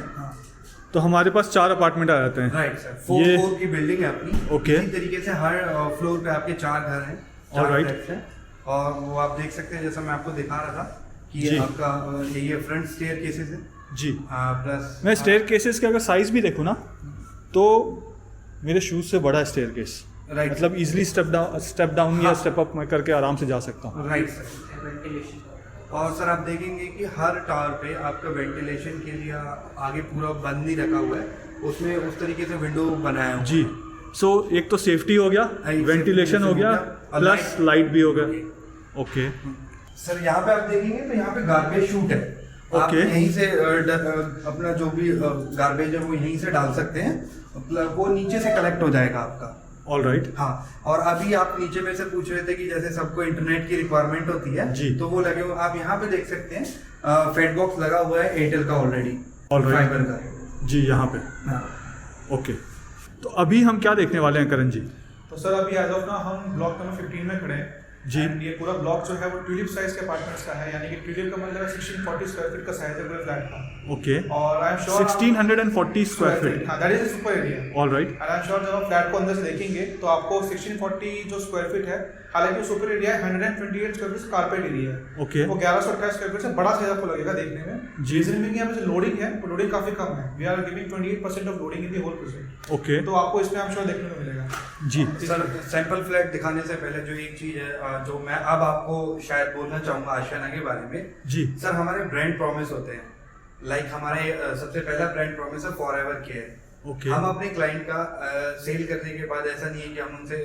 तो हमारे पास 4 अपार्टमेंट आ जाते हैं। राइट सर, 4 ये- फ्लोर की बिल्डिंग है अपनी। Okay. इसी तरीके से हर फ्लोर पे आपके 4 घर हैं, 4 Alright. फ्लैट्स हैं। और वो आप देख सकते हैं, जैसा मैं आपको दिखा रहा था कि जी। ये आपका ये फ्रंट स्टेयर केसेस है। जी। प्लस मैं स्टेयर केसेस के अगर साइज भी देखूँ ना तो मेरे शूज से बड़ा है स्टेयर केस। Right. मतलब इजीली स्टेप डाउन या हाँ। स्टेप अप मैं करके आराम से जा सकता हूँ। Right sir. और सर आप देखेंगे कि हर टावर पे आपका वेंटिलेशन के लिए आगे पूरा बंद नहीं रखा हुआ है, उसमें उस तरीके से विंडो बनाया हुआ है। जी। सो एक तो सेफ्टी हो गया, एक वेंटिलेशन हो गया, और प्लस लाइट भी हो गया। ओके। सर यहाँ पे आप देखेंगे तो यहाँ पे गार्बेज शूट है। आप Okay. यहीं से अपना जो भी गार्बेज है वो यहीं से डाल सकते हैं, मतलब वो नीचे से कलेक्ट हो जाएगा आपका। All right. हाँ, और अभी आप नीचे में से पूछ रहे थे कि जैसे सबको इंटरनेट की रिक्वायरमेंट होती है, जी। तो वो लगे हुए, आप यहाँ पे देख सकते हैं फेड बॉक्स लगा हुआ है एयरटेल का ऑलरेडी, Alright. फाइबर का। जी। यहाँ पे हाँ। ओके। तो अभी हम क्या देखने वाले हैं करण जी? तो सर अभी एज ऑफ ना हम ब्लॉक नंबर 15 में खड़े हैं जी। And ये पूरा ब्लॉक जो है वो ट्यूलिप साइज के अपार्टमेंट्स का है, यानी कि ट्यूलिप का मतलब 1640 स्क्वायर फीट का साइज है पूरे फ्लैट का। ओके। और I am sure 1640 square feet. हाँ, that is a super area. All right. And I am sure जब आप फ्लैट को अंदर से देखेंगे तो आपको 1640 जो स्क्वायर फीट है, हालांकि सुपर एरिया है, 128 स्क्वायर फीट कारपेट एरिया है। ओके। वो 1128 स्क्वायर फीट से बड़ा साइज आपको लगेगा देखने में। जी। रीजन भी यहाँ पे जो लोडिंग है वो लोडिंग काफी कम है। We are giving 28% of loading in the whole project. Okay. तो आपको इसमें आई एम श्योर देखने को मिलेगा। जी। सर सैंपल फ्लैट दिखाने से पहले जो एक चीज है जो मैं अब आपको शायद बोलना चाहूंगा आशियाना के बारे में। जी। सर हमारे ब्रांड प्रॉमिस होते हैं, लाइक हमारे सबसे पहला ब्रांड प्रॉमिस है फॉरएवर केयर। ओके। हम अपने क्लाइंट का सेल करने के बाद ऐसा नहीं है कि हम उनसे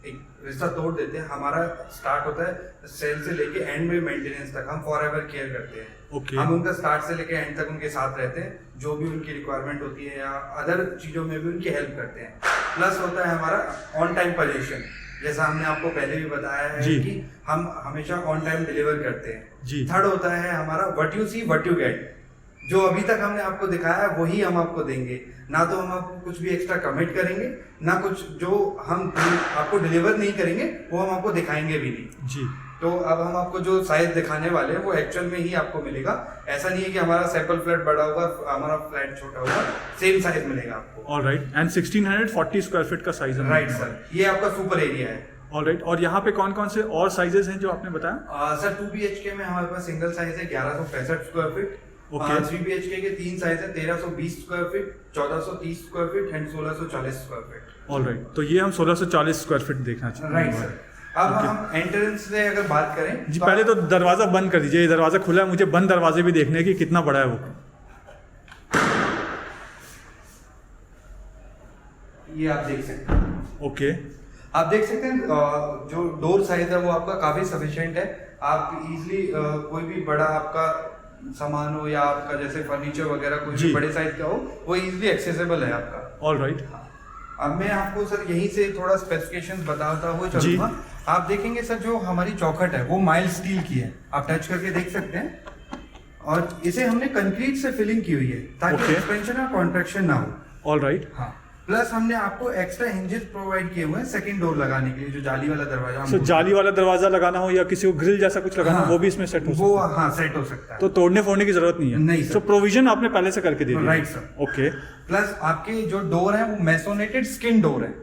एक रिश्ता तोड़ देते हैं। हमारा स्टार्ट होता है सेल से लेके एंड में मेंटेनेंस तक, हम फॉरएवर केयर करते हैं। ओके। हम उनका स्टार्ट से लेके एंड तक उनके साथ रहते हैं, जो भी उनकी रिक्वायरमेंट होती है या अदर चीज़ों में भी उनकी हेल्प करते हैं। प्लस होता है हमारा ऑन टाइम पोजीशन, जैसा हमने आपको पहले भी बताया है जी। कि हम हमेशा ऑन टाइम डिलीवर करते हैं जी। थर्ड होता है हमारा what you see what you get, जो अभी तक हमने आपको दिखाया है वही हम आपको देंगे। ना तो हम आपको कुछ भी एक्स्ट्रा कमिट करेंगे, ना कुछ जो हम आपको डिलीवर नहीं करेंगे वो हम आपको दिखाएंगे भी नहीं। जी। तो अब हम आपको जो साइज दिखाने वाले हैं वो एक्चुअल में ही आपको मिलेगा। ऐसा नहीं है कि हमारा सैंपल फ्लैट बड़ा होगा, हमारा फ्लैट छोटा होगा, सेम साइज मिलेगा आपको। ऑलराइट। एंड 1640 स्क्वायर फीट का साइज है। राइट सर, ये आपका सुपर एरिया है। ऑलराइट। और यहाँ पे कौन कौन से और साइजेस हैं जो आपने बताया? सर 2 BHK में हमारे पास सिंगल साइज है 1165 स्क्वायर फीट। ओके। 3 BHK के 3 साइज है 1320 square feet, 1430 square feet and 1640 square feet. Alright. तो ये हम 1640 स्क्वायर फीट देखना चाहते हैं। Right sir. अब हम एंट्रेंस से अगर बात करें जी, पहले तो दरवाजा बंद कर दीजिए। ये दरवाजा खुला है, मुझे बंद दरवाजे भी देखने की कितना बड़ा है वो। ये आप देख सकते हैं। ओके। आप देख सकते हैं जो डोर साइज है वो आपका काफी सफिशिएंट है। आप इजीली कोई भी बड़ा आपका सामान हो या आपका जैसे फर्नीचर वगैरह कोई जी। भी बड़े साइज का हो वो इजीली एक्सेसिबल है आपका। ऑलराइट। अब मैं आपको सर यहीं से थोड़ा स्पेसिफिकेशंस बताता हुआ जी। चलूंगा। आप देखेंगे सर जो हमारी चौखट है वो माइल्ड स्टील की है, आप टच करके देख सकते हैं। और इसे हमने कंक्रीट से फिलिंग की हुई है ताकि Okay. एक्सपेंशन और कॉन्ट्रैक्शन ना हो। ऑलराइट। हाँ, प्लस हमने आपको एक्स्ट्रा हिंजेस प्रोवाइड किए हुए हैं सेकंड डोर लगाने के लिए, जो जाली वाला दरवाजा हम सो बोलते हैं। जाली वाला दरवाजा लगाना हो या किसी को ग्रिल जैसा कुछ लगाना हो हाँ, वो भी इसमें सेट हो वो सकता है। हाँ सेट हो सकता है। तो तोड़ने फोड़ने की जरूरत नहीं है। नहीं सर। सो प्रोविजन आपने पहले से करके दे दिया। Right sir. ओके। प्लस आपके जो डोर है वो मैसोनेटेड स्किन डोर है।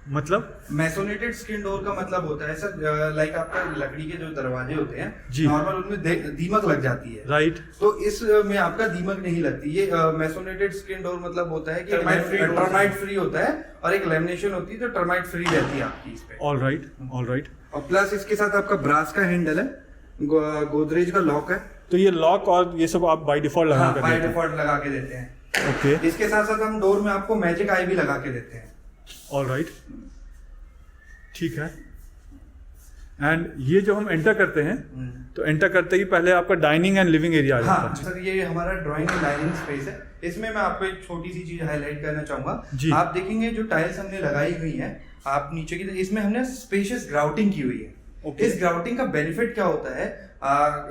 मतलब? मैसोनेटेड स्किन डोर का मतलब होता है सर लाइक आपका लकड़ी के जो दरवाजे होते हैं जी। नॉर्मल उनमें दीमक लग जाती है। राइट। तो इस में आपका दीमक नहीं लगती। ये मैसोनेटेड स्किन डोर मतलब होता है कि टर्माइट फ्री होता है और एक लेमिनेशन होती है जो टर्माइट फ्री रहती है आपकी इस पे। ऑलराइट। ऑलराइट। और प्लस इसके साथ आपका ब्रास का हैंडल है, गोदरेज का लॉक है। तो ये लॉक और ये सब आप बाय डिफॉल्ट लगा हाँ, कर बाय देते हैं। डिफॉल्ट लगा के देते हैं। ओके। इसके साथ साथ हम डोर में आपको मैजिक आई भी लगा के देते हैं। ऑलराइट। ठीक है। एंड ये जो हम एंटर करते हैं तो एंटर करते ही पहले आपका डाइनिंग एंड लिविंग एरिया आ जाता हाँ है। सर, ये हमारा ड्राइंग एंड डाइनिंग स्पेस है। इसमें मैं आपको एक छोटी सी चीज हाईलाइट करना चाहूंगा। जी। आप देखेंगे जो टाइल्स हमने लगाई हुई है आप नीचे की, इसमें हमने स्पेशियस ग्राउटिंग की हुई है। Okay. इस ग्राउटिंग का बेनिफिट क्या होता है,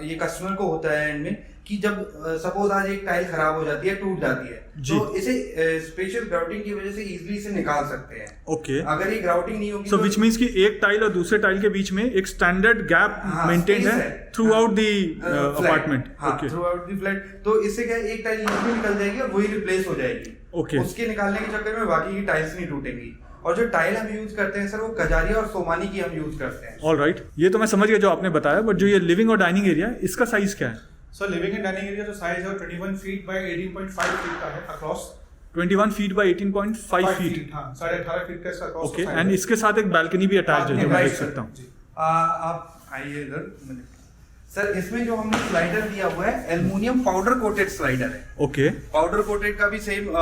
ये कस्टमर को होता है एंड में कि जब सपोज आज एक टाइल खराब हो जाती है, टूट जाती है, जी। तो इसे स्पेशियस ग्राउटिंग की वजह से इजीली इसे निकाल सकते हैं। ओके। अगर ये ग्राउटिंग नहीं होगी सो विच मीन्स कि एक टाइल और दूसरे टाइल के बीच में एक स्टैंडर्ड गैप हाँ, मेंटेन space है है। Throughout the flat. Apartment. हाँ, okay. Throughout the flat. तो इससे क्या है, एक टाइल इजीली निकल जाएगी और वही रिप्लेस हो जाएगी। ओके। उसके निकालने के चक्कर में बाकी की टाइल्स नहीं टूटेंगी। और जो टाइल हम यूज करते हैं सर वो कजारिया और सोमानी की हम यूज करते हैं। ऑलराइट। ये तो मैं समझ गया जो आपने बताया, बट जो ये लिविंग और डाइनिंग एरिया इसका साइज क्या है? सो लिविंग एंड डाइनिंग एरिया जो साइज है 21 फीट बाय 18.5 फीट का है अक्रॉस। 21 feet by 18.5 feet. हाँ, 18.5 फीट का इसका अक्रॉस। ओके। एंड इसके साथ एक बालकनी भी अटैच है जो मैं देख सकता हूँ। आप आइए इधर। सर इसमें जो हमने स्लाइडर दिया हुआ है एल्युमिनियम पाउडर कोटेड स्लाइडर है। ओके। पाउडर कोटेड का भी सेम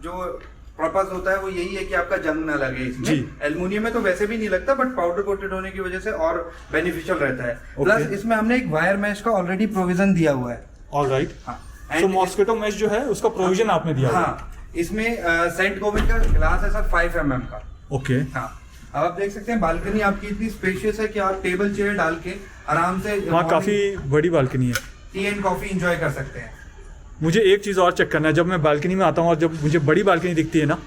जो पर्पस होता है वो यही है कि आपका जंग ना लगे इसमें। जी। एल्युमिनियम में तो वैसे भी नहीं लगता, बट पाउडर कोटेड होने की वजह से और बेनिफिशियल रहता है। प्लस इसमें हमने एक वायर मैश का ऑलरेडी प्रोविजन दिया हुआ है। ऑलराइट। हाँ। सो मॉस्किटो मैश जो है उसका प्रोविजन आपने दिया हुआ है। हाँ, इसमें सेंट गोविंद का ग्लास है सर 5 mm का। ओके। हाँ, अब आप देख सकते हैं बालकनी आपकी इतनी स्पेशियस है कि आप टेबल चेयर डाल के आराम से वहाँ काफी बड़ी बालकनी है। टी एंड कॉफी एंजॉय कर सकते हैं। मुझे एक चीज़ और चेक करना है, जब मैं बालकनी में आता हूँ और जब मुझे बड़ी बालकनी दिखती है ना,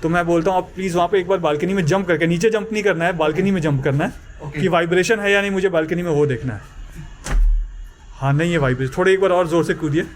तो मैं बोलता हूँ आप प्लीज़ वहाँ पे एक बार बालकनी में जंप करके, नीचे जंप नहीं करना है, बालकनी में जंप करना है Okay. कि वाइब्रेशन है या नहीं, मुझे बालकनी में वो देखना है। हाँ नहीं है वाइब्रेशन, थोड़े एक बार और ज़ोर से कूदिए।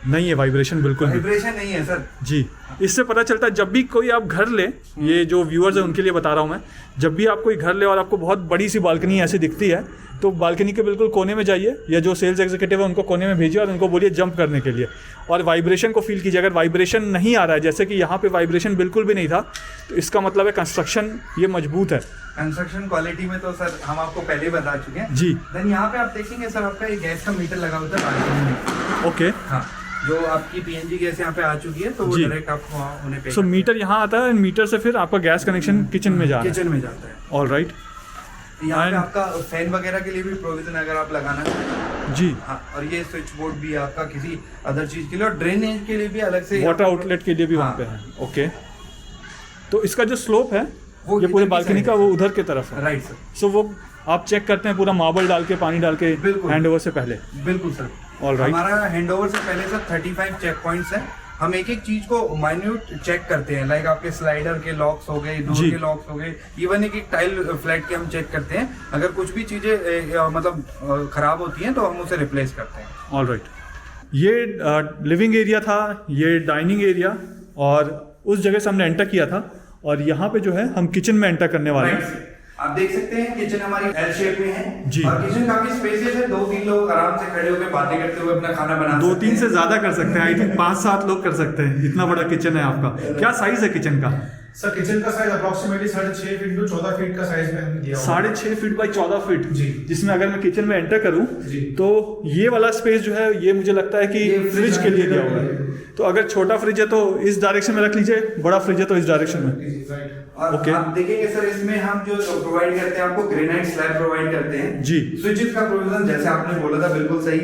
नहीं है वाइब्रेशन बिल्कुल भी। वाइब्रेशन नहीं है सर। जी। इससे पता चलता है जब भी कोई आप घर ले, ये जो व्यूअर्स हैं उनके लिए बता रहा हूँ मैं, जब भी आप कोई घर ले और आपको बहुत बड़ी सी बालकनी ऐसी दिखती है तो बालकनी के बिल्कुल कोने में जाइए, या जो सेल्स एग्जीक्यूटिव है उनको कोने में भेजिए और उनको बोलिए जंप करने के लिए, और वाइब्रेशन को फील कीजिए। अगर वाइब्रेशन नहीं आ रहा है, जैसे कि यहाँ पे वाइब्रेशन बिल्कुल भी नहीं था, तो इसका मतलब है कंस्ट्रक्शन ये मजबूत है। कंस्ट्रक्शन क्वालिटी में तो सर हम आपको पहले ही बता चुके हैं। जी। देन यहाँ पे आप देखेंगे सर आपका एक गैस का मीटर लगा होता है बालकनी में। ओके। हाँ, जो आपकी पीएनजी गैस यहाँ पे आ चुकी है तो वो जी। डायरेक्ट आप उन्हें पे सो मीटर यहाँ आता है, मीटर से फिर आपका गैस कनेक्शन किचन में जा रहा है। किचन में जाता है। All right. यहाँ पे And- आपका फैन वगैरह के लिए भी प्रोविजन अगर आप लगाना चाहें। जी। हाँ, और ये स्विच बोर्ड भी है आपका किसी अदर चीज के लिए, और ड्रेनेज के लिए भी अलग से वाटर आउटलेट के लिए भी वहाँ हाँ। पे है। ओके। तो इसका जो स्लोप है वो ये पूरे इधर की बालकनी side का है। वो उधर की तरफ है। राइट सर, सो वो आप चेक करते हैं पूरा मार्बल डाल के, पानी डाल के बिल्कुल। हैंडओवर से पहले। बिल्कुल सर। All right. हमारा हैंडओवर से पहले सर 35 चेक पॉइंट्स हैं। हम एक एक चीज को माइन्यूट चेक करते हैं, लाइक आपके स्लाइडर के लॉक्स हो गए, डोर जी। के लॉक्स हो गए, इवन एक एक टाइल फ्लैट के हम चेक करते हैं। अगर कुछ भी चीजें मतलब खराब होती हैं तो हम उसे रिप्लेस करते हैं। All right. ये लिविंग एरिया था, ये डाइनिंग एरिया, और उस जगह से हमने एंटर किया था, और यहाँ पे जो है हम किचन में एंटर करने वाले हैं। आप देख सकते हैं किचन हमारी एल शेप में है जी। और किचन काफी स्पेसियस है। 2-3 लोग आराम से खड़े होकर बातें करते हुए अपना खाना बना सकते 2-3 हैं। से ज्यादा कर सकते हैं, आई थिंक 5-7 लोग कर सकते हैं, इतना बड़ा किचन है आपका। क्या साइज है किचन का? सर किचन का size approximately 6.5 feet to 14 feet का साइज में हमने दिया हुआ है। 6.5 फीट बाई 14 फीट। जी। जिसमें अगर मैं किचन में एंटर करूं जी। तो ये वाला स्पेस जो है ये मुझे लगता है कि ये फ्रिज के लिए दिया हुआ है। तो अगर छोटा फ्रिज है तो इस डायरेक्शन में रख लीजिए, बड़ा फ्रिज है तो इस डायरेक्शन में। राइट। और ओके। आप देखेंगे सर इसमें हम जो प्रोवाइड करते हैं आपको ग्रेनाइट स्लैब प्रोवाइड करते हैं। जी। स्विचेस का प्रोविजन जैसे आपने बोला था बिल्कुल सही।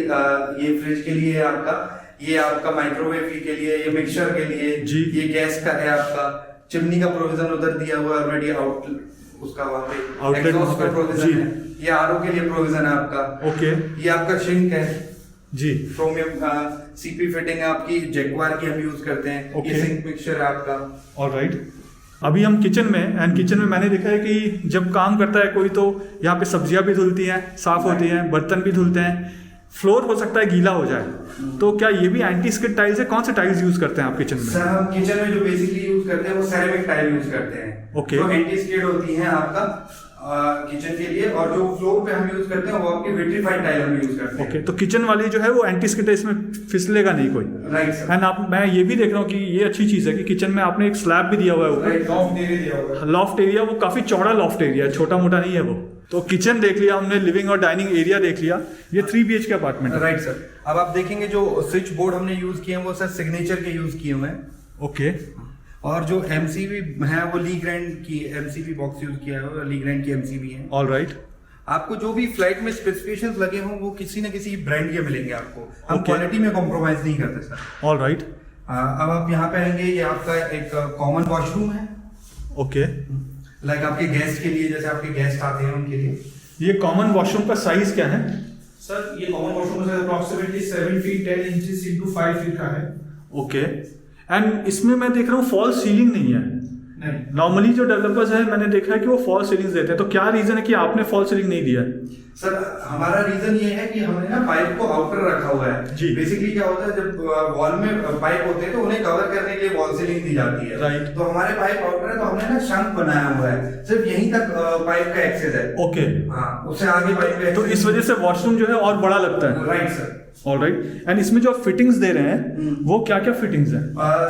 ये फ्रिज के लिए है आपका, ये आपका माइक्रोवेव के लिए, ये मिक्सचर के लिए, जी। ये गैस का है आपका, चिमनी का प्रोविजन उधर दिया हुआ है ऑलरेडी, आउट उसका वहाँ पे Outlet एग्जॉस्ट वहाँ का पे, प्रोविजन जी। है। ये आरओ के लिए प्रोविजन है आपका। ओके। ये आपका सिंक है, जी। क्रोमियम सीपी फिटिंग है आपकी, जैगवार की हम यूज करते हैं। ओके। ये सिंक मिक्सचर है आपका। All right. अभी हम किचन में, एंड किचन में मैंने देखा है कि जब काम करता है कोई तो यहाँ पे सब्जियां भी धुलती हैं, साफ होती हैं, बर्तन भी धुलते हैं, फ्लोर हो सकता है गीला हो जाए, तो क्या ये भी एंटी स्किड टाइल्स है? कौन से टाइल्स यूज करते हैं आप किचन में? सर हम किचन में जो बेसिकली यूज करते हैं वो सेरेमिक टाइल यूज करते हैं। ओके। जो एंटी स्किड होती है आपका किचन के लिए, और जो फ्लोर पे हम यूज करते हैं वो आपकी विट्रीफाइड टाइल हम यूज करते हैं। ओके। तो किचन वाली जो है वो एंटी स्किड है, इसमें फिसलेगा नहीं कोई। Right sir. एंड आप, मैं ये भी देख रहा हूँ कि ये अच्छी चीज़ है कि किचन में आपने एक स्लैब भी दिया हुआ है ऊपर। राइट, लॉफ्ट एरिया दिया हुआ है। लॉफ्ट एरिया, वो काफ़ी चौड़ा लॉफ्ट एरिया है, छोटा मोटा नहीं है वो। तो किचन देख लिया हमने, लिविंग और डाइनिंग एरिया देख लिया। ये 3 BHK अपार्टमेंट है। Right sir. अब आप देखेंगे जो स्विच बोर्ड हमने यूज किए हैं वो सर सिग्नेचर के यूज किए हुए हैं। ओके। और जो एमसीबी है वो ली ग्रैंड की एमसीबी बॉक्स यूज किया है, ली ग्रैंड की एमसीबी है। All right. आपको जो भी फ्लाइट में स्पेसिफिकेशंस लगे हों वो किसी न किसी ब्रांड के मिलेंगे आपको। हम Okay. क्वालिटी में कॉम्प्रोमाइज नहीं करते सर। All right. अब आप यहाँ पे आएंगे, ये आपका एक कॉमन वॉशरूम है, ओके। लाइक आपके गेस्ट के लिए, जैसे आपके गेस्ट आते हैं उनके लिए। ये कॉमन वॉशरूम का साइज क्या है? सर ये कॉमन वॉशरूम का approximately 7 feet 10 inches into 5 feet का है। ओके। एंड इसमें मैं देख रहा हूँ फॉल सीलिंग नहीं है। नहीं। नॉर्मली जो डेवलपर्स है मैंने देखा है कि वो फॉल सीलिंग देते हैं, तो क्या रीजन है कि आपने फॉल सीलिंग नहीं दिया है? सर हमारा रीजन ये है कि हमने ना पाइप को आउटर रखा हुआ है। जी। बेसिकली क्या होता है जब वॉल में पाइप होते हैं तो उन्हें कवर करने के लिए वॉल सीलिंग दी जाती है। Right. तो हमारे पाइप आउटर है तो हमने ना शंक बनाया हुआ है, सिर्फ यहीं तक पाइप का एक्सेस है। ओके। हाँ, उससे आगे पाइप का तो इस वजह से वॉशरूम जो है और बड़ा लगता है। Right sir. All right. And इसमें जो फिटिंग्स दे रहे हैं वो क्या क्या फिटिंग्स हैं?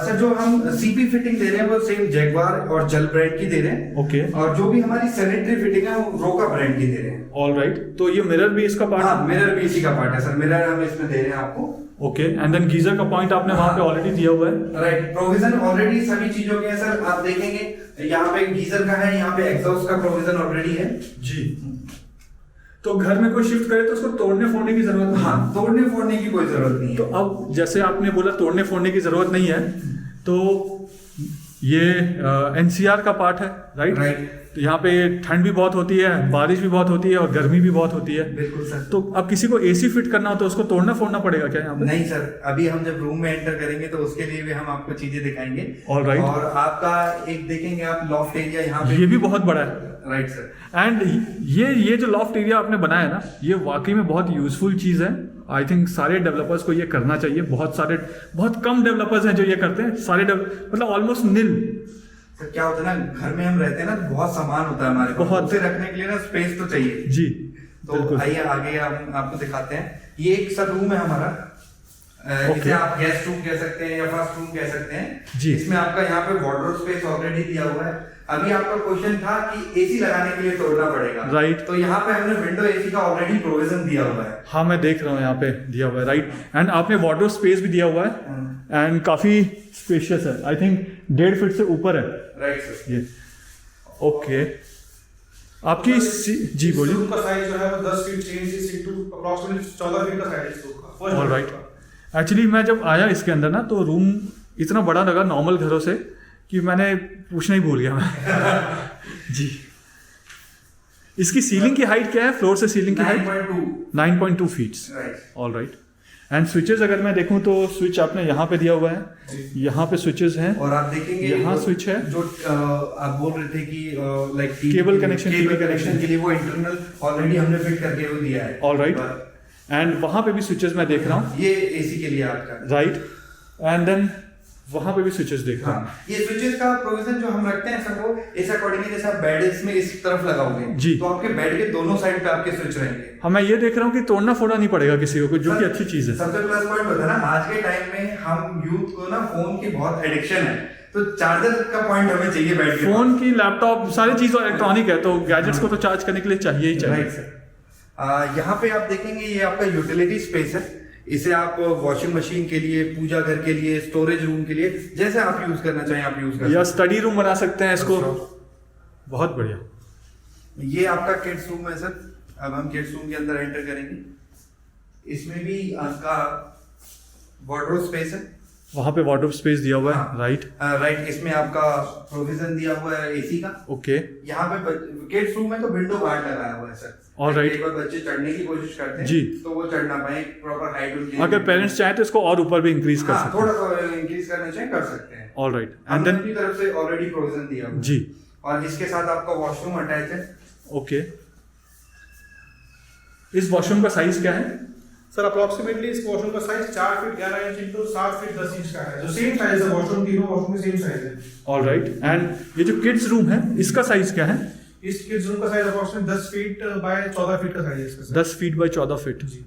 सर जो हम सीपी फिटिंग दे रहे हैं वो सेम जैगवार और जल ब्रांड की दे रहे हैं। ओके। और जो भी हमारी सैनिटरी फिटिंग है वो रोका ब्रांड की दे रहे हैं। All right. तो ये मिरर भी इसका पार्ट हाँ, है? मिरर भी इसी का पार्ट है सर। मिरर हम इसमें दे रहे हैं आपको। ओके। एंड देन गीजर का पॉइंट आपने वहां पे ऑलरेडी दिया हुआ है। राइट, प्रोविजन ऑलरेडी सभी चीजों के है सर। आप देखेंगे यहाँ पे गीजर का है, यहाँ पे एग्जॉस्ट का प्रोविजन ऑलरेडी है। जी। तो घर में कोई शिफ्ट करे तो उसको तोड़ने फोड़ने की जरूरत नहीं है। हाँ, तोड़ने फोड़ने की कोई जरूरत नहीं तो है। अब जैसे आपने बोला तोड़ने फोड़ने की जरूरत नहीं है, तो ये एनसीआर का पार्ट है, राइट? राइट। तो यहाँ पे ठंड भी बहुत होती है, बारिश भी बहुत होती है और गर्मी भी बहुत होती है। बिल्कुल सर। तो अब किसी को एसी फिट करना हो तो उसको तोड़ना फोड़ना पड़ेगा क्या यहाँ पे? नहीं सर, अभी हम जब रूम में एंटर करेंगे तो उसके लिए भी हम आपको चीजें दिखाएंगे। All right. और आपका एक देखेंगे आप लॉफ्ट एरिया यहाँ पे। ये भी बहुत बड़ा है। Right sir. एंड ये जो लॉफ्ट एरिया आपने बनाया ना, ये वाकई में बहुत यूजफुल चीज़ है। आई थिंक सारे डेवलपर्स को ये करना चाहिए। बहुत कम डेवलपर्स हैं जो ये करते हैं। मतलब ऑलमोस्ट नील। सर क्या होता है ना, घर में हम रहते हैं ना तो बहुत सामान होता है हमारे पास, बहुत। उसे रखने के लिए ना स्पेस तो चाहिए। जी तो बिल्कुल। आइए आगे हम आपको दिखाते हैं। ये एक सर रूम है हमारा, जिसे आप गेस्ट रूम कह सकते हैं या फर्स्ट रूम कह सकते हैं। जी। इसमें आपका यहाँ पे वार्डरोब स्पेस ऑलरेडी दिया हुआ है। अभी आपका क्वेश्चन था कि एसी लगाने के लिए तोड़ना पड़ेगा, Right. तो यहाँ पे हमने विंडो एसी का ऑलरेडी प्रोविजन दिया हुआ है। हाँ मैं देख रहा हूँ यहाँ पे दिया हुआ है, राइट। एंड आपने वार्डरोब स्पेस भी दिया हुआ है एंड काफ़ी स्पेशियस है, आई थिंक 1.5 फीट से ऊपर है राइट सर। ये। ओके, आपकी जी बोलिए। रूम का साइज जो है वो 10 feet change into approximately 14 feet का साइज है इस रूम का। All right. एक्चुअली मैं जब आया इसके अंदर ना तो रूम इतना बड़ा लगा नॉर्मल घरों से कि मैंने पूछना ही भूल गया मैं जी। इसकी सीलिंग की हाइट क्या है, फ्लोर से सीलिंग की height? 9.2 feet. All right. And switches अगर मैं देखूं तो स्विच आपने यहाँ पे दिया हुआ है, यहाँ पे स्विचेस हैं और आप देखेंगे यहाँ स्विच है जो आप बोल रहे थे कि लाइक केबल कनेक्शन के लिए वो इंटरनल ऑलरेडी हमने फिट करके वो दिया है। All right. एंड वहाँ पे भी स्विचेस मैं देख रहा हूँ, ये एसी के लिए आपका राइट। एंड देन वहाँ पे भी स्विचेस देख रहा हूँ। ये स्विचेस का प्रोविजन जो हम रखते हैं सर वो इस अकॉर्डिंगली, जैसे आप बेड इसमें इस तरफ लगाओगे जी, तो आपके बेड के दोनों साइड पे आपके स्विच रहेंगे। हाँ मैं ये देख रहा हूँ कि तोड़ना फोड़ना नहीं पड़ेगा किसी को, जो कि अच्छी चीज़ है। सबसे प्लस पॉइंट होता है ना, आज के टाइम में हम यूथ को ना फोन की बहुत एडिक्शन है, तो चार्जर का पॉइंट हमें चाहिए बेड के फोन की, लैपटॉप, सारी चीज़ इलेक्ट्रॉनिक है तो गैजेट्स को तो चार्ज करने के लिए चाहिए ही चाहिए। Right sir. यहाँ पे आप देखेंगे ये आपका यूटिलिटी स्पेस है, इसे आप वॉशिंग मशीन के लिए, पूजा घर के लिए, स्टोरेज रूम के लिए, जैसे आप यूज करना चाहें आप यूज कर या स्टडी रूम बना सकते हैं इसको। बहुत बढ़िया। ये आपका किड्स रूम है सर। अब हम किड्स रूम के अंदर एंटर करेंगे, इसमें भी आपका वार्डरोब स्पेस है, वहाँ पे वार्डरोब स्पेस दिया हुआ है, हाँ। Right right. इसमें आपका प्रोविजन दिया हुआ है एसी का। ओके। यहाँ पे किड्स रूम में तो विंडो गार्ड लगाया हुआ है सर। All right. एक बार बच्चे चढ़ने की कोशिश करते हैं जी, तो वो चढ़ ना पाए, प्रॉपर हाइट उनकी। अगर पेरेंट्स चाहें तो इसको और ऊपर भी इंक्रीज कर सकते थोड़ा सा इंक्रीज करना चाहें कर सकते हैं। हैं। All right. एंड हमने देन अपनी तरफ से ऑलरेडी प्रोविजन दिया हुआ है। जी, और इसके साथ आपका वॉशरूम अटैच है। ओके। इस वॉशरूम का साइज क्या है? सर अप्रॉक्सीमेटली इस वॉशरूम का size 4 feet 11 inch into 7 feet 10 inch का है, जो सेम साइज है वॉशरूम, तीनों वॉशरूम की सेम साइज है। All right. एंड ये जो किड्स रूम है इसका साइज क्या है? इस किड्स रूम का size approximately 10 feet by 14 feet का साइज है इसका। 10 फीट बाय 14 फीट। जी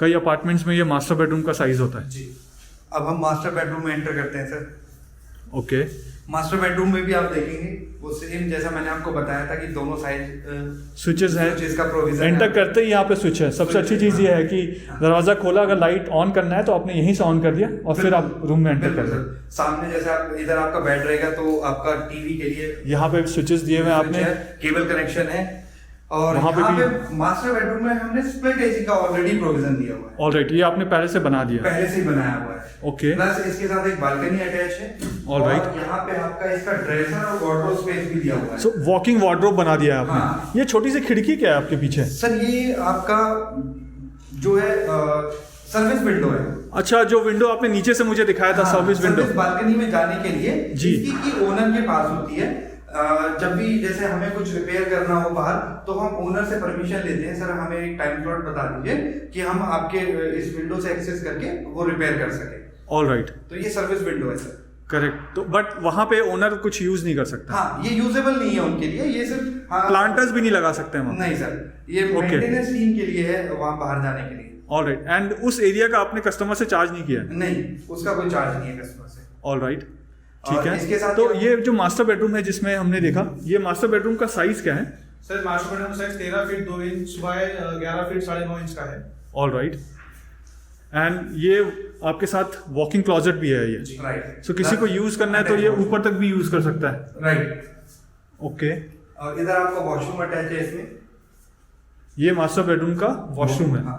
कई अपार्टमेंट्स में ये मास्टर बेडरूम का साइज होता है। जी। अब हम मास्टर बेडरूम में एंटर करते हैं सर। ओके। मास्टर बेडरूम में भी आप देखेंगे वो सेम जैसा मैंने आपको बताया था कि दोनों साइड स्विचेस हैं, का प्रोविजन एंटर करते ही यहाँ पे स्विच है। सबसे अच्छी चीज़ ये है कि दरवाजा खोला, अगर लाइट ऑन करना है तो आपने यहीं से ऑन कर दिया और फिर आप रूम में एंटर कर दिया। सामने जैसे आप इधर आपका बेड रहेगा तो आपका टीवी के लिए यहाँ पे स्विचेस दिए हुए हैं आपने, केबल कनेक्शन है। और वहाँ यहाँ पे पे मास्टर बेडरूम में हमने स्प्लिट एसी का ऑलरेडी प्रोविजन दिया हुआ है। All right. ये आपने पहले से बना दिया। पहले से ही बनाया हुआ है। ओके। प्लस इसके साथ एक बालकनी अटैच है। All right. और यहाँ पे आपका इसका ड्रेसर और वार्डरोब स्पेस भी दिया हुआ है। सो वॉकिंग वार्डरोब बना दिया है आपने। हाँ। ये छोटी सी खिड़की क्या है आपके पीछे? सर ये आपका जो है सर्विस विंडो है। अच्छा, जो विंडो आपने नीचे से मुझे दिखाया था, सर्विस विंडो। बालकनी में जाने के लिए जी। इसकी की ओनर के पास होती है। जब भी जैसे हमें कुछ रिपेयर करना हो बाहर तो हम ओनर से परमिशन लेते हैं, सर हमें एक टाइम स्लॉट बता दीजिए कि हम आपके इस विंडो से एक्सेस करके वो रिपेयर कर सके। All right. तो ये सर्विस विंडो है सर। करेक्ट। तो बट वहाँ पे ओनर कुछ यूज नहीं कर सकता। हाँ, ये यूजेबल नहीं है उनके लिए, ये सिर्फ प्लांटर्स भी नहीं लगा सकते हैं वहाँ। नहीं सर, ये Okay. मेंटेनेंस टीम के लिए है वहाँ बाहर जाने के लिए। All right. एंड उस एरिया का आपने कस्टमर से चार्ज नहीं किया? नहीं, उसका कोई चार्ज नहीं है कस्टमर से। ऑल राइट, और ठीक इसके है। साथ तो क्या- ये जो मास्टर बेडरूम है जिसमें हमने देखा, ये मास्टर बेडरूम का साइज क्या है? Sir master bedroom size 13 feet 2 inch by 11 feet 9.5 inch का है। All right. एंड ये आपके साथ वॉकिंग क्लोजेट भी है ये। राइट। सो किसी को यूज करना है तो ये ऊपर तक भी यूज कर सकता है। राइट। ओके। और इधर आपका वॉशरूम अटैच है इसमें। ये मास्टर बेडरूम का वॉशरूम है। हाँ।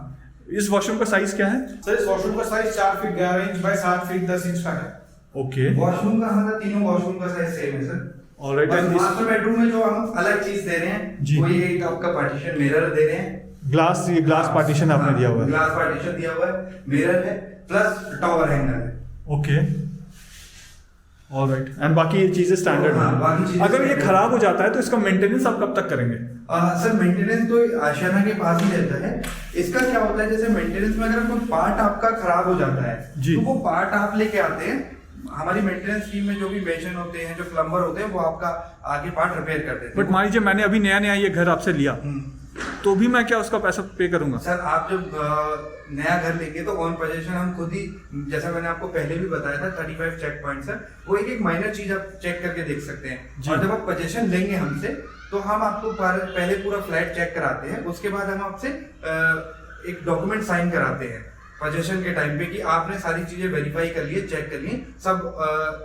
इस वॉशरूम का साइज क्या है? सर इस वॉशरूम का size 4 feet 11 inch by 7 feet 10 inch का है। ओके। वॉशरूम का हमारा तीनों वॉशरूम का साइज सेम है सर। All right. बस एंड मास्टर बेडरूम में जो हम अलग चीज दे रहे हैं जी। वो ये एक आपका पार्टीशन मिरर दे रहे हैं। ग्लास, ये ग्लास पार्टीशन आपने दिया हुआ है। ग्लास पार्टीशन दिया हुआ है, मिरर है, प्लस टॉवर हैंगर है। ओके। All right. एंड बाकी ये चीजें स्टैंडर्ड हाँ, बाकी हैं। चीजें अगर ये standard खराब हो जाता है तो इसका मेंटेनेंस आप कब तक करेंगे? सर मेंटेनेंस तो आशियाना के पास ही रहता है। इसका क्या होता है, जैसे मेंटेनेंस में अगर कोई पार्ट आपका खराब हो जाता है जी। तो वो पार्ट आप लेके आते हैं। हमारी मेंटेनेंस टीम में जो भी मेशन होते हैं, जो प्लम्बर होते हैं, वो आपका आगे पार्ट रिपेयर कर देते हैं। बट मान लीजिए मैंने अभी नया नया ये घर आपसे लिया, तो भी मैं क्या उसका पैसा पे करूंगा? सर आप जब नया घर लेंगे तो ऑन पोजीशन हम खुद ही, जैसा मैंने आपको पहले भी बताया था 35 चेक पॉइंट सर, वो एक एक माइनर चीज आप चेक करके देख सकते हैं। और जब आप पोजीशन लेंगे हमसे तो हम आपको पहले पूरा फ्लैट चेक कराते हैं, उसके बाद हम आपसे एक डॉक्यूमेंट साइन कराते हैं पोजीशन के टाइम पे कि आपने सारी चीजें वेरीफाई कर लिए, चेक कर लिए, सब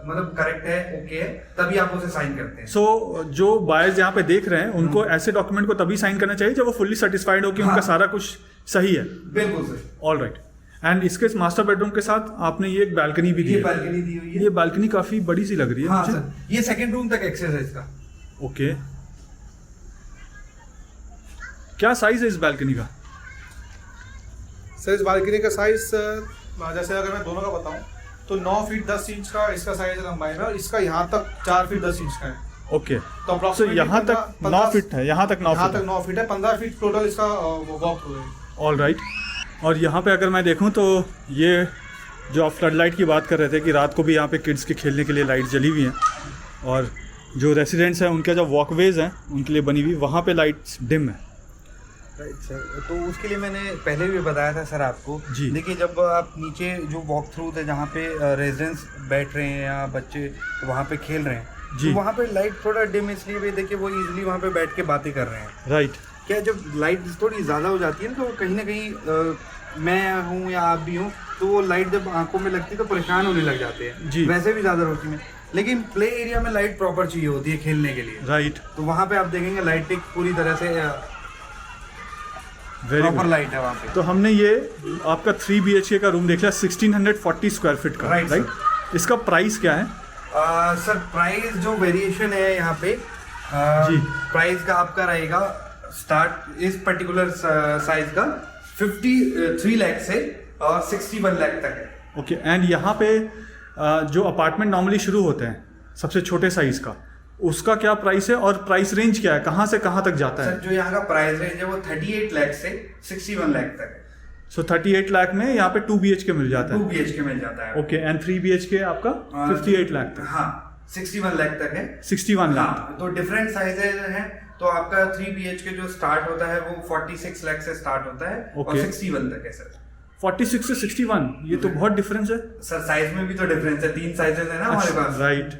मतलब करेक्ट है, ओके है, तभी आप उसे साइन करते हैं। सो जो बायर्स यहाँ पे देख रहे हैं उनको ऐसे डॉक्यूमेंट को तभी साइन करना चाहिए जब वो फुल्ली सेटिस्फाइड हो कि उनका सारा कुछ सही है। बिल्कुल सर। All right. एंड इसके मास्टर बेडरूम के साथ आपने ये एक बालकनी भी दी ये है। बालकनी दी हुई है। ये बालकनी काफी बड़ी सी लग रही है हाँ मुझे। सर, ये सेकंड रूम तक एक्सेस है इसका। ओके, क्या साइज है इस बालकनी का? सर इस बालकनी का साइज जैसे अगर मैं दोनों का बताऊं तो 9 फीट 10 इंच का इसका साइज है लंबाई में, और इसका यहाँ तक 4 फीट 10 इंच का है। ओके, तो सो approximately यहाँ तक 9 फीट है, यहाँ तक 9 यहाँ फीट तक है। 9 फीट है, 15 फीट टोटल इसका वॉक थ्रू है। All right. और यहाँ पे अगर मैं देखूँ तो ये जो आप फ्लड लाइट की बात कर रहे थे कि रात को भी यहाँ पे किड्स के खेलने के लिए लाइट जली हुई हैं, और जो रेसिडेंट्स हैं उनके जो वॉकवेज हैं उनके लिए बनी हुई, वहाँ पे लाइट्स डिम है। राइट सर, तो उसके लिए मैंने पहले भी बताया था सर आपको। जी। देखिए जब आप नीचे जो वॉक थ्रू थे जहाँ पे रेजिडेंट्स बैठ रहे हैं या बच्चे वहाँ पे खेल रहे हैं, जी। तो वहाँ पे लाइट थोड़ा डिम इसलिए भी, देखिए वो इजीली वहाँ पे बैठ के बातें कर रहे हैं। राइट। क्या जब लाइट थोड़ी ज़्यादा हो जाती है ना तो कहीं ना कहीं मैं हूँ या आप भी हूँ तो वो लाइट जब आंखों में लगती है तो परेशान होने लग जाते हैं। जी। वैसे भी ज़्यादा रोशनी में, लेकिन प्ले एरिया में लाइट प्रॉपर चाहिए होती है खेलने के लिए। राइट। तो वहाँ पे आप देखेंगे लाइटिंग पूरी तरह से वेरी प्रॉपर गुड। लाइट है वहाँ पे। तो हमने ये आपका 3 BHK का रूम देख लिया 1640 स्क्वायर फीट का। Right, right. इसका प्राइस क्या है? सर प्राइस जो वेरिएशन है यहाँ पे जी। प्राइस का आपका रहेगा स्टार्ट इस पर्टिकुलर साइज का 53 लाख से और 61 लाख तक है। ओके, एंड यहाँ पे जो अपार्टमेंट नॉर्मली शुरू होते हैं सबसे छोटे साइज़ का, उसका क्या प्राइस है और प्राइस रेंज क्या है, कहाँ से कहाँ तक जाता सर है? जो यहाँ का प्राइस रेंज है वो 38 लाख से 61 लाख तक है। सो 38 लाख में यहाँ पे 2 BHK मिल जाता 2 है। BHK मिल जाता है। ओके, एंड 3 BHK आपका 58 लाख तक। हाँ 61 लाख तक है। 61 लाख। हाँ, तो डिफरेंट साइजेज हैं। तो आपका 3 BHK जो स्टार्ट होता है वो 46 लाख से स्टार्ट होता है और Okay. 61 तक है सर। 46 से 61, ये तो बहुत डिफरेंस है। सर साइज में भी तो डिफरेंस है, 3 साइजेस है ना हमारे पास। राइट।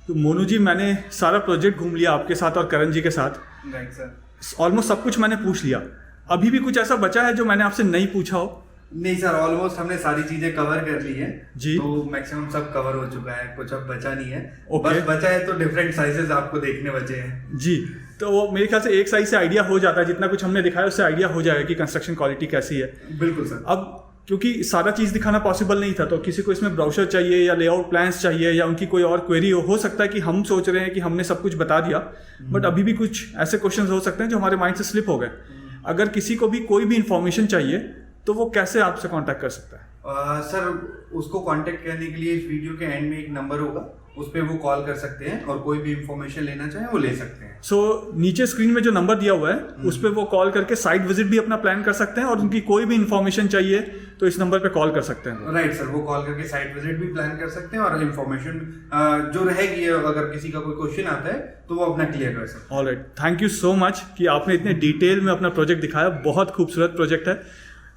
तो मोनू जी, मैंने सारा प्रोजेक्ट घूम लिया आपके साथ और करण जी के साथ। Right sir. ऑलमोस्ट सब कुछ मैंने पूछ लिया। अभी भी कुछ ऐसा बचा है जो मैंने आपसे नहीं पूछा हो? नहीं सर, ऑलमोस्ट हमने सारी चीजें कवर कर ली है जी। तो मैक्सिमम सब कवर हो चुका है, कुछ अब बचा नहीं है। Okay. बस बचा है तो डिफरेंट साइजेस आपको देखने बचे हैं। जी। तो वो मेरे ख्याल से एक साइज से आइडिया हो जाता है, जितना कुछ हमने दिखाया उससे आइडिया हो जाएगा कि कंस्ट्रक्शन क्वालिटी कैसी है। बिल्कुल सर। अब क्योंकि सारा चीज़ दिखाना पॉसिबल नहीं था, तो किसी को इसमें ब्राउचर चाहिए या लेआउट प्लान्स चाहिए या उनकी कोई और क्वेरी हो सकता है कि हम सोच रहे हैं कि हमने सब कुछ बता दिया, बट अभी भी कुछ ऐसे क्वेश्चंस हो सकते हैं जो हमारे माइंड से स्लिप हो गए। अगर किसी को भी कोई भी इंफॉर्मेशन चाहिए तो वो कैसे आपसे कांटेक्ट कर सकता है? सर उसको कांटेक्ट करने के लिए इस वीडियो के एंड में एक नंबर होगा, उस पर वो कॉल कर सकते हैं और कोई भी इंफॉर्मेशन लेना चाहे वो ले सकते हैं। सो नीचे स्क्रीन में जो नंबर दिया हुआ है उस पर वो कॉल करके साइट विजिट भी अपना प्लान कर सकते हैं, और उनकी कोई भी इंफॉर्मेशन चाहिए तो इस नंबर पे कॉल कर सकते हैं। राइट सर, वो कॉल करके साइट विजिट भी प्लान कर सकते हैं और इंफॉर्मेशन जो रहेगी अगर किसी का कोई क्वेश्चन आता है तो वो अपना क्लियर कर सकते हैं। Alright, thank you so much कि आपने इतने डिटेल में अपना प्रोजेक्ट दिखाया। बहुत खूबसूरत प्रोजेक्ट है,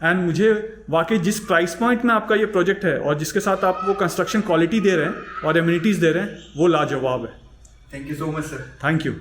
एंड मुझे वाकई जिस प्राइस पॉइंट में आपका ये प्रोजेक्ट है और जिसके साथ आप वो कंस्ट्रक्शन क्वालिटी दे रहे हैं और एमिनिटीज़ दे रहे हैं वो लाजवाब है। Thank you so much sir. Thank you.